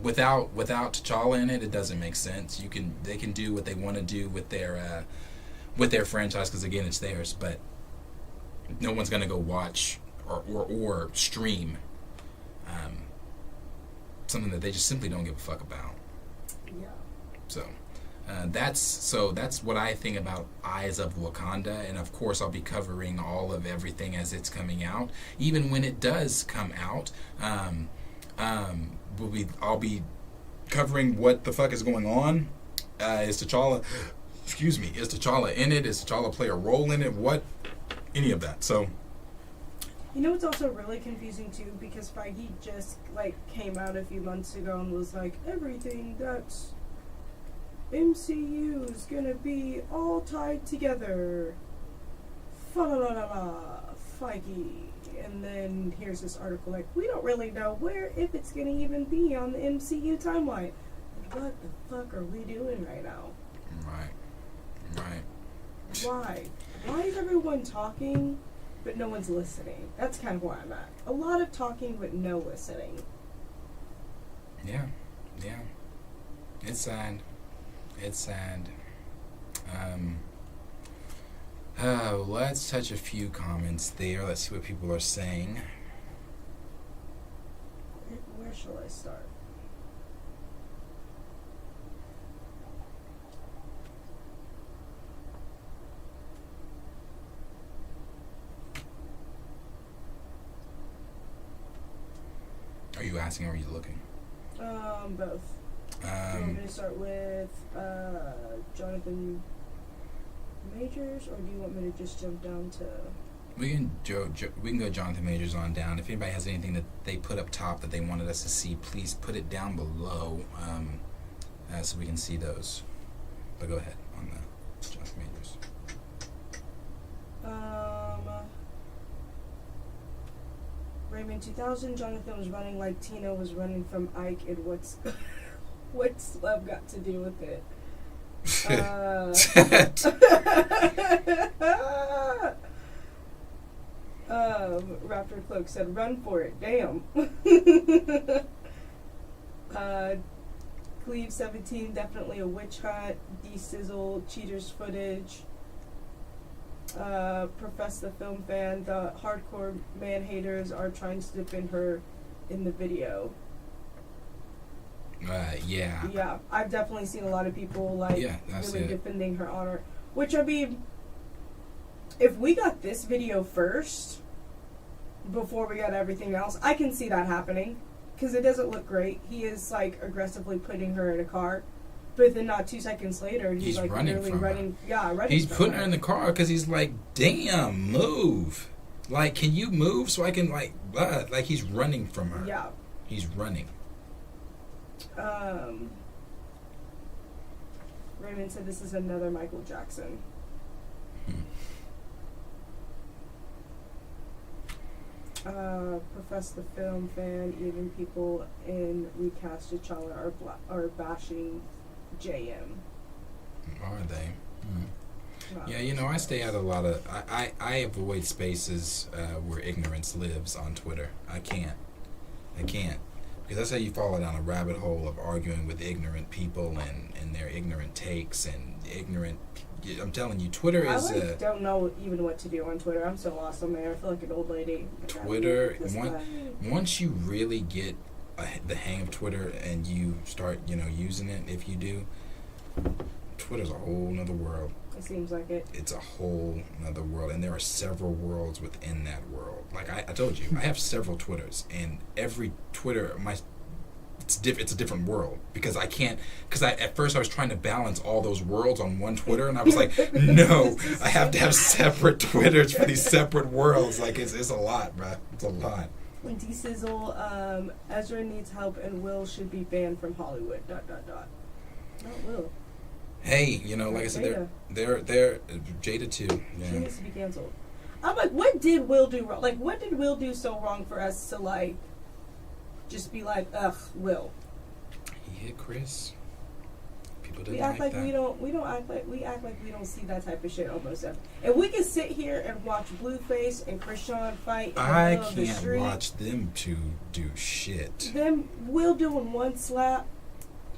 without T'Challa in it doesn't make sense. They can do what they want to do with their franchise because again it's theirs. But no one's going to go watch or stream something that they just simply don't give a fuck about. Yeah. So that's what I think about Eyes of Wakanda, and of course I'll be covering all of everything as it's coming out. Even when it does come out, I'll be covering what the fuck is going on. Is T'Challa in it? Is T'Challa play a role in it? What? Any of that. So it's also really confusing too because Feige just came out a few months ago and was like, everything that's MCU is gonna be all tied together. Fa-la-la-la-la, Feige. And then here's this article we don't really know if it's gonna even be on the MCU timeline. What the fuck are we doing right now? Right. Why is everyone talking, but no one's listening? That's kind of where I'm at. A lot of talking, but no listening. Yeah. It's sad. Let's touch a few comments there. Let's see what people are saying. Where shall I start? Are you asking or are you looking? Both. Do you want me to start with Jonathan Majors, or do you want me to just jump down to... We can go Jonathan Majors on down. If anybody has anything that they put up top that they wanted us to see, please put it down below so we can see those. But go ahead on the Jonathan Majors. Raymond 2000, Jonathan was running like Tina was running from Ike, and what's Slub got to do with it? Raptor Cloak said, run for it, damn. Cleve 17, definitely a witch hunt. D-Sizzle, cheaters footage. Profess the film fan, the hardcore man haters are trying to defend her in the video. Yeah, I've definitely seen a lot of people really defending her honor. Which, I mean, if we got this video first before we got everything else, I can see that happening because it doesn't look great. He is aggressively putting her in a car. But then not 2 seconds later, he's running literally from running. her. Yeah, running. He's from putting her in the car because he's like, "Damn, move! Can you move so I can he's running from her. Yeah, he's running. Raymond said this is another Michael Jackson. Profess the film fan. Even people in recast T'Challa are bashing JM. Are they? Yeah, you know, I stay out of a lot of... I avoid spaces where ignorance lives on Twitter. I can't. Because that's how you fall down a rabbit hole of arguing with ignorant people and their ignorant takes and ignorant... I'm telling you, Twitter is... I don't know even what to do on Twitter. I'm so lost on there. I feel like an old lady. Twitter, once you really get the hang of Twitter and you start, using it, if you do, Twitter's a whole nother world. It seems like it. It's a whole nother world, and there are several worlds within that world. Like I told you, I have several Twitters, and every Twitter, it's a different world because at first I was trying to balance all those worlds on one Twitter, and I was like, no, I have to have separate Twitters for these separate worlds. Like it's a lot, bro. It's a lot. D-Sizzle, Ezra needs help, and Will should be banned from Hollywood. ... Not Will. Hey, like I said, they're Jada too. Yeah. She needs to be canceled. I'm like, what did Will do wrong? Like, what did Will do so wrong for us to just be like, ugh, Will? He hit Chris. People didn't we act like that. we act like we don't see that type of shit almost ever. And we can sit here and watch Blueface and Krishan fight. I can't watch them two do shit. Them Will doing one slap.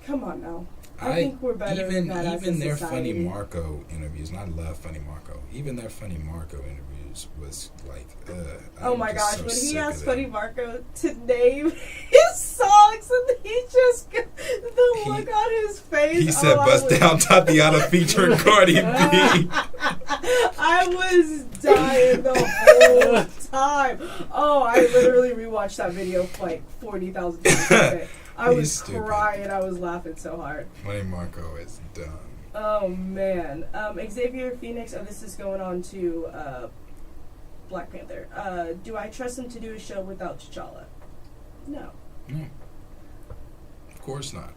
Come on now. I think we're better than that as a even their society. Funny Marco interviews, and I love Funny Marco. Even their Funny Marco interviews was like, oh my gosh, when he asked Funny Marco to name his songs, and he just the look on his face. He said, "Bust Down Tatiana featuring Cardi B." I was dying the whole time. Oh, I literally rewatched that video like 40,000 times. I was crying. I was laughing so hard. Funny Marco is dumb. Oh man, Xavier Phoenix. Oh, this is going on to Black Panther. Do I trust him to do a show without T'Challa? No. No. Of course not.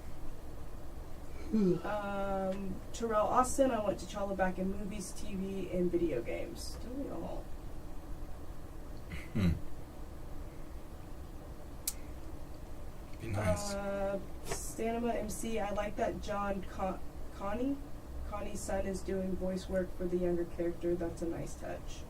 Terrell Austin. I want T'Challa back in movies, TV, and video games. Don't we all? Be nice. Stanima MC. I like that John Connie's son is doing voice work for the younger character. That's a nice touch.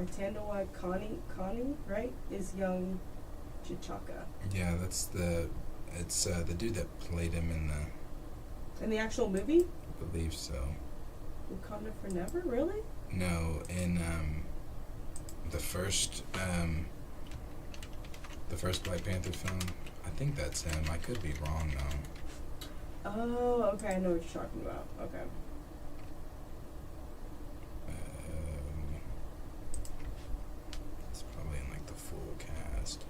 Atandawa Connie, right? Is young T'Chaka. Yeah, it's the dude that played him in the actual movie? I believe so. Wakanda Forever, really? No, in the first Black Panther film. I think that's him. I could be wrong though. Oh, okay, I know what you're talking about. Okay. It's probably in the full cast.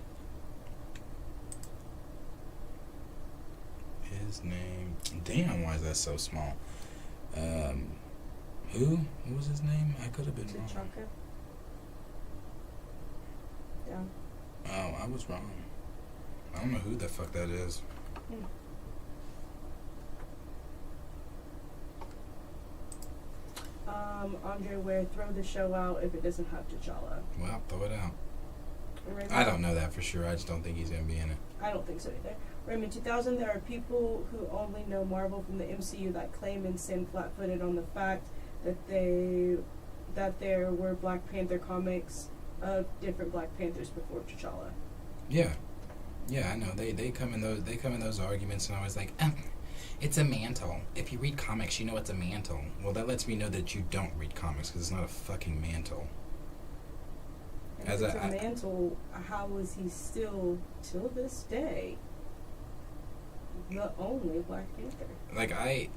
His name. Damn, why is that so small? Who? What was his name? I could have been wrong. T'Chaka. Yeah. Oh, I was wrong. I don't know who the fuck that is. Andre Ware, throw the show out if it doesn't have T'Challa. Well, throw it out. Raymond, I don't know that for sure. I just don't think he's gonna be in it. I don't think so either. Raymond 2000, there are people who only know Marvel from the MCU that claim and stand flat-footed on the fact that there were Black Panther comics of different Black Panthers before T'Challa. Yeah, I know. They come in those arguments, and I was like, it's a mantle. If you read comics, you know it's a mantle. Well, that lets me know that you don't read comics because it's not a fucking mantle. And if it's a mantle, how is he still, till this day, the only Black Panther? Like I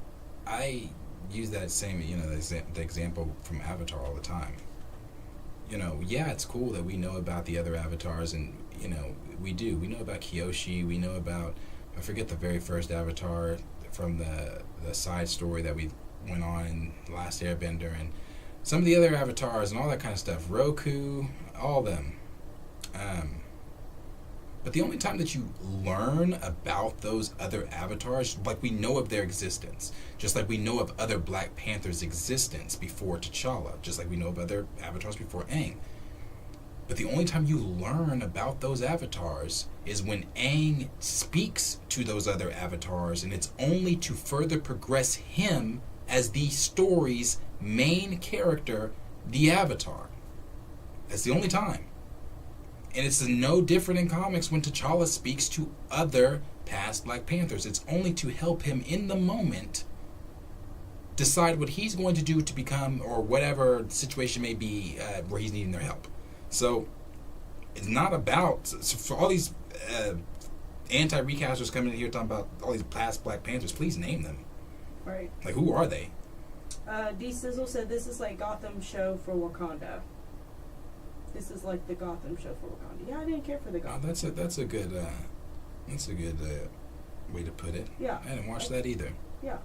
use that same, the example from Avatar all the time. Yeah, it's cool that we know about the other avatars, and we know about Kyoshi, we know about, I forget the very first Avatar from the side story that we went on in Last Airbender, and some of the other avatars and all that kind of stuff. Roku, all them. But the only time that you learn about those other avatars, like we know of their existence, just like we know of other Black Panthers' existence before T'Challa, just like we know of other avatars before Aang. But the only time you learn about those avatars is when Aang speaks to those other avatars, and it's only to further progress him as the story's main character, the Avatar. That's the only time. And it's no different in comics when T'Challa speaks to other past Black Panthers. It's only to help him in the moment decide what he's going to do to become, or whatever the situation may be where he's needing their help. So it's not about, so for all these anti-recasters coming in here talking about all these past Black Panthers, please name them. Right. Like, who are they? D Sizzle said this is like Gotham show for Wakanda. This is like the Gotham show for Wakanda. Yeah, I didn't care for the Gotham. That's a good way to put it. Yeah. I didn't watch that either. Yeah.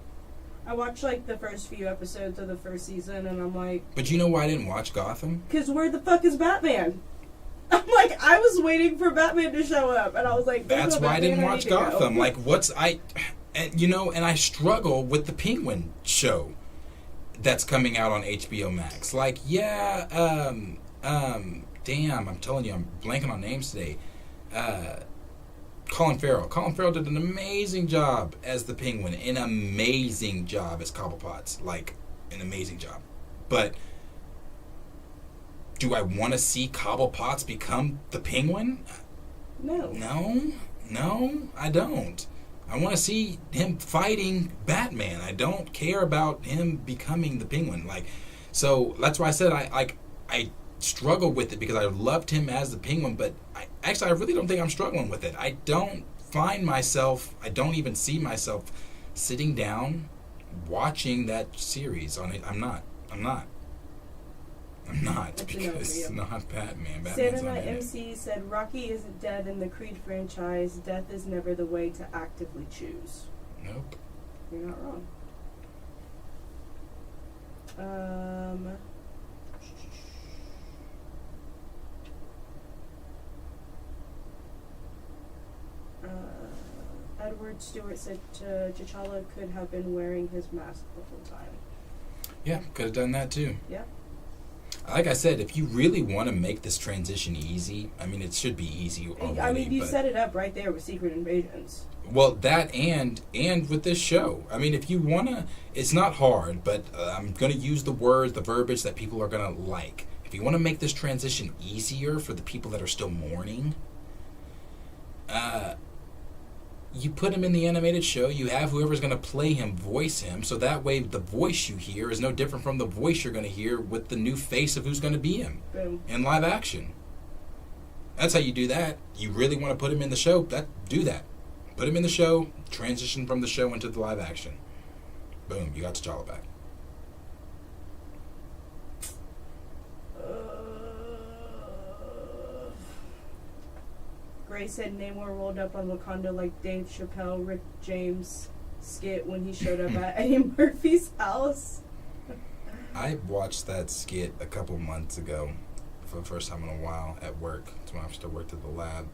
I watched like the first few episodes of the first season, and I'm like... But you know why I didn't watch Gotham? Because where the fuck is Batman? I'm like, I was waiting for Batman to show up, and I was like... That's why I didn't watch Gotham. Like, and I struggle with the Penguin show that's coming out on HBO Max. Like, yeah, damn, I'm telling you, I'm blanking on names today. Colin Farrell. Colin Farrell did an amazing job as the Penguin. An amazing job as Cobblepot. Like, an amazing job. But do I want to see Cobblepot become the Penguin? No. No, I don't. I want to see him fighting Batman. I don't care about him becoming the Penguin. Like, so that's why I said I struggle with it, because I loved him as the Penguin, but I really don't think I'm struggling with it. I don't even see myself sitting down watching that series on it. I'm not because it's not Batman. Batman's Santa not in it. MC said Rocky isn't dead in the Creed franchise. Death is never the way to actively choose. Nope. You're not wrong. Edward Stewart said T'Challa could have been wearing his mask the whole time. Yeah, could have done that too. Yeah. Like I said, if you really want to make this transition easy, I mean, it should be easy already. I mean, you set it up right there with Secret Invasions. Well, that and with this show. I mean, if you want to, it's not hard, but I'm going to use the words, the verbiage that people are going to like. If you want to make this transition easier for the people that are still mourning, you put him in the animated show, you have whoever's going to play him voice him, so that way the voice you hear is no different from the voice you're going to hear with the new face of who's going to be him. Boom. In live action. That's how you do that. You really want to put him in the show, do that. Put him in the show, transition from the show into the live action. Boom, you got T'Challa back. Gray said Namor rolled up on Wakanda like Dave Chappelle, Rick James skit when he showed up at Eddie Murphy's house. I watched that skit a couple months ago for the first time in a while at work. That's when I still worked at the lab.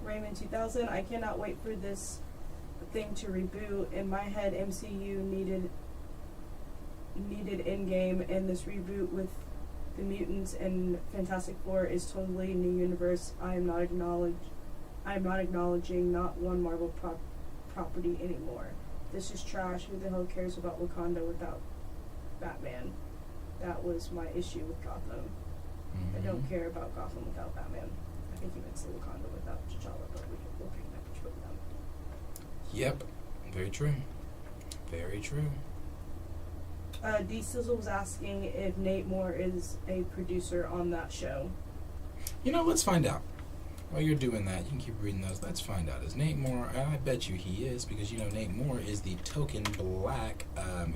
Raymond 2000, I cannot wait for this thing to reboot. In my head, MCU needed Endgame, and this reboot with the mutants and Fantastic Four is totally new universe. I am not acknowledging not one Marvel property anymore. This is trash. Who the hell cares about Wakanda without Batman? That was my issue with Gotham. I don't care about Gotham without Batman. I think you meant say Wakanda without T'Challa, but we'll pick that between them. Yep, very true. Very true. D Sizzle was asking if Nate Moore is a producer on that show. You know, let's find out. While you're doing that, you can keep reading those. Let's find out. Is Nate Moore? I bet you he is, because you know Nate Moore is the token black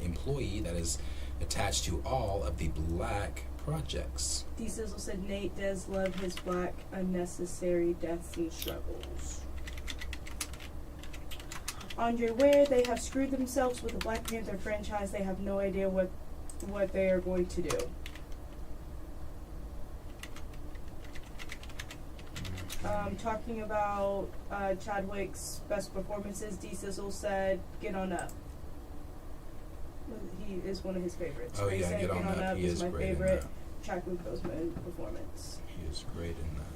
employee that is attached to all of the black projects. D Sizzle said Nate does love his black unnecessary deaths and struggles. Andre Ware, they have screwed themselves with the Black Panther franchise. They have no idea what they are going to do. Talking about Chadwick's best performances, D. Sizzle said, "Get on Up." He is one of his favorites. Oh He yeah, said, Get On Up. He is my great favorite in that. Chadwick Boseman performance. He is great in that.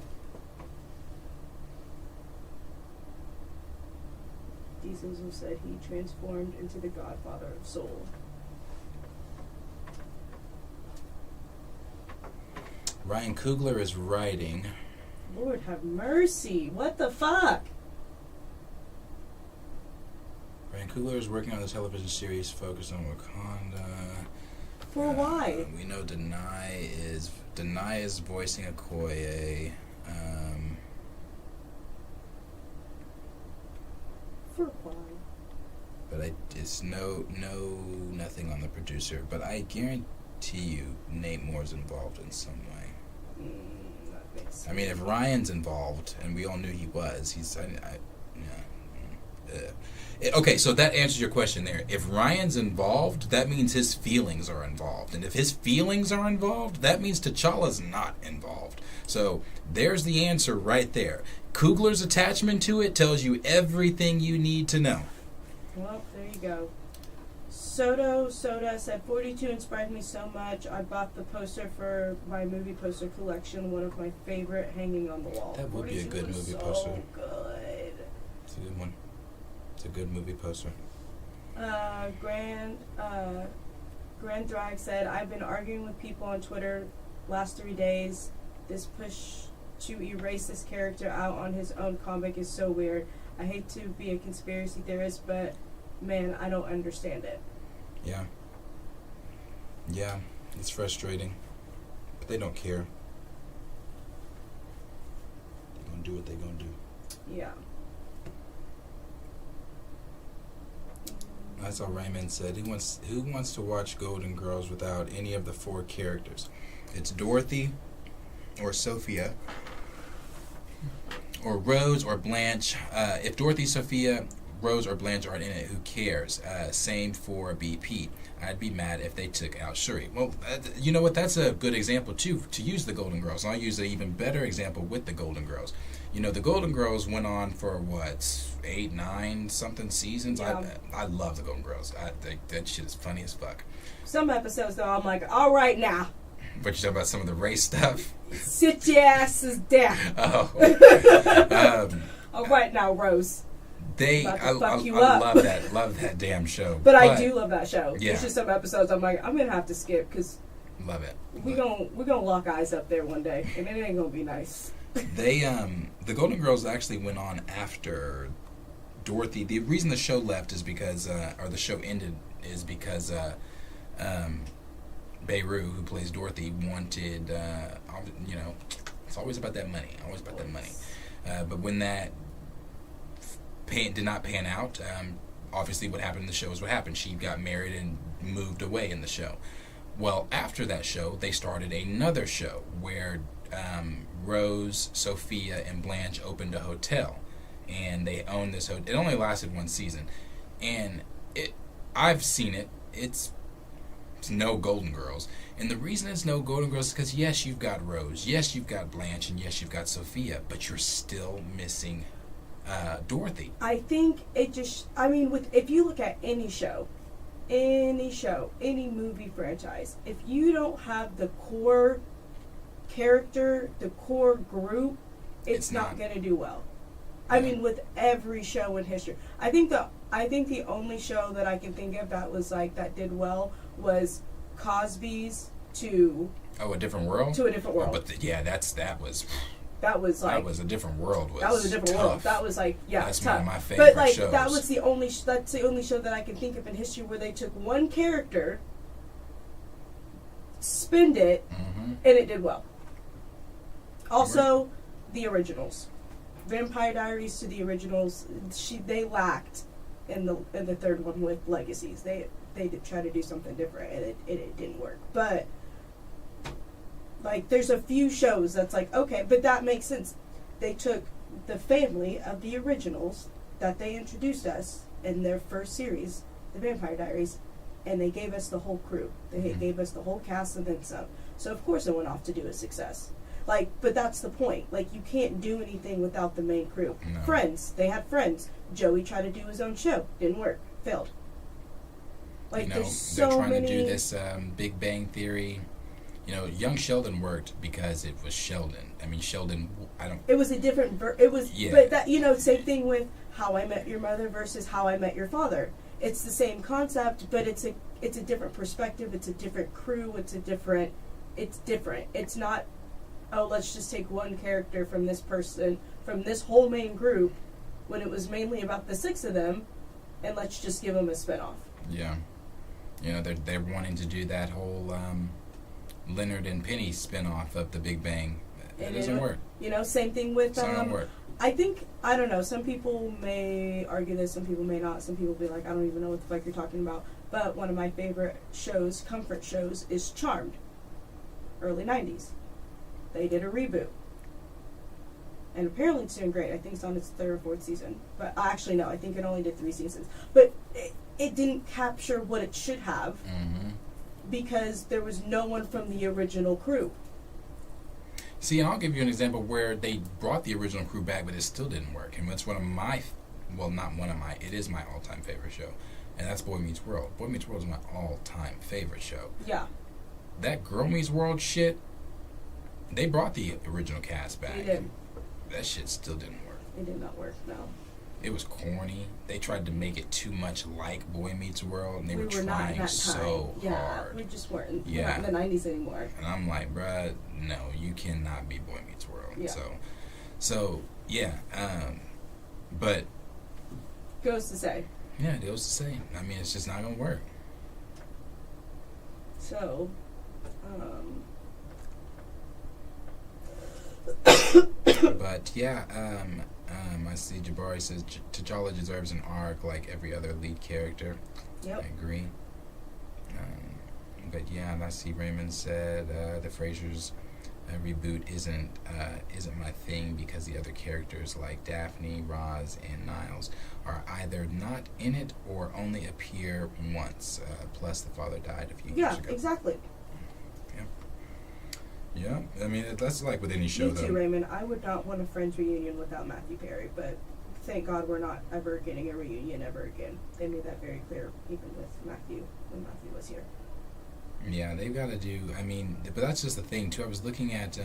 D. Sizzle said he transformed into the Godfather of Soul. Ryan Coogler is writing. Lord have mercy! What the fuck? Ryan Coogler is working on the television series focused on Wakanda. For why? We know Denai is voicing Okoye. For why? But it's nothing on the producer. But I guarantee you, Nate Moore's involved in some way. That makes sense. I mean, if Ryan's involved, and we all knew he was, okay, so that answers your question there. If Ryan's involved, that means his feelings are involved. And if his feelings are involved, that means T'Challa's not involved. So there's the answer right there. Coogler's attachment to it tells you everything you need to know. Well, there you go. Soda said 42 inspired me so much. I bought the poster for my movie poster collection, one of my favorite hanging on the wall. That would be a good movie so poster. Good. It's a good one. It's a good movie poster. Grand Drag said, I've been arguing with people on Twitter last 3 days. This push to erase this character out on his own comic is so weird. I hate to be a conspiracy theorist, but man, I don't understand it. Yeah. Yeah, it's frustrating. But they don't care. They're gonna do what they're gonna do. Yeah. That's all Raymond said. Who wants to watch Golden Girls without any of the 4 characters? It's Dorothy or Sophia or Rose or Blanche. If Dorothy, Sophia, Rose, or Blanche aren't in it, who cares? Same for BP. I'd be mad if they took out Shuri. Well, you know what? That's a good example, too, to use the Golden Girls. I'll use an even better example with the Golden Girls. You know, the Golden Girls went on for, 8, 9 something seasons? Yeah. I love the Golden Girls. I think that shit is funny as fuck. Some episodes, though, I'm like, all right now. But you talk about some of the race stuff? Sit your asses down. Oh. All right now, Rose. I love that damn show. But I do love that show. Yeah. There's just some episodes I'm like, I'm gonna have to skip because love it. We're gonna lock eyes up there one day, and it ain't gonna be nice. The Golden Girls actually went on after Dorothy. The reason the show left is because, or the show ended, is because Beirut, who plays Dorothy, wanted, it's always about that money. But when that did not pan out, obviously what happened in the show is what happened. She got married and moved away in the show. Well, after that show, they started another show where Rose, Sophia, and Blanche opened a hotel. And they owned this hotel. It only lasted 1 season. And I've seen it. It's no Golden Girls. And the reason it's no Golden Girls is because, yes, you've got Rose. Yes, you've got Blanche. And yes, you've got Sophia. But you're still missing Dorothy. I think it just, if you look at any show, any movie franchise, if you don't have the core character, the core group, it's not going to do well. With every show in history. I think the only show that I can think of that was that did well was Cosby's to A Different World? To a Different World. But that was A Different World. That was a different tough. world. That was that's tough. one of my favorite shows. That's the only show that I can think of in history where they took one character, spinned it, and it did well. Also, the originals, Vampire Diaries to the originals, they lacked in the third one with Legacies. They did try to do something different, and it didn't work. But there's a few shows that's okay, but that makes sense. They took the family of the originals that they introduced us in their first series, The Vampire Diaries, and they gave us the whole crew. They gave us the whole cast and then some. So of course it went off to do a success. Like, but that's the point. Like, you can't do anything without the main crew. No. Friends, they had Friends. Joey tried to do his own show, didn't work, failed. Like, there's so they're trying many... to do this Big Bang Theory. Young Sheldon worked because it was Sheldon. I mean, Sheldon, It was a different... it was... Yeah. But that, same thing with How I Met Your Mother versus How I Met Your Father. It's the same concept, but it's a different perspective. It's a different crew. It's different. It's not, oh, let's just take one character from this person, from this whole main group, when it was mainly about the 6 of them, and let's just give them a spinoff. Yeah. They're wanting to do that whole Leonard and Penny spinoff of The Big Bang. It doesn't work. Same thing with... It's not going to work. I don't know, some people may argue this, some people may not. Some people will be like, I don't even know what the fuck you're talking about. But one of my favorite shows, comfort shows, is Charmed. Early 90s. They did a reboot. And apparently it's doing great. I think it's on its 3rd or 4th season. But actually, no, I think it only did 3 seasons. But it didn't capture what it should have because there was no one from the original crew. See, and I'll give you an example where they brought the original crew back, but it still didn't work. And that's one of my, it is my all-time favorite show. And that's Boy Meets World. Boy Meets World is my all-time favorite show. Yeah. That Girl Meets World shit, they brought the original cast back. They did. That shit still didn't work. It did not work, no. It was corny. They tried to make it too much like Boy Meets World, and they were not in trying that so time. hard. We just weren't. Yeah. We're not in the 90s anymore. And I'm like, bruh, no, you cannot be Boy Meets World. Yeah. So yeah. But goes to say. Yeah, it goes to say. I mean, it's just not gonna work. So, but yeah, I see Jabari says T'Challa deserves an arc like every other lead character. Yep. I agree. But yeah, and I see Raymond said the Frasers reboot isn't my thing because the other characters like Daphne, Roz, and Niles are either not in it or only appear once. Plus, the father died a few years ago. Yeah, exactly. Yeah, I mean, that's like with any show, Me too, Raymond. I would not want a Friends reunion without Matthew Perry, but thank God we're not ever getting a reunion ever again. They made that very clear, even with Matthew, when Matthew was here. Yeah, they've got to do, I mean, but that's just the thing, too. I was looking at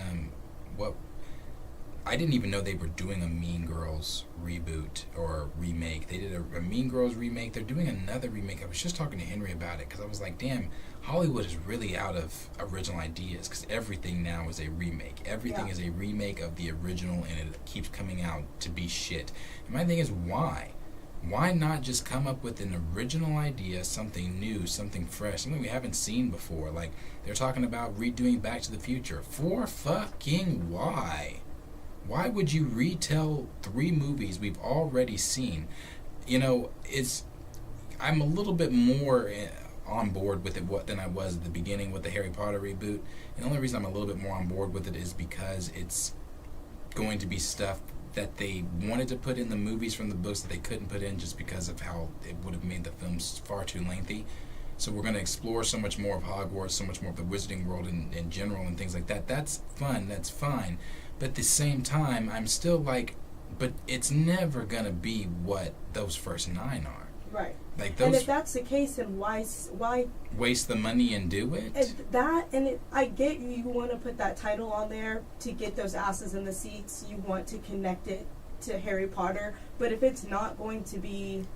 I didn't even know they were doing a Mean Girls reboot or remake. They did a Mean Girls remake. They're doing another remake. I was just talking to Henry about it because I was like, damn, Hollywood is really out of original ideas because everything now is a remake. Everything is a remake of the original, and it keeps coming out to be shit. And my thing is, why? Why not just come up with an original idea, something new, something fresh, something we haven't seen before? Like, they're talking about redoing Back to the Future. For fucking why? Why would you retell 3 movies we've already seen? I'm a little bit more on board with it than I was at the beginning with the Harry Potter reboot. And the only reason I'm a little bit more on board with it is because it's going to be stuff that they wanted to put in the movies from the books that they couldn't put in just because of how it would have made the films far too lengthy. So we're going to explore so much more of Hogwarts, so much more of the Wizarding World in general and things like that. That's fun, that's fine. But at the same time, I'm still like, but it's never going to be what those first 9 are. Right. Like those, and if that's the case, then why waste the money and do it? I get you want to put that title on there to get those asses in the seats. You want to connect it to Harry Potter, but if it's not going to be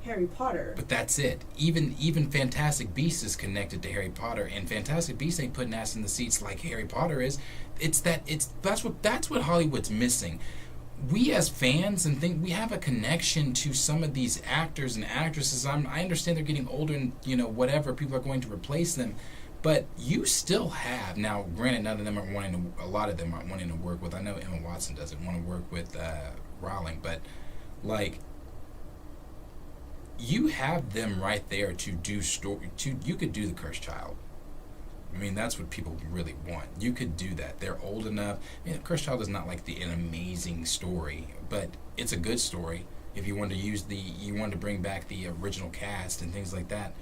Harry Potter, but that's it. Even Fantastic Beasts is connected to Harry Potter, and Fantastic Beasts ain't putting ass in the seats like Harry Potter is. That's what Hollywood's missing. We as fans and think we have a connection to some of these actors and actresses. I understand they're getting older and whatever, people are going to replace them, but you still have, now granted none of them are wanting to, a lot of them aren't wanting to work with, I know Emma Watson doesn't want to work with Rowling, but like you have them right there to do you could do The Cursed Child. I mean, that's what people really want. You could do that. They're old enough. I mean, Cursed Child is not like an amazing story, but it's a good story. If you want to you want to bring back the original cast and things like that,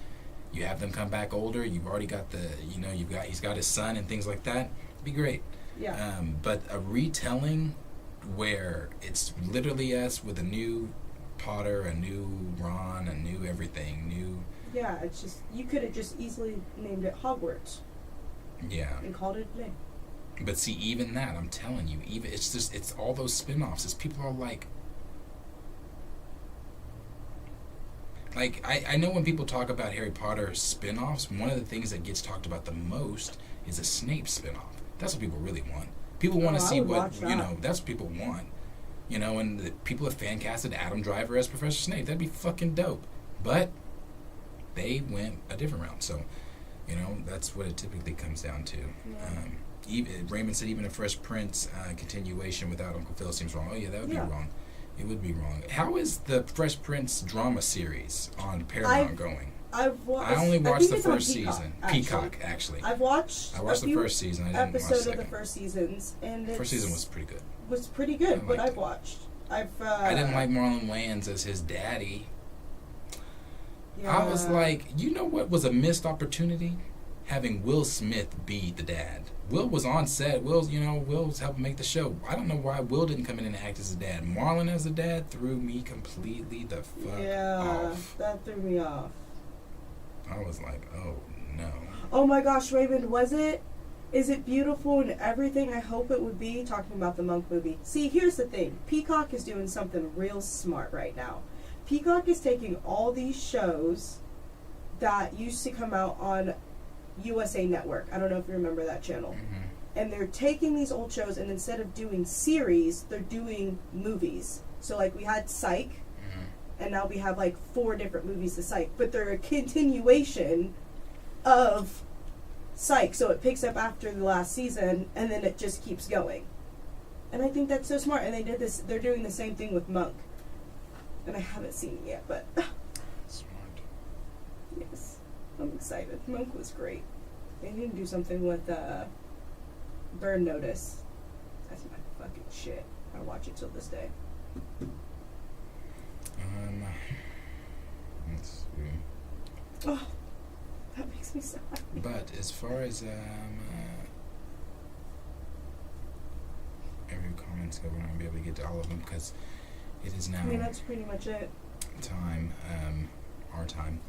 you have them come back older. You've already got he's got his son and things like that. It'd be great. Yeah. But a retelling where it's literally us with a new Potter, a new Ron, a new everything, new. Yeah, it's just you could have just easily named it Hogwarts. Yeah. And called it a day. But see, even that, I'm telling you, even it's all those spin-offs. It's people are like I know when people talk about Harry Potter spin-offs, one of the things that gets talked about the most is a Snape spin-off. That's what people really want. People want to see what, that's what people want. And the people have fan casted Adam Driver as Professor Snape. That'd be fucking dope. But they went a different route. So, that's what it typically comes down to. Yeah. Raymond said even a Fresh Prince continuation without Uncle Phil seems wrong. Oh, yeah, that would be wrong. It would be wrong. How is the Fresh Prince drama series on Paramount going? I only watched the first season. Peacock, actually. I watched the first season. I didn't watch the second. Episode of the first seasons, and first season was pretty good. Was pretty good. What I've watched, I didn't like Marlon Wayans as his daddy. Yeah. I was like, you know what was a missed opportunity? Having Will Smith be the dad. Will was on set. Will's helping make the show. I don't know why Will didn't come in and act as a dad. Marlon as a dad threw me completely the fuck off. Yeah, that threw me off. I was like, oh no. Oh my gosh, Raymond, is it beautiful and everything I hope it would be? Talking about the Monk movie. See, here's the thing. Peacock is doing something real smart right now. Peacock is taking all these shows that used to come out on USA Network. I don't know if you remember that channel. Mm-hmm. And they're taking these old shows, and instead of doing series, they're doing movies. So, like, we had Psych, and now we have, 4 different movies to Psych. But they're a continuation of Psych. So it picks up after the last season, and then it just keeps going. And I think that's so smart. And they're doing the same thing with Monk. And I haven't seen it yet, but... Smart. Yes. I'm excited. Monk was great. They need to do something with Burn Notice. That's my fucking shit. I watch it till this day. Let's see. Oh, that makes me so happy. But as far as every comments go, we're not gonna be able to get to all of them because it is now. I mean, that's pretty much it. Time, our time.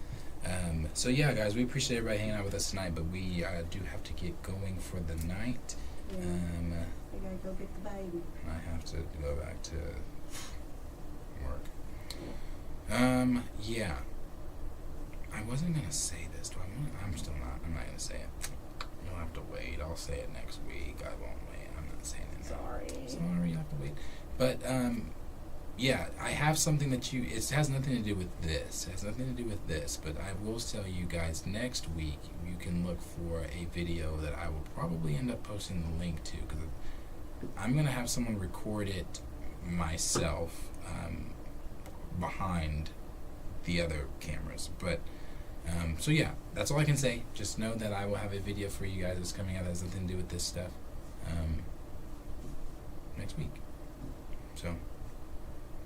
So yeah, guys, we appreciate everybody hanging out with us tonight, but we do have to get going for the night. Yeah. I gotta go get the baby. I have to go back to work. Yeah. I wasn't gonna say this. I'm still not. I'm not gonna say it. You'll have to wait. I'll say it next week. I won't wait. I'm not saying it now. Sorry, you have to wait. But yeah, I have something that it has nothing to do with this. It has nothing to do with this, but I will tell you guys next week you can look for a video that I will probably end up posting the link to because I'm going to have someone record it myself behind the other cameras. But, so yeah, that's all I can say. Just know that I will have a video for you guys that's coming out that has nothing to do with this stuff next week. So...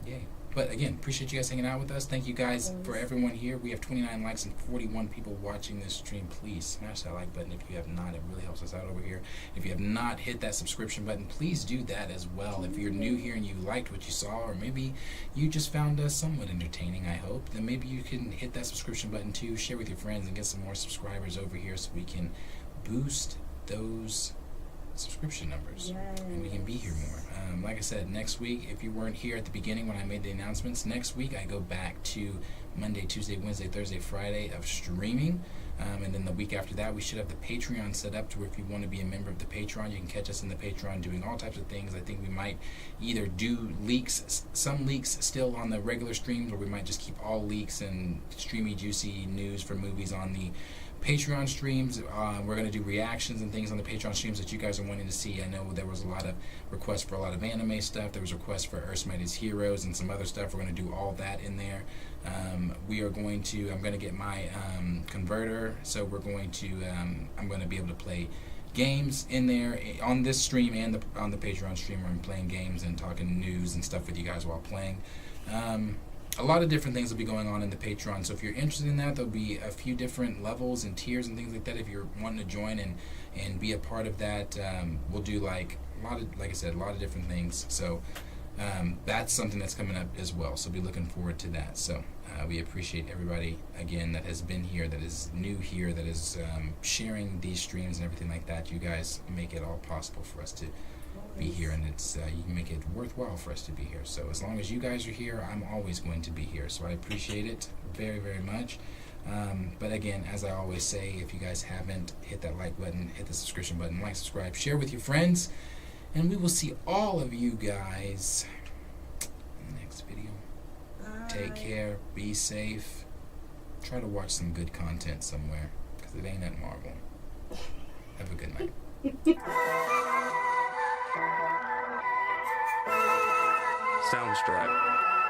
yay. But again, appreciate you guys hanging out with us. Thank you guys for everyone here. We have 29 likes and 41 people watching this stream. Please smash that like button if you have not. It really helps us out over here. If you have not hit that subscription button, please do that as well. If you're new here and you liked what you saw, or maybe you just found us somewhat entertaining, I hope, then maybe you can hit that subscription button too, share with your friends, and get some more subscribers over here so we can boost those subscription numbers. Yes. And we can be here more. Like I said, next week, if you weren't here at the beginning when I made the announcements, next week I go back to Monday, Tuesday, Wednesday, Thursday, Friday of streaming. And then the week after that, we should have the Patreon set up to where if you want to be a member of the Patreon, you can catch us in the Patreon doing all types of things. I think we might either do leaks, some leaks still on the regular streams, or we might just keep all leaks and streamy, juicy news for movies on the Patreon streams. We're going to do reactions and things on the Patreon streams that you guys are wanting to see. I know there was a lot of requests for a lot of anime stuff. There was requests for Earth's Mightiest Heroes and some other stuff. We're going to do all that in there. I'm going to get my converter, so we're going to, I'm going to be able to play games in there on this stream and on the Patreon stream where I'm playing games and talking news and stuff with you guys while playing. a lot of different things will be going on in the Patreon. So if you're interested in that, there'll be a few different levels and tiers and things like that. If you're wanting to join and be a part of that, we'll do like I said, a lot of different things. So that's something that's coming up as well. So be looking forward to that. So we appreciate everybody again that has been here, that is new here, that is sharing these streams and everything like that. You guys make it all possible for us to be here, and it's you make it worthwhile for us to be here. So as long as you guys are here, I'm always going to be here. So I appreciate it very, very much. But again, as I always say, if you guys haven't, hit that like button, hit the subscription button, like, subscribe, share with your friends, and we will see all of you guys in the next video. Take care, be safe, try to watch some good content somewhere, because it ain't at Marvel. Have a good night. Soundstripe.